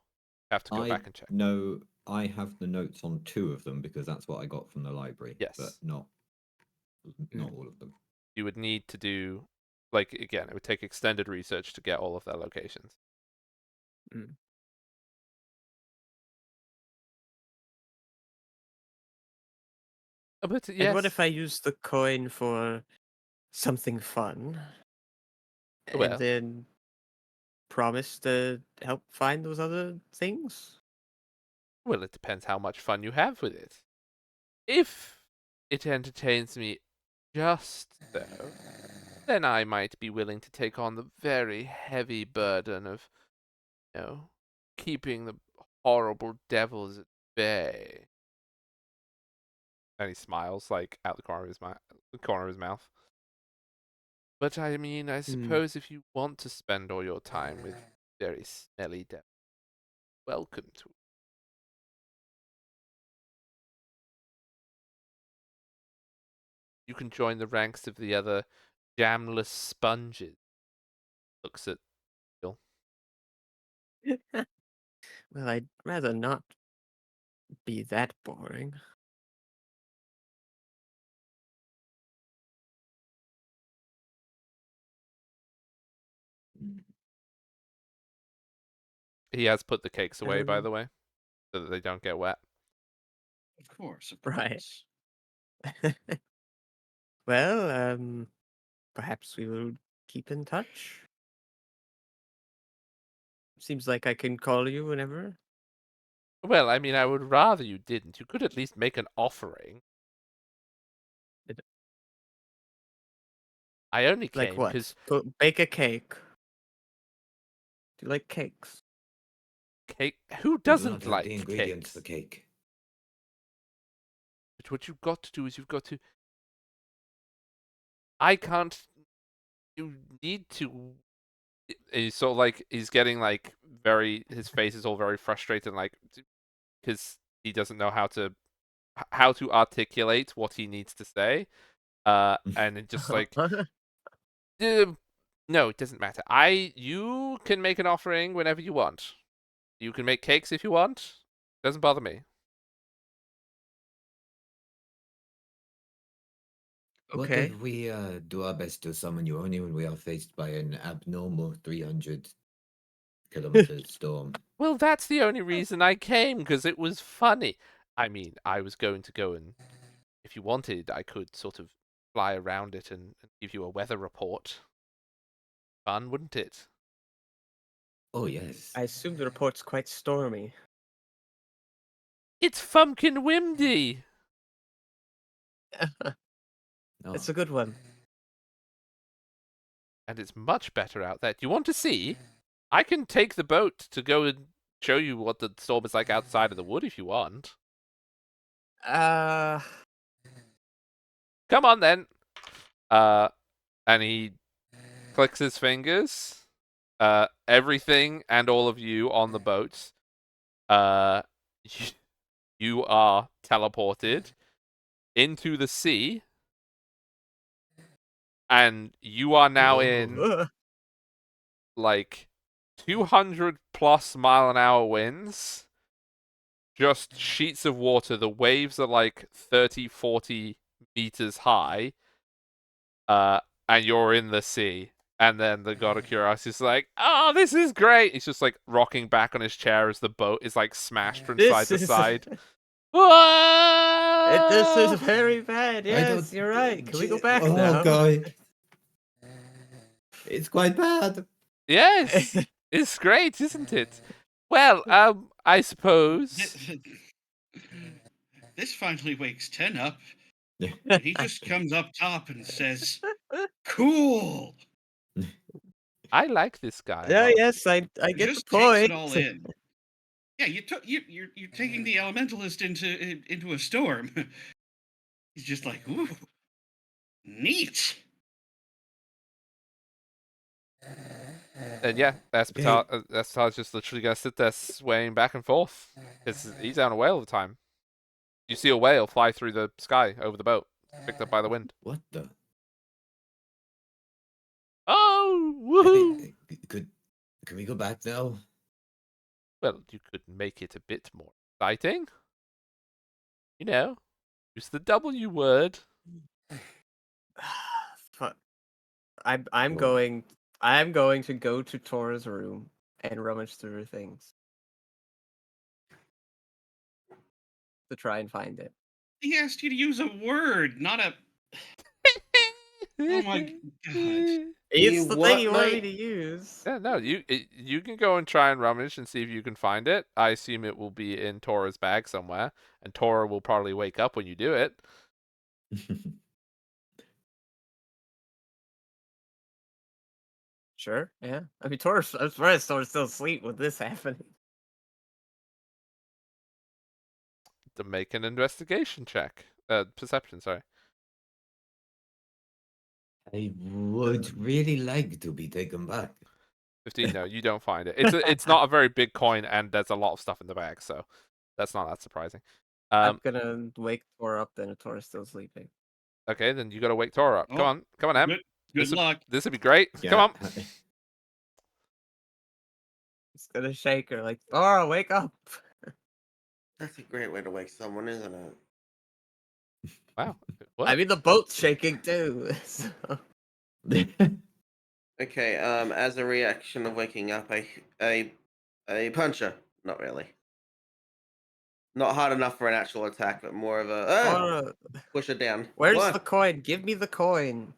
A: have to go
E: I
A: back and check.
E: know I have the notes on 2 of them because that's what I got from the library.
A: Yes.
E: But not all of them.
A: You would need to do, like, again, it would take extended research to get all of their locations.
C: Mm.
A: But
C: And what
A: yes,
C: if I use the coin for something fun? And
A: well,
C: then promise to help find those other things?
A: well, it depends how much fun you have with it. If it entertains me just so, then I might be willing to take on the very heavy burden of, keeping the horrible devils at bay. And he smiles, like, out the corner of his mouth. But I mean, I suppose if you want to spend all your time with very smelly devils, welcome to it. You can join the ranks of the other jamless sponges. Looks at Bill.
C: Well, I'd rather not be that boring.
E: Mm.
A: He has put the cakes away, by
C: Um,
A: the way, so that they don't get wet.
B: Of course, of
C: Right.
B: course.
C: Well, perhaps we will keep in touch. Seems like I can call you whenever.
A: Well, I mean, I would rather you didn't. You could at least make an offering.
C: It-
A: I only
C: Like
A: came
C: what?
A: because
C: Bake a cake. Do you like cakes?
A: cake. Who
E: We do
A: doesn't
E: not have
A: like
E: the ingredients
A: cakes?
E: for cake.
A: But what you've got to do is you've got to. I can't. You need to. He's sort of like he's getting like very. His face is all very frustrated, like because he doesn't know how to articulate what he needs to say. And it just like no, it doesn't matter. You can make an offering whenever you want. You can make cakes if you want. Doesn't bother me.
E: What
C: Okay.
E: if we do our best to summon you only when we are faced by an abnormal 300-kilometer storm?
A: Well, that's the only reason I came, because it was funny. I mean, I was going to go and, if you wanted, I could sort of fly around it and give you a weather report. Fun, wouldn't it?
E: Oh, yes.
C: I assume the report's quite stormy.
A: It's Fumpkin Windy!
C: It's
E: Oh.
C: a good one.
A: And it's much better out there. Do you want to see? I can take the boat to go and show you what the storm is like outside of the wood if you want.
C: Uh,
A: Come on then. And he clicks his fingers. Everything and all of you on the boat. You are teleported into the sea, and you are now in like 200 plus mile an hour winds. Just sheets of water. The waves are like 30, 40 meters high, and you're in the sea. And then the God of Curiosity is like, "Oh, this is great!" He's just like rocking back on his chair as the boat is like smashed from side
C: This
A: to
C: is
A: side.
C: this is
A: Whoa!
C: very bad.
E: I
C: Yes,
E: don't.
C: you're right. Can we go back
E: Oh,
C: now?
E: God. It's quite bad.
A: Yes, it's great, isn't it? Well, I suppose.
B: This finally wakes Ten up. And he just comes up top and says, "Cool."
A: I like this guy a
C: Yeah,
A: lot.
C: yes, I get the
B: Just takes it
C: point.
B: all in. Yeah, you're taking the elementalist into a storm. He's just like, "Ooh, neat."
A: And yeah, Aspetal's just literally gonna sit there swaying back and forth. He's on a whale all the time. You see a whale fly through the sky over the boat, picked up by the wind.
E: What the?
A: Oh, woohoo!
E: Can we go back now?
A: Well, you could make it a bit more exciting. You know, use the W word.
C: Fuck. I'm
E: Whoa.
C: going to go to Tora's room and rummage through things to try and find it.
B: He asked you to use a word, not a. Oh my god.
C: It's
D: You
C: the
D: what,
C: thing you want me
D: mate?
C: to use.
A: Yeah, no, you can go and try and rummage and see if you can find it. I assume it will be in Tora's bag somewhere, and Tora will probably wake up when you do it.
C: Sure, yeah. I mean, Tora's, I'm surprised Tora's still asleep with this happening.
A: To make an investigation check, perception, sorry.
E: I would really like to be taken back.
A: 15. No, you don't find it. It's not a very big coin, and there's a lot of stuff in the bag, so that's not that surprising.
C: I'm gonna wake Tora up then if Tora's still sleeping.
A: Okay, then you got to wake Tora up.
B: Oh,
A: Come on, Em.
B: good luck.
A: This would be great.
E: Yeah.
A: Come on.
C: It's gonna shake her like, Tora, wake up!
D: That's a great way to wake someone, isn't it?
A: Wow.
C: I
A: What?
C: mean, the boat's shaking too. So.
D: Okay, as a reaction of waking up, I punch her. Not really. Not hard enough for an actual attack, but more of a
C: Tora,
D: push her down.
C: where's
D: What?
C: the coin? Give me the coin.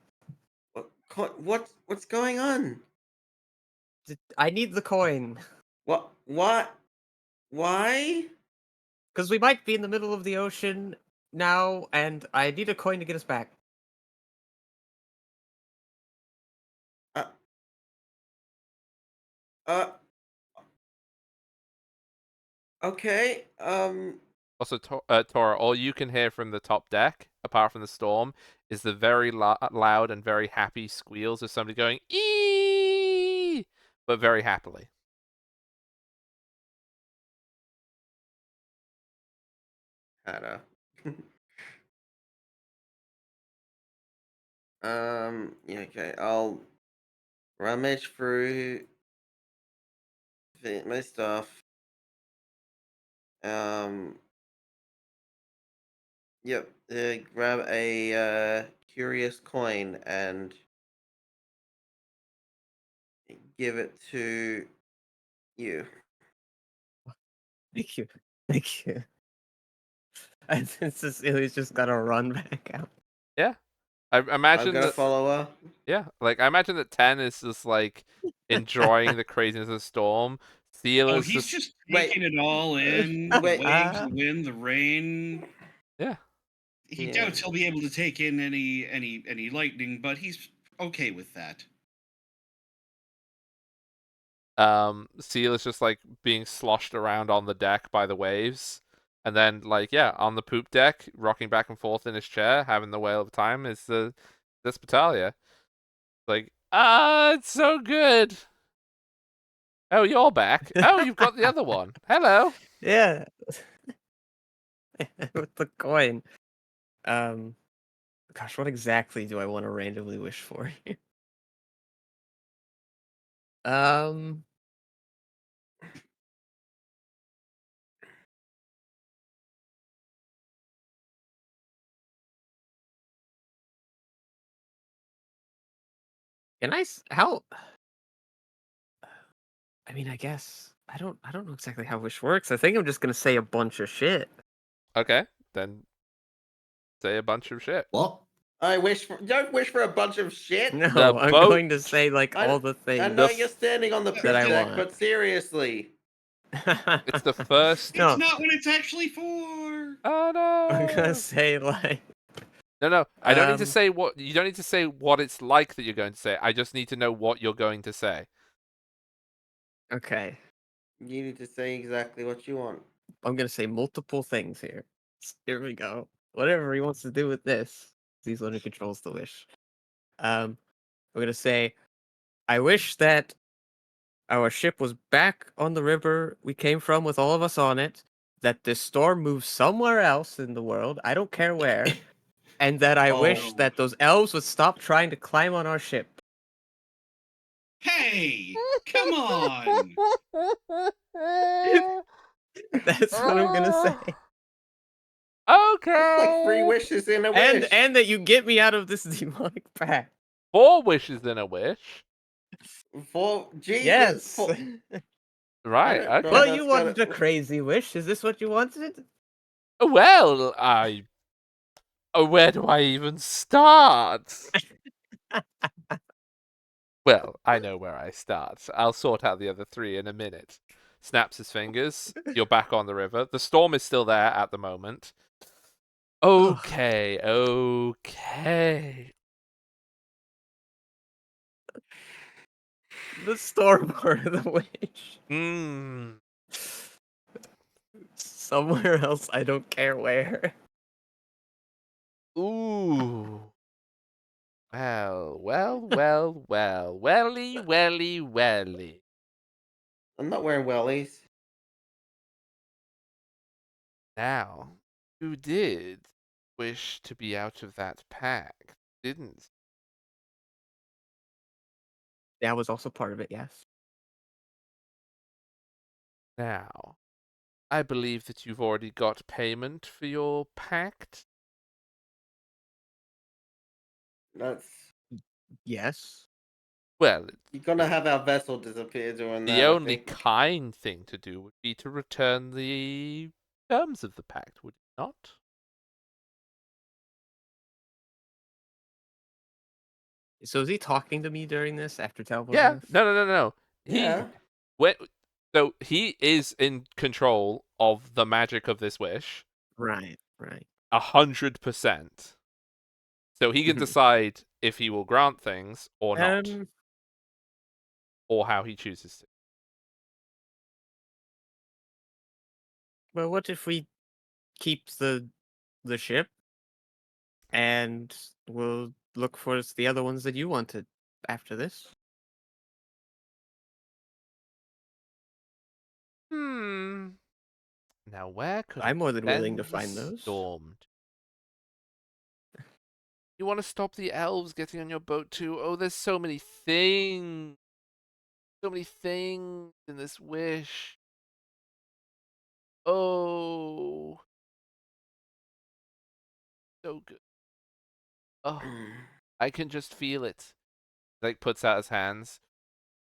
D: What's going on?
C: I need the coin.
D: What? Why?
C: Because we might be in the middle of the ocean now, and I need a coin to get us back.
D: Uh, uh, okay.
A: Also, Tora, all you can hear from the top deck, apart from the storm, is the very loud and very happy squeals of somebody going "ee," but very happily.
D: Hannah. Yeah, okay. I'll rummage through my stuff. Um, yep. Grab a curious coin and give it to you.
C: Thank you. Thank you. And Cecilia's just gotta run back out.
A: Yeah, I
D: I'm
A: imagine
D: gonna
A: that.
D: follow her.
A: Yeah, like I imagine that 10 is just like enjoying the craziness of the storm. Seal
B: Oh,
A: is
B: he's
A: just
B: just
D: Wait.
B: taking it all in. The
D: Wait.
B: waves, the wind, the rain.
A: yeah.
B: He
D: Yeah.
B: doubts he'll be able to take in any lightning, but he's okay with that.
A: Seal is just like being sloshed around on the deck by the waves. And then like yeah, on the poop deck, rocking back and forth in his chair, having the whale of time is the Spitalia. Like, it's so good. Oh, you're back. Oh, you've got the other one. Hello.
C: Yeah. With the coin. Gosh, what exactly do I want to randomly wish for here? Um, Can how? I mean, I guess I don't know exactly how wish works. I think I'm just gonna say a bunch of shit.
A: Okay, then say a bunch of shit.
E: What?
D: Don't wish for a bunch of shit.
C: No,
A: The
C: I'm
A: boat.
C: going to say like
D: I,
C: all the
D: I
C: things
D: know
A: The
D: you're standing on the
C: that I
D: pitch deck,
C: want.
D: but seriously.
A: It's the first.
B: It's
C: No,
B: not what it's actually for.
A: Oh
C: I'm gonna
A: no!
C: say like
A: No. I don't need to
C: um
A: say what. You don't need to say what it's like that you're going to say. I just need to know what you're going to say.
C: okay.
D: You need to say exactly what you want.
C: I'm gonna say multiple things here. Here we go. Whatever he wants to do with this. He's the one who controls the wish. I'm gonna say I wish that our ship was back on the river we came from with all of us on it, that this storm moves somewhere else in the world, I don't care where, and that I wish
D: Oh.
C: that those elves would stop trying to climb on our ship.
B: Hey, come on.
C: That's what I'm gonna say.
D: That's like 3
A: Okay.
D: wishes in a
C: And
D: wish.
C: and that you get me out of this demonic pact.
A: 4 wishes in a wish.
D: For Jesus.
C: Yes.
A: Right.
D: don't know
A: Okay.
C: Well,
D: that's
C: you wanted
D: gonna-
C: a crazy wish. Is this what you wanted?
A: Well, where do I even start? Well, I know where I start. I'll sort out the other 3 in a minute. Snaps his fingers. You're back on the river. The storm is still there at the moment. Okay.
C: The storm or the wish.
A: Hmm.
C: Somewhere else, I don't care where.
A: Ooh. Well. Welly.
D: I'm not wearing wellies.
A: Now, you did wish to be out of that pact, didn't?
C: That was also part of it, yes.
A: Now, I believe that you've already got payment for your pact.
D: That's
C: Yes.
A: Well,
D: you're gonna have our vessel disappear doing
A: the
D: that, I
A: only
D: think.
A: kind thing to do would be to return the terms of the pact, would it not?
C: So is he talking to me during this after teleporting
A: Yeah.
C: us?
A: No.
D: Yeah.
A: So he is in control of the magic of this wish,
C: Right.
A: 100%. So he can
C: Mhm.
A: decide if he will grant things or not, or how he chooses to.
C: Well, what if we keep the ship and we'll look for the other ones that you wanted after this?
A: Hmm. Now, where could I
C: I'm more than willing to
A: send the
C: find those.
A: storm? You want to stop the elves getting on your boat too? Oh, there's so many things. So many things in this wish. Oh, so good. Oh, I can just feel it. Like puts out his hands.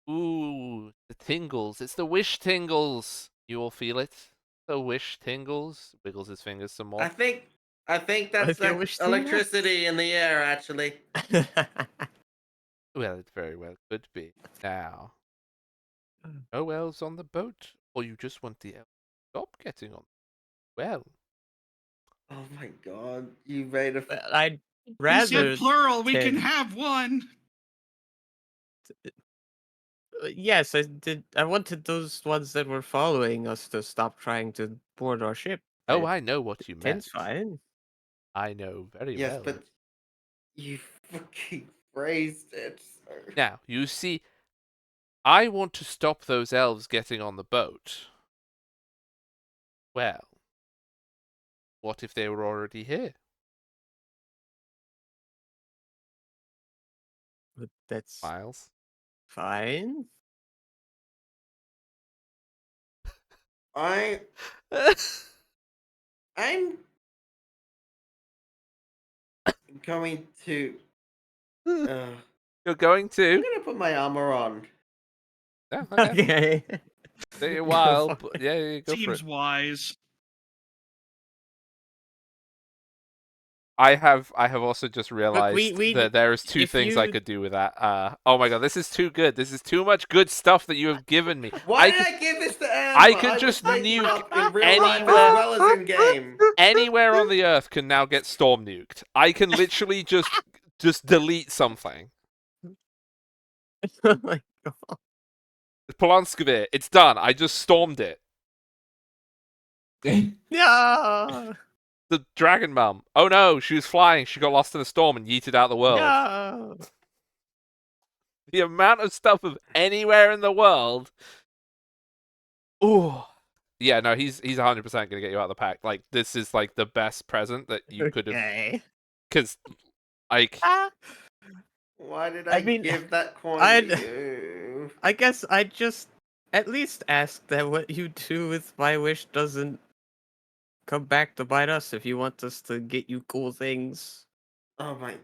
A: Ooh, the tingles. It's the wish tingles. You will feel it. The wish tingles. Wiggles his fingers some more.
D: I think
C: What
D: that's
C: if your
D: like
C: wish
D: electricity in the air, actually.
A: Well, it very well could be. Now, no elves on the boat, or you just want the elves to stop getting on. Well,
D: Oh my god, you made a.
C: Well, I'd
B: He
C: rather
B: said plural. We can
C: take-
B: have one.
C: Yes, I did. I wanted those ones that were following us to stop trying to board our ship.
A: oh, I know what you meant.
C: 10's fine.
A: I know very
D: Yes,
A: well.
D: but you fucking phrased it. So...
A: Now, you see, I want to stop those elves getting on the boat. Well, what if they were already here?
C: But that's
A: Miles?
C: fine.
D: I'm going to.
A: You're going
D: I'm
A: to.
D: gonna put my armor on.
A: Yeah, okay.
C: Okay.
A: Take a
C: Go
A: while,
C: for
A: but
C: it.
A: yeah, go for
B: Seems
A: it.
B: wise.
A: I have also just
C: Look,
A: realized
C: we
A: that there is two
C: if
A: things I
C: you
A: could do with that. Oh my god, this is too good. This is too much good stuff that you have given me.
D: Why did I give this to Amber?
A: I could
D: was
A: just
D: taking
A: nuke
D: up in real life
A: anywhere.
D: as well as in game.
A: Anywhere on the earth can now get storm nuked. I can literally just delete something.
C: oh my god.
A: Polonskavir, it's done. I just stormed it.
C: No.
A: The dragon mum. Oh no, she was flying. She got lost in a storm and yeeted out the world.
C: No.
A: The amount of stuff of anywhere in the world. Ooh. Yeah, no, he's 100% gonna get you out of the pack. Like, this is like the best present that you could have,
C: Okay.
A: because like
D: Why did
C: I
D: I
C: mean,
D: give that coin
C: I'd-
D: to you?
C: I guess I'd just at least ask that what you do with my wish doesn't come back to bite us if you want us to get you cool things.
D: Oh my!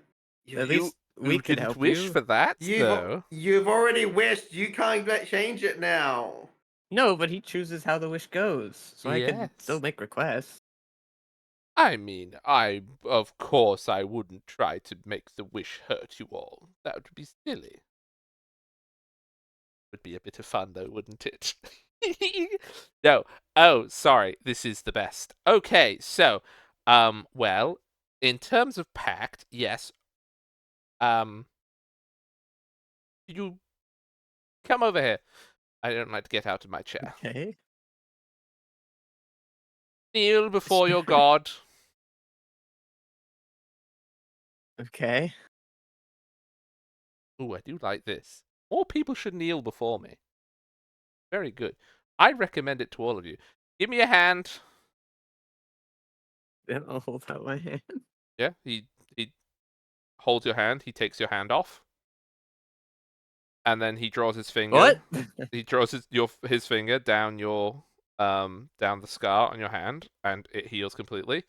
C: At least we
A: you
C: can
A: didn't
C: help
A: wish
C: you.
A: for that though.
D: You've already wished. You can't change it now.
C: No, but he chooses how the wish goes, so I can still
A: Yes.
C: make requests.
A: I mean, of course I wouldn't try to make the wish hurt you all. That would be silly. Would be a bit of fun though, wouldn't it? No. Oh, sorry. This is the best. Okay, so, well, in terms of pact, yes. You come over here. I don't like to get out of my chair.
C: Okay.
A: Kneel before your god.
C: Okay.
A: Ooh, I do like this. More people should kneel before me. Very good. I recommend it to all of you. Give me a hand.
C: Then I'll hold out my hand.
A: Yeah, he holds your hand. He takes your hand off, and then he draws his finger.
C: What?
A: He draws his finger down down the scar on your hand, and it heals completely.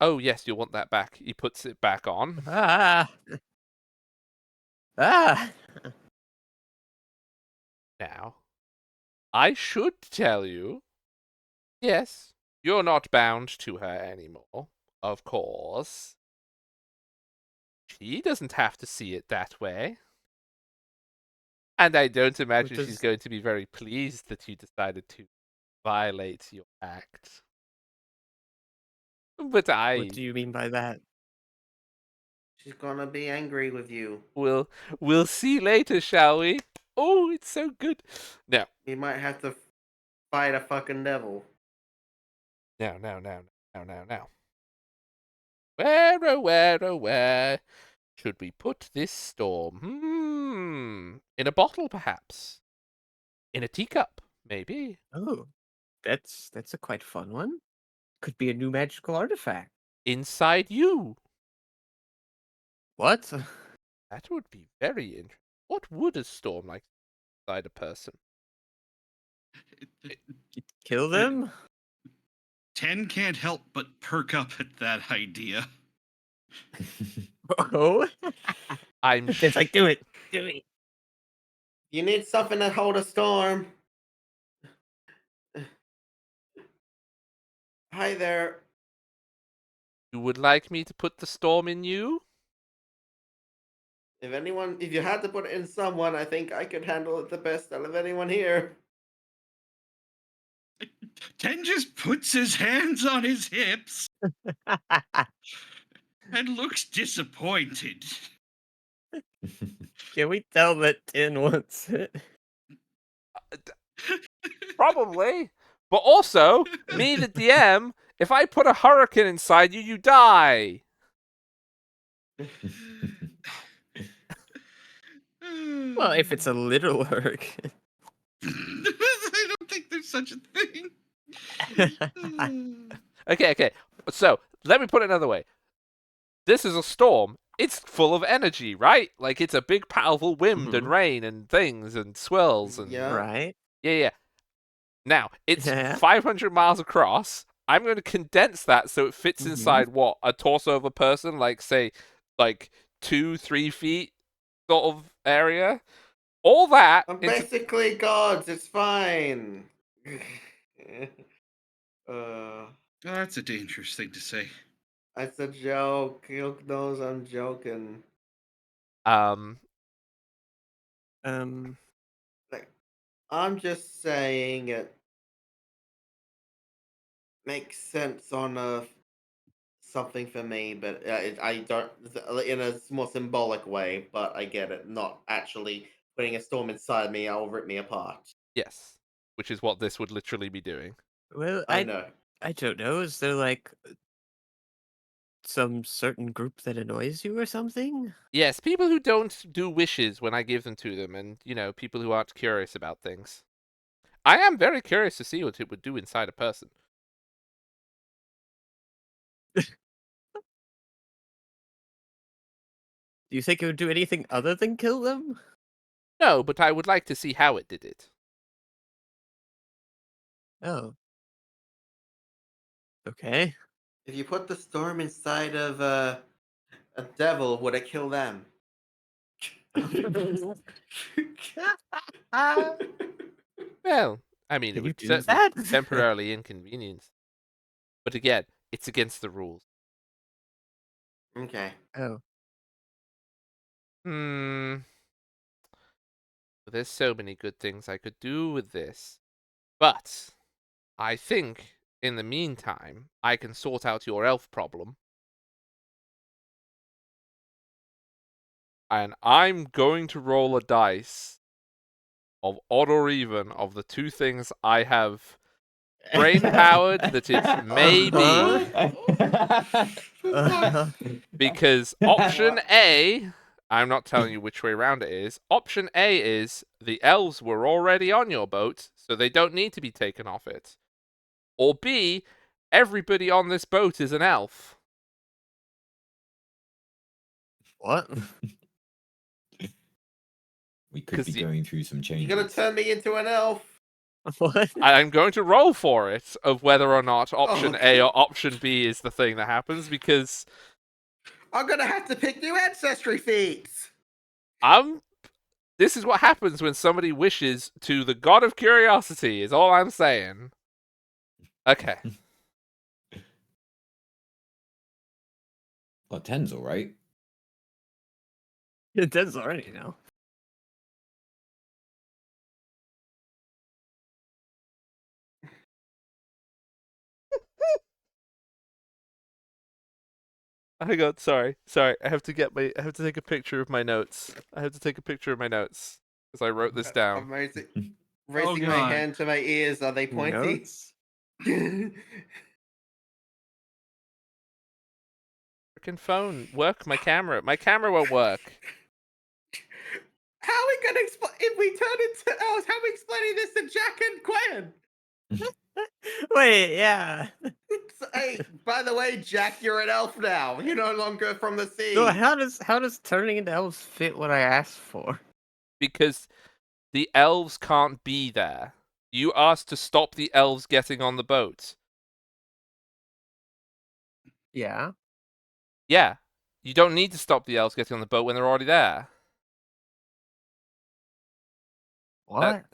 A: Oh yes, you'll want that back. He puts it back on.
C: Ah. Ah.
A: Now, I should tell you, yes, you're not bound to her anymore, of course. She doesn't have to see it that way. And I don't imagine she's going to be very pleased that you decided to violate your act. But
C: What do you mean by that?
D: She's gonna be angry with you.
A: we'll see later, shall we? Oh, it's so good. No.
D: You might have to fight a fucking devil.
A: No. Where, oh, where, oh, where should we put this storm? In a bottle, perhaps? In a teacup, maybe?
C: Oh, that's a quite fun one. Could be a new magical artifact.
A: Inside you?
C: What?
A: That would be very interesting. What would a storm like inside a person?
C: Kill them?
B: 10 can't help but perk up at that idea.
C: Oh?
A: I'm
C: It's like, do it. Do it.
D: You need something to hold a storm. Hi there.
A: You would like me to put the storm in you?
D: If you had to put it in someone, I think I could handle it the best out of anyone here.
B: 10 just puts his hands on his hips and looks disappointed.
C: Can we tell that Tin wants it?
A: Probably. But also, me, the DM, if I put a hurricane inside you, you die.
C: Well, if it's a little hurricane.
B: I don't think there's such a thing.
A: Okay. So, let me put it another way. This is a storm. It's full of energy, right? Like, it's a big, powerful wind and rain and things and swirls and...
D: Yeah.
C: Right?
A: Yeah. Now, it's
C: Yeah.
A: 500 miles across. I'm going to condense that so it fits inside, what, a torso of a person? Like, say, like 2-3 feet sort of area. All that
D: I'm
A: into
D: basically gods. It's fine. uh,
B: That's a dangerous thing to say.
D: it's a joke. Yoke knows I'm joking.
A: um
D: Like, I'm just saying it makes sense on something for me, but I don't in a more symbolic way. But I get it. Not actually putting a storm inside me. I'll rip me apart.
A: yes, which is what this would literally be doing.
C: Well,
D: I know.
C: I don't know. Is there like some certain group that annoys you or something?
A: Yes, people who don't do wishes when I give them to them, and people who aren't curious about things. I am very curious to see what it would do inside a person.
C: Do you think it would do anything other than kill them?
A: No, but I would like to see how it did it.
C: Oh. Okay.
D: If you put the storm inside of a devil, would it kill them?
A: Well, I mean, it
C: Can you
A: would
C: do
A: certainly
C: that?
A: temporarily inconvenience. But again, it's against the rules.
D: Okay.
C: Oh.
A: There's so many good things I could do with this. But I think, in the meantime, I can sort out your elf problem. And I'm going to roll a dice of odd or even of the two things I have brain powered that it may be.
C: Uh-huh.
A: Because option A, I'm not telling you which way round it is. Option A is the elves were already on your boat, so they don't need to be taken off it. Or B, everybody on this boat is an elf.
C: What?
E: We could
A: 'Cause
E: be
A: you-
E: going through some
D: You're
E: changes.
D: gonna turn me into an elf?
C: What?
A: I'm going to roll for it of whether or not option
D: Okay.
A: A or option B is the thing that happens, because
D: I'm gonna have to pick new ancestry feats.
A: this is what happens when somebody wishes to the god of curiosity, is all I'm saying. Okay.
E: Well, 10's all right.
C: It does already now.
A: Hang on, sorry. I have to take a picture of my notes. Because I wrote this down.
D: I'm raising
B: Oh,
D: my
B: God.
D: hand to my ears. Are they pointy?
C: Notes?
A: Freaking phone, work my camera. My camera won't work.
D: How are we gonna explain if we turn into elves? How are we explaining this to Jack and Gwen?
C: Wait, yeah.
D: Hey, by the way, Jack, you're an elf now. You're no longer from the sea.
C: So how does turning into elves fit what I asked for?
A: Because the elves can't be there. You asked to stop the elves getting on the boat.
C: Yeah.
A: Yeah. You don't need to stop the elves getting on the boat when they're already there.
C: What?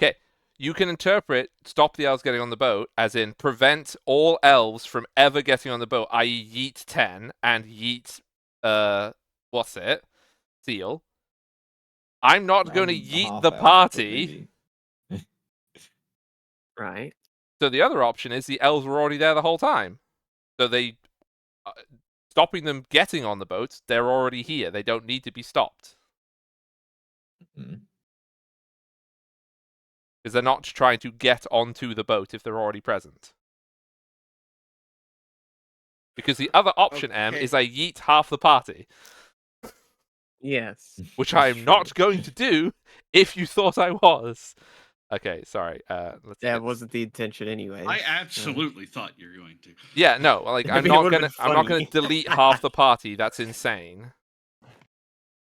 A: Okay. You can interpret stop the elves getting on the boat as in prevent all elves from ever getting on the boat, i.e. yeet 10 and yeet what's it? Seal. I'm not going to yeet
E: half
A: the
E: elf, but
A: party.
E: maybe.
C: Right.
A: So the other option is the elves were already there the whole time. So they stopping them getting on the boat, they're already here. They don't need to be stopped.
E: Mhm.
A: Because they're not trying to get onto the boat if they're already present. Because the other option, M,
D: Okay.
A: is I yeet half the party.
C: Yes.
A: Which
C: that's
A: I am
C: true.
A: not going to do if you thought I was. Okay, sorry. Let's
C: That
A: get...
C: wasn't the intention anyway.
B: I absolutely thought you were going to.
A: Yeah, no, like
C: I
A: I'm
C: mean, it
A: not
C: would've
A: gonna
C: been
A: I'm not
C: funny.
A: gonna delete half the party. That's insane.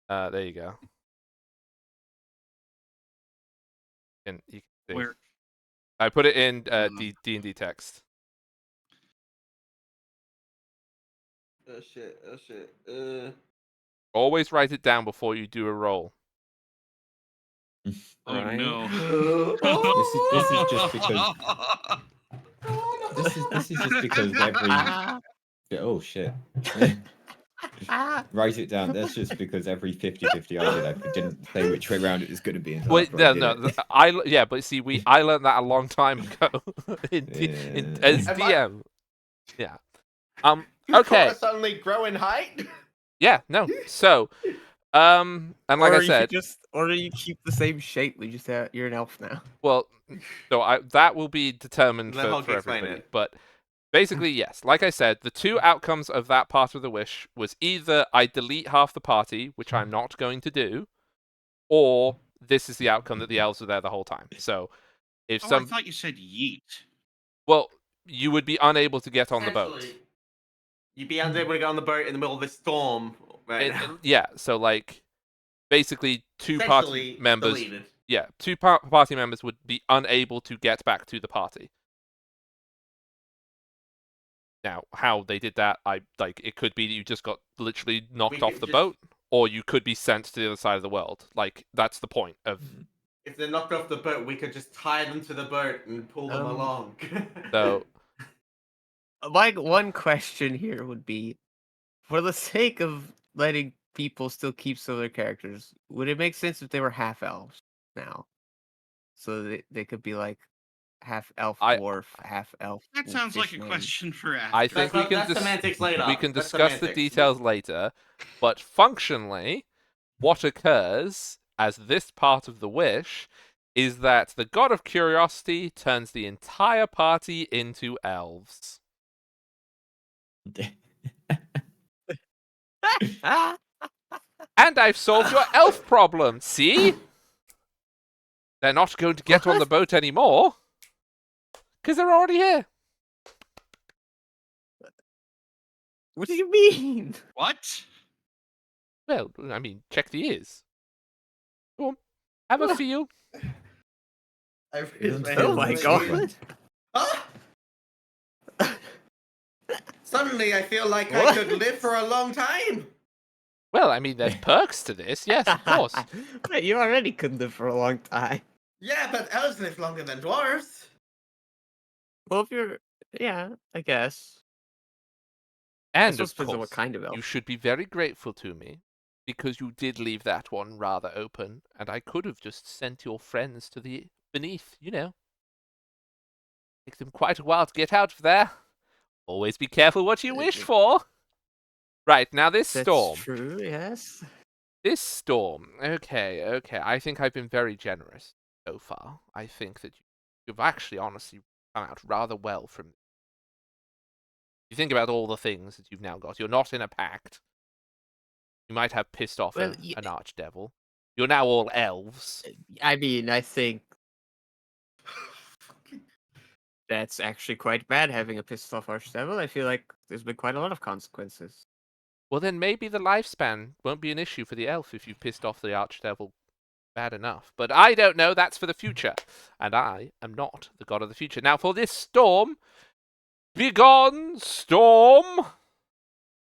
A: There you go. And you can see.
B: Where?
A: I put it in D&D text.
D: Oh shit.
A: Always write it down before you do a roll.
B: Oh
C: Right.
B: no.
E: This is just because this is just because every oh shit. Write it down. That's just because every 50-50 I did, I didn't say which way around it was going to be until
A: Wait,
E: after I
A: no,
E: did
A: no.
E: it.
A: Yeah, but see, I learned that a long time ago as
F: Am I-
A: DM. Yeah.
F: You
A: Okay.
F: suddenly grow in height?
A: Yeah. No. So, and like
C: or
A: I
C: you
A: said,
C: or you keep the same shape. We just have, you're an elf now.
A: well, so that will be determined
F: Let Hulk
A: for
F: explain
A: everybody.
F: it.
A: But basically, yes. Like I said, the two outcomes of that part of the wish was either I delete half the party, which I'm not going to do, or this is the outcome that the elves are there the whole time. So if
B: I
A: some,
B: thought you said yeet.
A: well, you would be unable to get on the boat.
F: Essentially, you'd be unable to get on the boat in the middle of this storm right now.
A: Yeah. So like, basically, two party
F: Essentially
A: members.
F: deleted.
A: Yeah, two party members would be unable to get back to the party. Now, how they did that, it could be that you just got literally knocked off the boat, or you could be sent to the other side of the world. Like, that's the point of.
F: If they're knocked off the boat, we could just tie them to the boat and pull them along.
A: So,
C: My one question here would be, for the sake of letting people still keep some of their characters, would it make sense if they were half elves now, so they could be like half elf dwarf, half elf?
B: That sounds like a
C: fishman?
B: question for after.
A: I think
F: that's semantics later.
A: we can
F: That's
A: discuss the
F: semantics.
A: details later, but functionally, what occurs as this part of the wish is that the god of curiosity turns the entire party into elves. And I've solved your elf problem, see? They're not going to get on the boat anymore, because they're already here.
C: What do you mean?
B: What?
A: Well, I mean, check the ears. Go on, have a feel.
D: I
E: You
D: raised my
E: don't
C: Oh
D: hand
C: my
D: to
C: god!
D: ear. Ah! Suddenly, I feel like I
C: What?
D: could live for a long time.
A: Well, I mean, there's perks to this, yes, of course.
C: Wait, you already could live for a long time.
D: Yeah, but elves live longer than dwarves.
C: Well, if you're, yeah, I guess.
A: And
C: suppose
A: of
C: depends on
A: course,
C: what kind of elf.
A: you should be very grateful to me, because you did leave that one rather open, and I could have just sent your friends to the beneath, you know. Take them quite a while to get out of there. Always be careful what you wish for. Right, now this
C: That's
A: storm.
C: true, yes.
A: This storm. Okay. I think I've been very generous so far. I think that you've actually honestly come out rather well from this. You think about all the things that you've now got. You're not in a pact. You might have pissed off
C: Well,
A: an archdevil. You're now all elves.
C: I mean, I think that's actually quite bad having a pissed off archdevil. I feel like there's been quite a lot of consequences.
A: Well, then maybe the lifespan won't be an issue for the elf if you've pissed off the archdevil bad enough. But I don't know. That's for the future. And I am not the god of the future. Now, for this storm, begone, storm!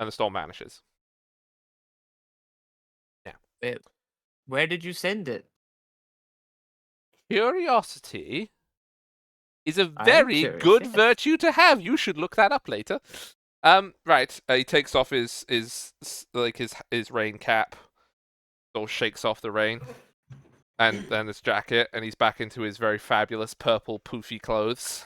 A: And the storm vanishes.
C: Where did you send it?
A: Curiosity is a
C: I am
A: very
C: curious,
A: good
C: yes.
A: virtue to have. You should look that up later. Right. He takes off his rain cap, sort of shakes off the rain, and then his jacket, and he's back into his very fabulous purple poofy clothes.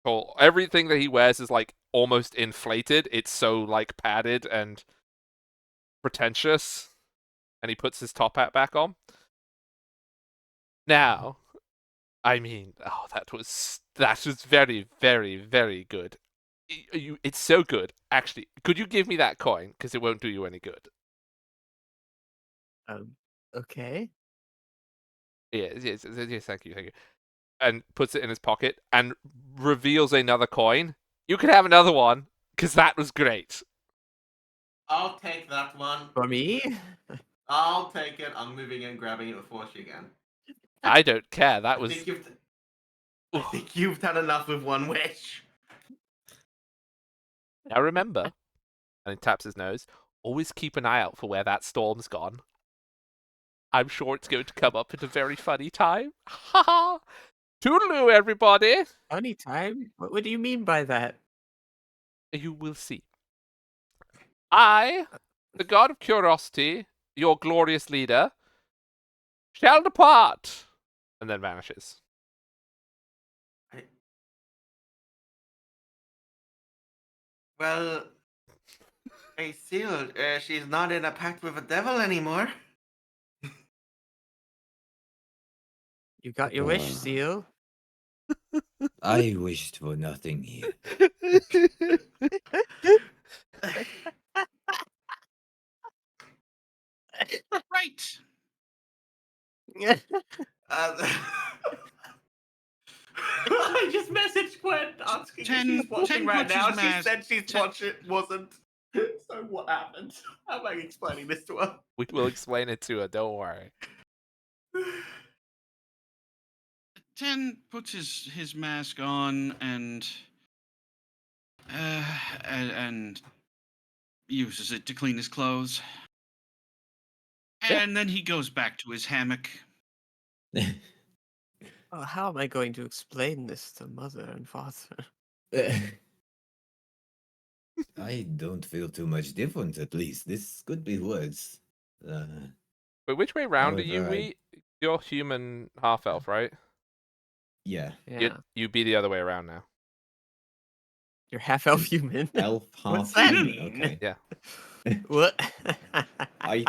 A: Cool. Everything that he wears is like almost inflated. It's so like padded and pretentious. And he puts his top hat back on. Now, I mean, oh, that was very, very, very good. It's so good. Actually, could you give me that coin? Because it won't do you any good.
C: Okay.
A: Yes, thank you. And puts it in his pocket and reveals another coin. You can have another one, because that was great.
F: I'll take that one.
C: For me?
F: I'll take it. I'm moving in, grabbing it before she can.
A: I don't care. That was...
F: I think you've done enough with one wish.
A: Now remember, and he taps his nose, always keep an eye out for where that storm's gone. I'm sure it's going to come up at a very funny time. Ha ha! Toodaloo, everybody!
C: Funny time? What do you mean by that?
A: You will see. I, the god of curiosity, your glorious leader, shall depart, and then vanishes.
D: Well, hey, Seal, she's not in a pact with a devil anymore.
C: You got your wish,
E: Oh.
C: Seal.
E: I wished for nothing here.
B: Right.
F: I just messaged Gwen asking if she's watching right
B: puts
F: now.
B: his
F: She
B: mask-
F: said she's wasn't. So what happened? How am I explaining this to her?
A: We will explain it to her, don't worry.
B: 10 puts his mask on and uses it to clean his clothes.
A: Yeah.
B: And then he goes back to his hammock.
C: Oh, how am I going to explain this to mother and father?
E: I don't feel too much different, at least. This could be worse.
A: But which way round are you,
E: However,
A: Wheat? You're human half-elf, right?
E: Yeah.
C: Yeah.
A: You'd be the other way around now.
C: You're half elf human.
E: Elf, half
C: What's that
E: human,
C: mean?
E: Okay.
A: Yeah.
C: What?
E: I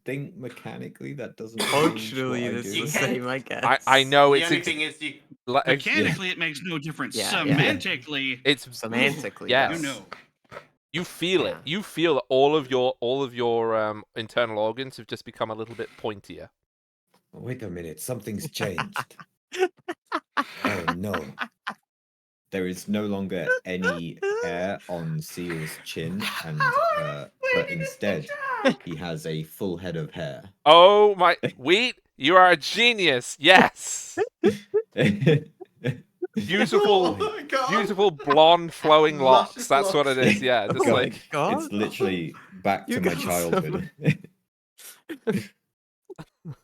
E: think mechanically that doesn't change
C: Functionally,
E: what I
C: this is
E: do.
C: the
F: You can't-
C: same, I guess.
A: I know
F: The
A: it's
F: only thing is you.
B: Mechanically, it makes no difference.
C: Yeah, yeah.
B: Semantically,
A: it's
C: Semantically,
A: Yes.
B: you know.
A: You feel it.
C: Yeah.
A: You feel that all of your internal organs have just become a little bit pointier.
E: Wait a minute, something's changed. Oh no. There is no longer any hair on Seal's chin, and but instead he has a full head of hair.
A: Oh my Wheat, you are a genius. Yes. Beautiful,
F: Oh my God.
A: beautiful blonde flowing locks.
F: Luscious
A: That's what it
F: locks.
A: is. Yeah, just
E: Oh
A: like
E: my
C: God.
E: It's literally back
C: You
E: to my
C: got
E: childhood.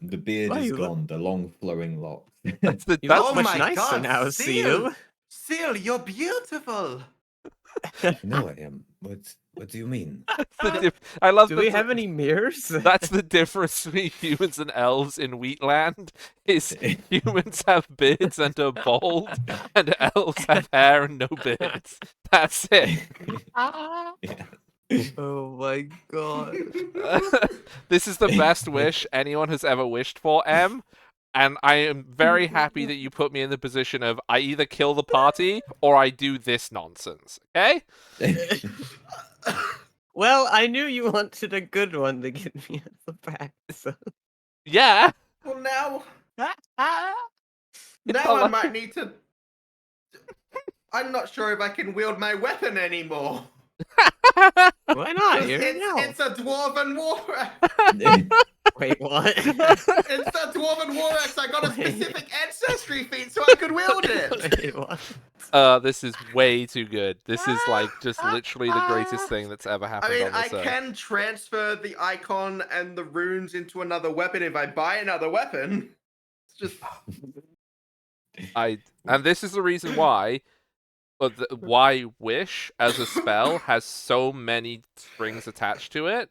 E: The beard
C: Why,
E: is
C: you look-
E: gone, the long flowing locks.
A: that's the
C: You
A: that's
C: look
F: Oh
C: much
F: my
C: nicer
F: God,
C: now,
F: Seal.
C: Seal.
F: Seal, you're beautiful.
E: No, I am. What do you mean?
A: I love
C: Do
A: the
C: we have any mirrors?
A: That's the difference between humans and elves in Wheatland. Is humans have beards and are bald, and elves have hair and no beards. That's it.
E: Yeah.
C: Oh my god.
A: This is the best wish anyone has ever wished for, Em. And I am very happy that you put me in the position of I either kill the party or I do this nonsense. Okay?
C: Well, I knew you wanted a good one to get me out of the back, so.
A: Yeah.
F: Well, now
A: It's
F: I
A: not
F: might
A: like-
F: need to. I'm not sure if I can wield my weapon anymore.
C: Why not? You're an elf.
F: It's a dwarven war.
C: Wait, what?
F: It's a dwarven war axe. I got a
C: Wait.
F: specific ancestry feat so I could wield it.
C: Wait, what?
A: This is way too good. This is like just literally the greatest thing that's ever
F: I
A: happened
F: mean,
A: on
F: I
A: this earth.
F: can transfer the icon and the runes into another weapon if I buy another weapon. It's just.
A: And this is the reason why why wish as a spell has so many strings attached to it,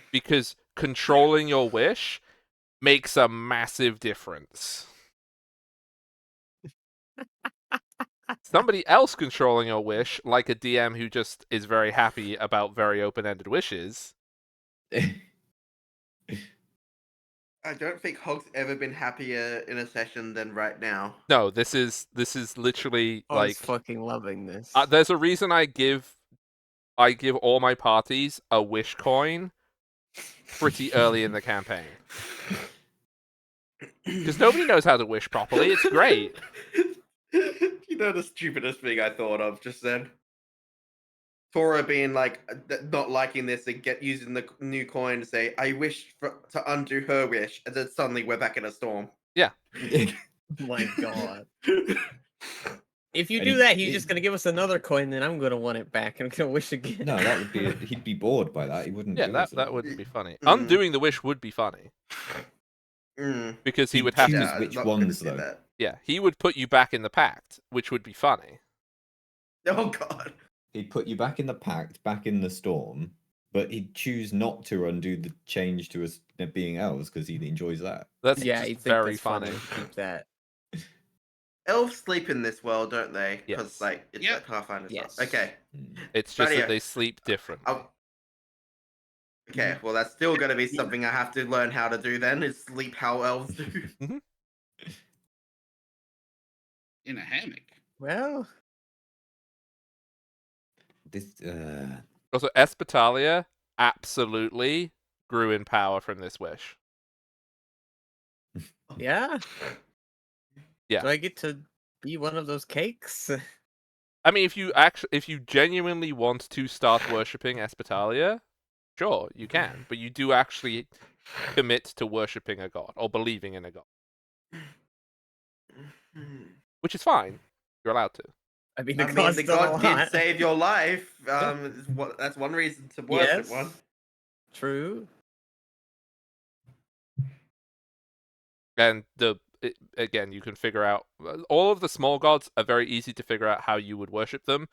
A: because controlling your wish makes a massive difference. Somebody else controlling your wish, like a DM who just is very happy about very open-ended wishes.
F: I don't think Hog's ever been happier in a session than right now.
A: No, this is literally
C: I
A: like
C: was fucking loving this.
A: there's a reason I give all my parties a wish coin pretty early in the campaign. Because nobody knows how to wish properly. It's great.
F: You know the stupidest thing I thought of just then? Tora being like, not liking this and using the new coin to say, I wish to undo her wish, and then suddenly we're back in a storm.
A: Yeah.
C: Oh my god. If you
E: And
C: do that, he's just gonna give us another coin, then I'm gonna want it back and gonna wish again.
E: No, that would be. He'd be bored by that. He wouldn't
A: Yeah,
E: do
A: that
E: it.
A: that wouldn't be funny.
F: Mm.
A: Undoing the wish would be funny because he
E: He'd
A: would have
E: choose
A: to.
F: Yeah,
E: which
F: not gonna
E: ones
F: do
E: though.
F: that.
A: Yeah, he would put you back in the pact, which would be funny.
F: Oh god.
E: He'd put you back in the pact, back in the storm, but he'd choose not to undo the change to us being elves because he enjoys that.
A: That's
C: Yeah,
A: just
C: you think
A: very
C: that's
A: funny.
C: funny. Keep that.
F: Elves sleep in this world, don't they? Because
A: Yes.
F: like it's
B: Yep.
F: like Pathfinder
C: Yes.
F: stuff. Okay.
E: Mm.
A: It's just
F: Rightio.
A: that they sleep differently.
F: Okay, well that's still gonna be something I have to learn how to do then, is sleep how elves do.
B: In a hammock.
C: Well,
E: This.
A: Also, Espitalia absolutely grew in power from this wish.
C: yeah.
A: Yeah.
C: Do I get to be one of those cakes?
A: I mean, if you genuinely want to start worshipping Espitalia, sure, you can. But you do actually commit to worshipping a god or believing in a god, which is fine. You're allowed to.
C: I mean,
F: I
C: the
F: mean,
C: god's
F: the
C: done a
F: god did
C: lot.
F: save your life. That's one reason to worship
C: Yes.
F: one.
C: True.
A: And again, you can figure out all of the small gods are very easy to figure out how you would worship them.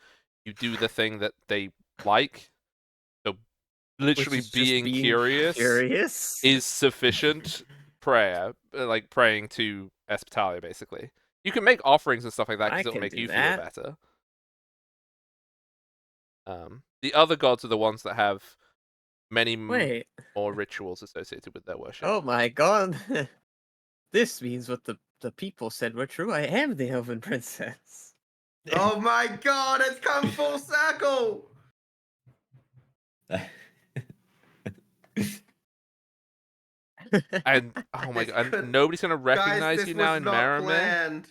A: You do the thing that they like. So literally
C: Which is just
A: being curious is sufficient prayer, like praying to Espitalia, basically. You can make offerings and stuff like that
C: I
A: because it'll
C: can
A: make
C: do
A: you
C: that.
A: feel better. The other gods are the ones that have many
C: Wait.
A: more rituals associated with their worship.
C: Oh my god. This means what the people said were true. I am the elven princess.
F: Oh my god, it's come full circle!
A: And oh my
F: This
A: god,
F: could-
A: nobody's gonna
F: Guys,
A: recognize
F: this
A: you now
F: was
A: in
F: not
A: Maramir.
F: planned.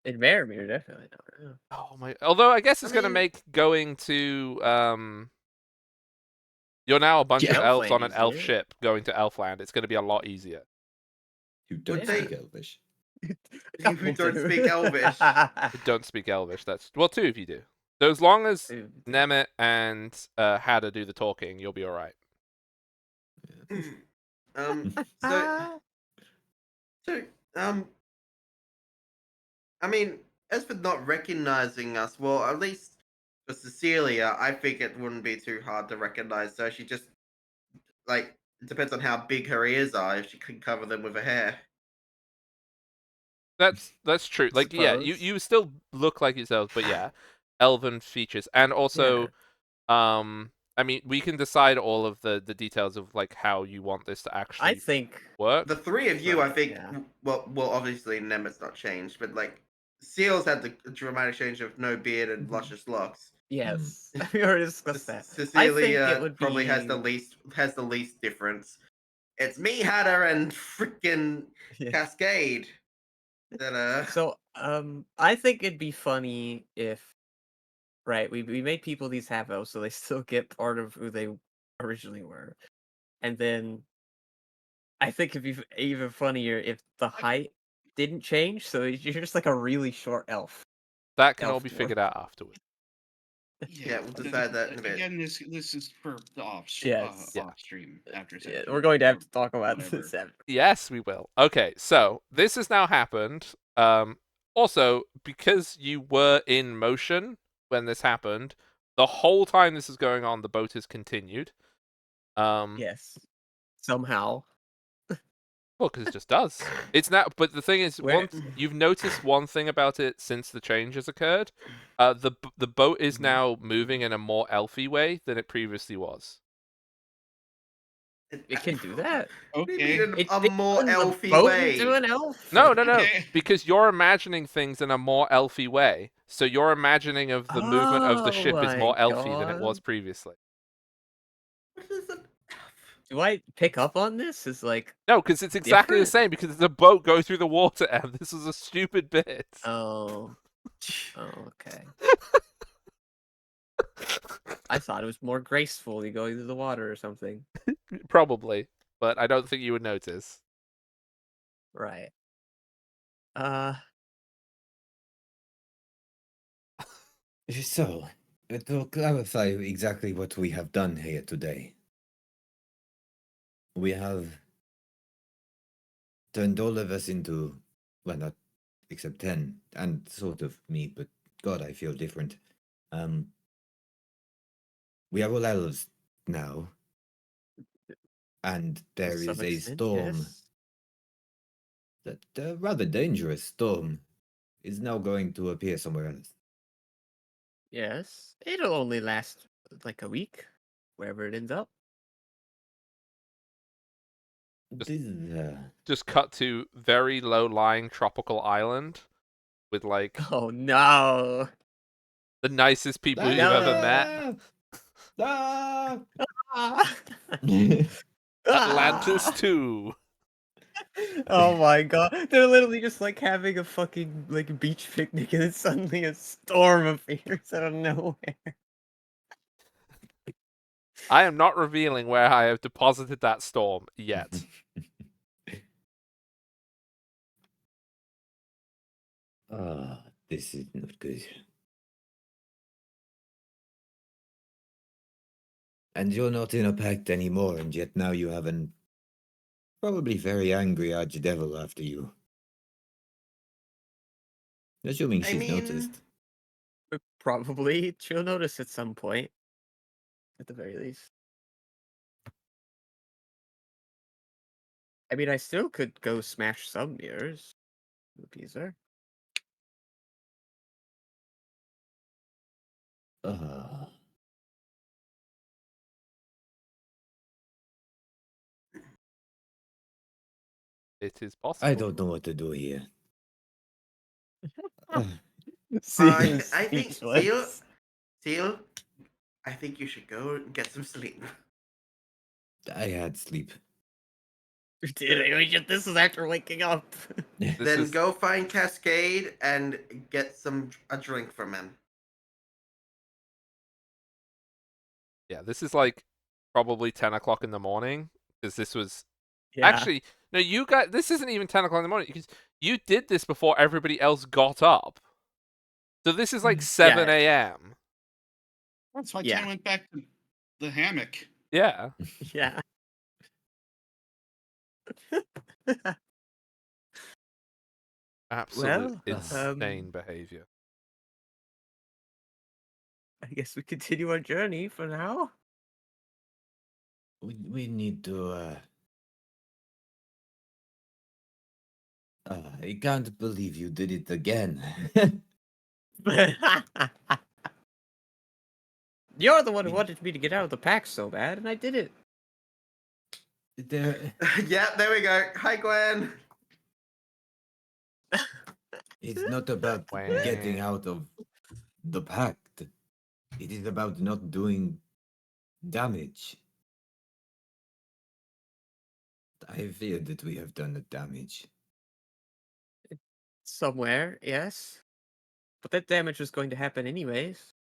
C: In Maramir, definitely not. Yeah.
A: Oh my! Although I guess it's gonna
F: mean-
A: make going to you're now a bunch
C: Yeah,
A: of elves
C: Elfland
A: on an elf
C: easier.
A: ship going to Elfland. It's gonna be a lot easier.
E: Who don't
F: they-
E: speak Elvish.
F: Who don't speak Elvish.
A: Who don't speak Elvish. That's well, two of you do. So as long as
C: Dude.
A: Nemeth and Hadda do the talking, you'll be all right.
F: So, I mean, as for not recognizing us, well, at least for Cecilia, I think it wouldn't be too hard to recognize. So she just, like, it depends on how big her ears are, if she can cover them with her hair.
A: That's true. Like, yeah,
C: Suppose.
A: you still look like yourselves, but yeah, elven features, and also, I mean, we can decide all of the details of like how you want this to
C: I
A: actually
C: think
A: work.
F: The three of you, I
C: Right,
F: think,
C: yeah.
F: well, obviously Nemeth's not changed, but like, Seals had the dramatic change of no beard and
C: Mhm.
F: luscious locks.
C: yes. we already discussed that.
F: Cecilia
C: it would
F: probably
C: be...
F: has the least difference. It's me, Hatter, and freaking
C: Yeah.
F: Cascade. That
C: So, I think it'd be funny if, right, we made people these half elves, so they still get part of who they originally were, and then I think it'd be even funnier if the height didn't change, so you're just like a really short elf.
A: That can all
C: Elf
A: be
C: dwarf.
A: figured out afterwards.
F: Yeah, we'll decide that in a bit.
B: Again, this is for the
C: Yes.
A: Yeah.
B: off stream after
C: Yeah,
B: session.
C: we're going to have
B: or
C: to talk about
B: whatever.
C: this after.
A: Yes, we will. Okay, so this has now happened. Also, because you were in motion when this happened, the whole time this is going on, the boat has continued.
C: Yes. Somehow.
A: Well, because it just does. It's now, but the thing is,
C: Where-
A: once you've noticed one thing about it since the change has occurred, the boat is
C: Mhm.
A: now moving in a more elfy way than it previously was.
C: It can do that.
F: What do you
B: Okay.
F: mean in
C: It
F: a more
C: turns the
F: elfy
C: boat
F: way?
C: into an elf.
A: No,
B: Okay.
A: because you're imagining things in a more elfy way. So your imagining of the movement of the
C: Oh
A: ship is
C: my
A: more elfy than it was
C: God.
A: previously.
F: What is it?
C: Do I pick up on this? Is like,
A: No, because it's exactly the
C: Different?
A: same. Because it's a boat going through the water, and this is a stupid bit.
C: oh, okay. I thought it was more graceful. You go through the water or something.
A: Probably, but I don't think you would notice.
C: Right.
E: So, to clarify exactly what we have done here today, we have turned all of us into, well, not except 10, and sort of me, but God, I feel different. We are all elves now, and
C: To
E: there
C: some
E: is a
C: extent,
E: storm,
C: yes.
E: that rather dangerous storm, is now going to appear somewhere else.
C: Yes. It'll only last like a week, wherever it ends up.
E: This is,
A: Just cut to very low-lying tropical island with like
C: Oh no.
A: the nicest people you've ever met.
C: No.
E: Ah!
C: Ah.
A: Atlantis
C: Ah.
A: 2.
C: Oh my god. They're literally just like having a fucking like beach picnic and then suddenly a storm appears out of nowhere.
A: I am not revealing where I have deposited that storm yet.
E: Ah, this is not good. And you're not in a pact anymore, and yet now you have an probably very angry archdevil after you. Assuming
D: I
E: she's
D: mean,
E: noticed.
C: Probably she'll notice at some point, at the very least. I mean, I still could go smash some mirrors. Appease her.
E: Ah,
A: It is
E: I
A: possible.
E: don't know what to do here. Ah,
D: I think Seal,
C: Speechless.
D: Seal, I think you should go and get some sleep.
E: I had sleep.
C: This is after waking up.
A: This
D: Then
A: is
D: go find Cascade and get a drink from him.
A: this is like probably 10 o'clock in the morning because this was
C: Yeah.
A: actually no. You guys, this isn't even 10 o'clock in the morning because you did this before everybody else got up. So this is like 7 a.m.
B: That's why
C: Yeah.
B: Ken went back to the hammock.
A: Yeah.
C: Yeah.
A: Absolute
C: Well,
A: insane behavior.
C: I guess we continue our journey for now.
E: We need to, I can't believe you did it again.
C: You're the one who wanted me to get out of the pack so bad, and I did it.
E: There,
D: Yeah, there we go. Hi, Gwen.
E: it's not about getting out of the pact. It is about not doing damage. I fear that we have done the damage.
C: Somewhere, yes. But that damage was going to happen anyways.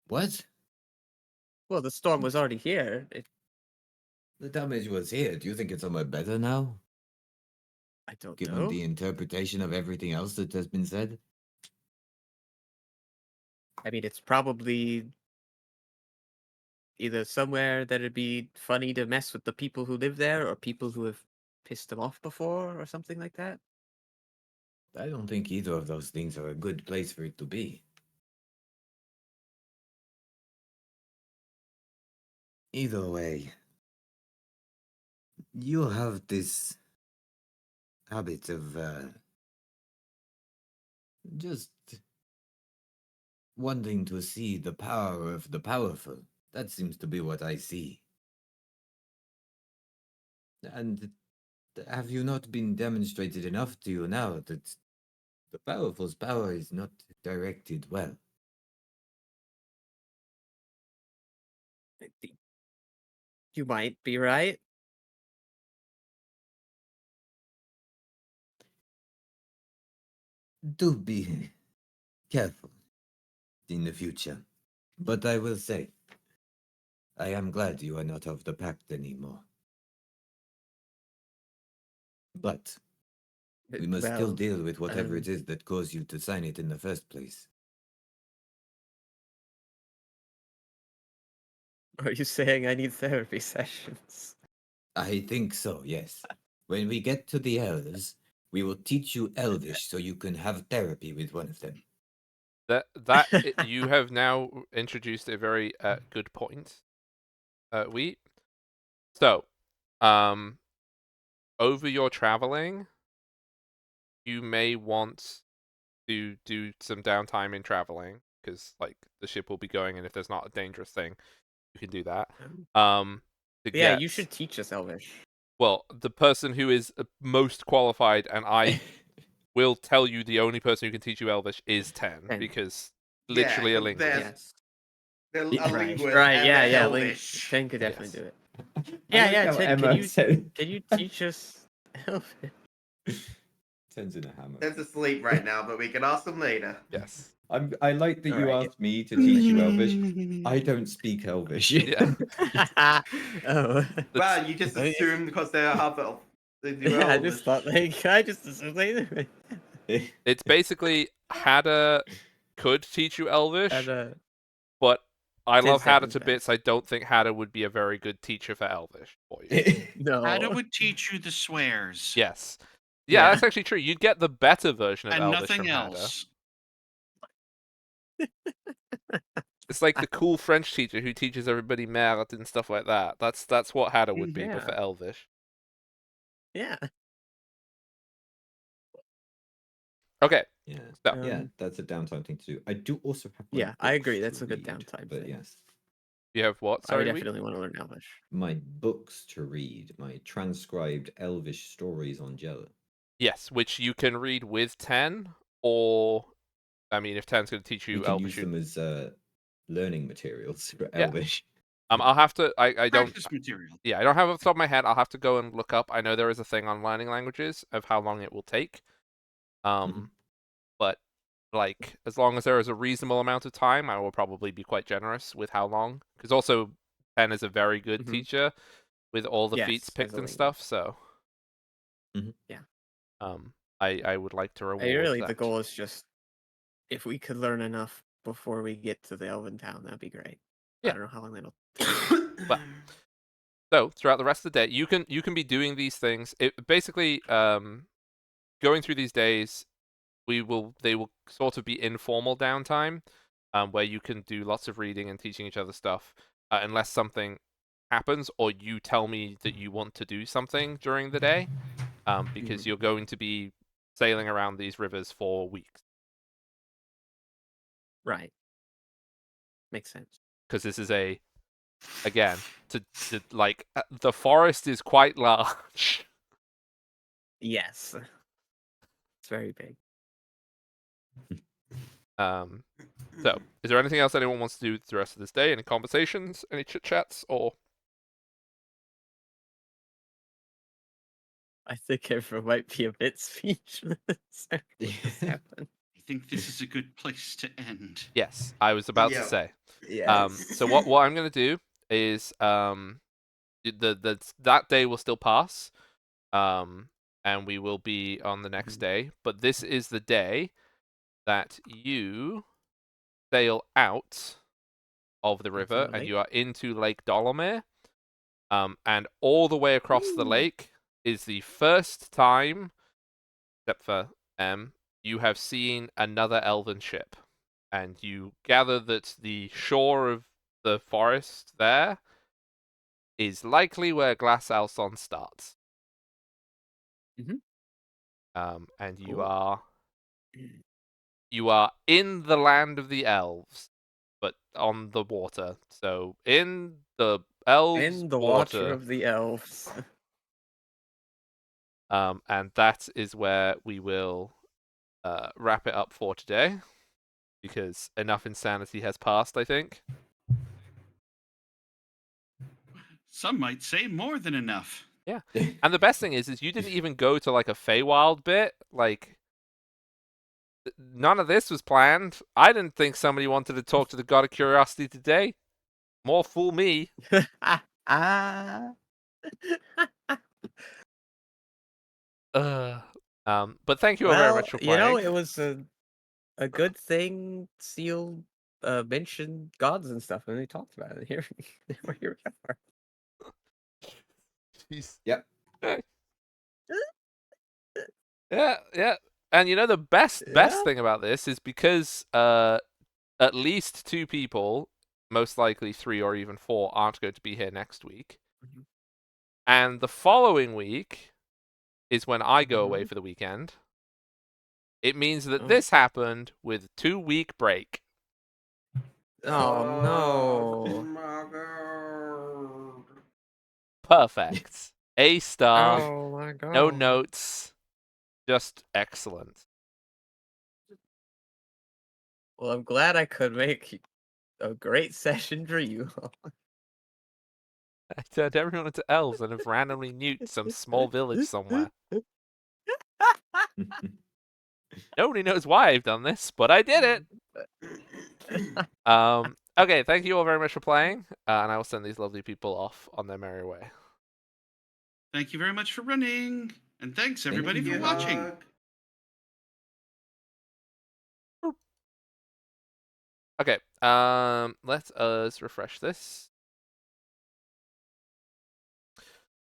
E: What?
C: Well, the storm was already here.
E: The damage was here. Do you think it's somewhat better now?
C: I don't
E: Given
C: know.
E: the interpretation of everything else that has been said?
C: I mean, it's probably either somewhere that it'd be funny to mess with the people who live there, or people who have pissed them off before, or something like that.
E: I don't think either of those things are a good place for it to be. Either way, you have this habit of just wanting to see the power of the powerful. That seems to be what I see. And have you not been demonstrated enough to you now that the powerful's power is not directed well?
C: You might be right.
E: Do be careful in the future. But I will say, I am glad you are not of the pact anymore. But We must still
C: Well,
E: deal with whatever
C: um,
E: it is that caused you to sign it in the first place.
C: are you saying I need therapy sessions?
E: I think so, yes. When we get to the elves, we will teach you Elvish so you can have therapy with one of them.
A: You have now introduced a very good point. So, over your traveling, you may want to do some downtime in traveling because like the ship will be going, and if there's not a dangerous thing, you can do that. To
C: Yeah,
A: get
C: you should teach us Elvish.
A: well, the person who is most qualified, and I will tell you the only person who can teach you Elvish is 10,
C: And
A: because
F: Yeah,
A: literally a
F: 'cause
A: linguist.
C: yes.
F: a
C: Right,
F: linguist
C: right,
F: and
C: yeah,
F: a
C: yeah.
F: Elvish.
C: 10 could definitely
A: Yes.
C: do it.
E: I
C: Yeah,
E: like
C: yeah.
E: how
C: 10,
E: Emma said-
C: can you teach us Elvish?
E: 10's in a hammer.
F: Ten's asleep right now, but we can ask him later.
A: Yes.
E: I like that you
C: Alright.
E: asked me to teach you Elvish. I don't speak Elvish.
A: Yeah.
C: Oh.
F: Well, you just
C: I mean,
F: assumed because they're half elf. They do
C: yeah, I
F: Elvish.
C: just thought like I just assumed they
A: It's basically Hada could teach you Elvish,
C: and
A: but I love Hada
C: definitely
A: to
C: best.
A: bits. I don't think Hada would be a very good teacher for Elvish for you.
C: No.
B: Hada would teach you the swears
A: Yes. Yeah,
C: Yeah.
A: that's actually true. You'd get the better version of
B: and
A: Elvish
B: nothing
A: from Hada.
B: else.
A: It's like the cool French teacher who teaches everybody math and stuff like that. That's what Hada would be, but for
C: Yeah.
A: Elvish.
C: Yeah.
A: Okay.
E: Yeah.
A: So,
E: Yeah, that's a downtime thing to do. I do also have my
C: Yeah, I
E: books
C: agree.
E: to
C: That's a good
E: read,
C: downtime
E: but
C: thing.
E: yes.
A: you have what?
C: I would
A: Sorry, we?
C: definitely want to learn Elvish.
E: My books to read, my transcribed Elvish stories on Jello.
A: Yes, which you can read with 10, or I mean, if 10's going to teach
E: We
A: you
E: can
A: Elvish,
E: use them as learning materials for
A: Yeah.
E: Elvish.
A: I'll have to. I don't.
B: Practice material.
A: Yeah, I don't have it off the top of my head. I'll have to go and look up. I know there is a thing on learning languages of how long it will take. But like as long as there is a reasonable amount of time, I will probably be quite generous with how long. Because also, 10 is a very good
C: Mhm.
A: teacher with all the
C: Yes,
A: feats
C: as
A: picked
C: a
A: and
C: linguist.
A: stuff. So,
C: Yeah.
A: I would like to reward
C: Really,
A: that.
C: the goal is just if we could learn enough before we get to the Elven town, that'd be great.
A: Yeah.
C: I don't know how long that'll take.
A: Well, so throughout the rest of the day, you can be doing these things. It basically going through these days, they will sort of be informal downtime, where you can do lots of reading and teaching each other stuff, unless something happens or you tell me that you want to do something during the day, because you're going to be sailing around these rivers for weeks.
C: Right. Makes sense.
A: Because this is again, to like the forest is quite large.
C: Yes. It's very big.
A: So, is there anything else anyone wants to do the rest of this day? Any conversations? Any chit chats? Or
C: I think everyone might be a bit speechless. after what just happened.
B: I think this is a good place to end.
A: yes, I was about to
F: Yeah.
A: say.
C: Yes.
A: So what I'm gonna do is that day will still pass, and we will be on the next day. But this is the day that you sail out of the river
C: the
A: and
C: lake?
A: you are into Lake Dolomir. And all the way across the lake is the first time, except for you have seen another elven ship, and you gather that the shore of the forest there is likely where Glass Alson starts.
C: Mhm.
A: And
C: Cool.
A: you are in the land of the elves, but on the water. So in the elves'
C: In the water of the elves.
A: And that is where we will wrap it up for today, because enough insanity has passed, I think.
B: Some might say more than enough.
A: Yeah. And the best thing is you didn't even go to like a Feywild bit. Like, none of this was planned. I didn't think somebody wanted to talk to the God of Curiosity today. More fool me.
C: Ah.
A: But thank you all very
C: Well,
A: much for
C: you know,
A: playing.
C: it was a good thing Seal mentioned gods and stuff, and they talked about it. Here, here we are.
A: Jeez.
E: Yep.
A: Yeah. And you know the best
C: Yeah.
A: thing about this is because at least 2 people, most likely 3 or even 4, aren't going to be here next week.
C: Mhm.
A: And the following week is when I go away
C: Mhm.
A: for the weekend. It means that
C: Oh.
A: this happened with 2-week break.
C: Oh no.
F: my God.
A: Perfect. A star.
C: Oh my god.
A: No notes. Just excellent.
C: Well, I'm glad I could make a great session for you.
A: I turned everyone into elves and have randomly nuked some small village somewhere. Nobody knows why I've done this, but I did it. Okay, thank you all very much for playing, and I will send these lovely people off on their merry way.
B: Thank you very much for running, and thanks everybody
E: you.
B: for watching.
F: Hug.
A: Okay, let us refresh this.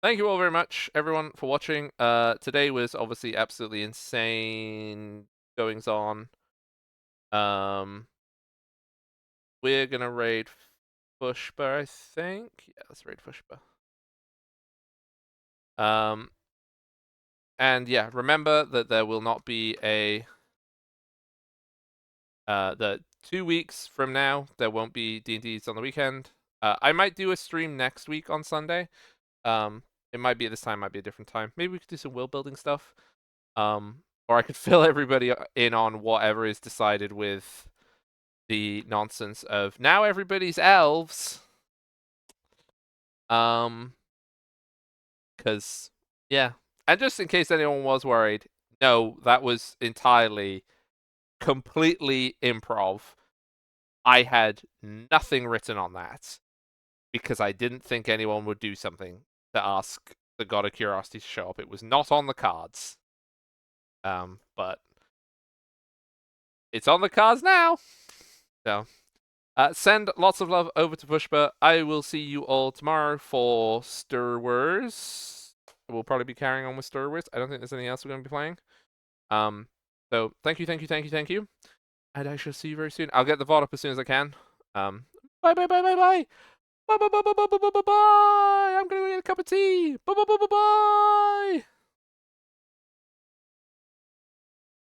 A: Thank you all very much, everyone, for watching. Today was obviously absolutely insane goings on. We're gonna raid Fushba, I think. Yeah, let's raid Fushba. And yeah, remember that there will not be a the 2 weeks from now there won't be D&Ds on the weekend. I might do a stream next week on Sunday. It might be at this time, might be a different time. Maybe we could do some world building stuff. Or I could fill everybody in on whatever is decided with the nonsense of now everybody's elves. Because yeah, and just in case anyone was worried, no, that was entirely, completely improv. I had nothing written on that because I didn't think anyone would do something to ask the God of Curiosity to show up. It was not on the cards. But it's on the cards now. So, send lots of love over to Pushpa. I will see you all tomorrow for Star Wars. We'll probably be carrying on with Star Wars. I don't think there's anything else we're going to be playing. So thank you. And I shall see you very soon. I'll get the VOD up as soon as I can. Bye. Bye. Bye. I'm gonna go get a cup of tea. Bye.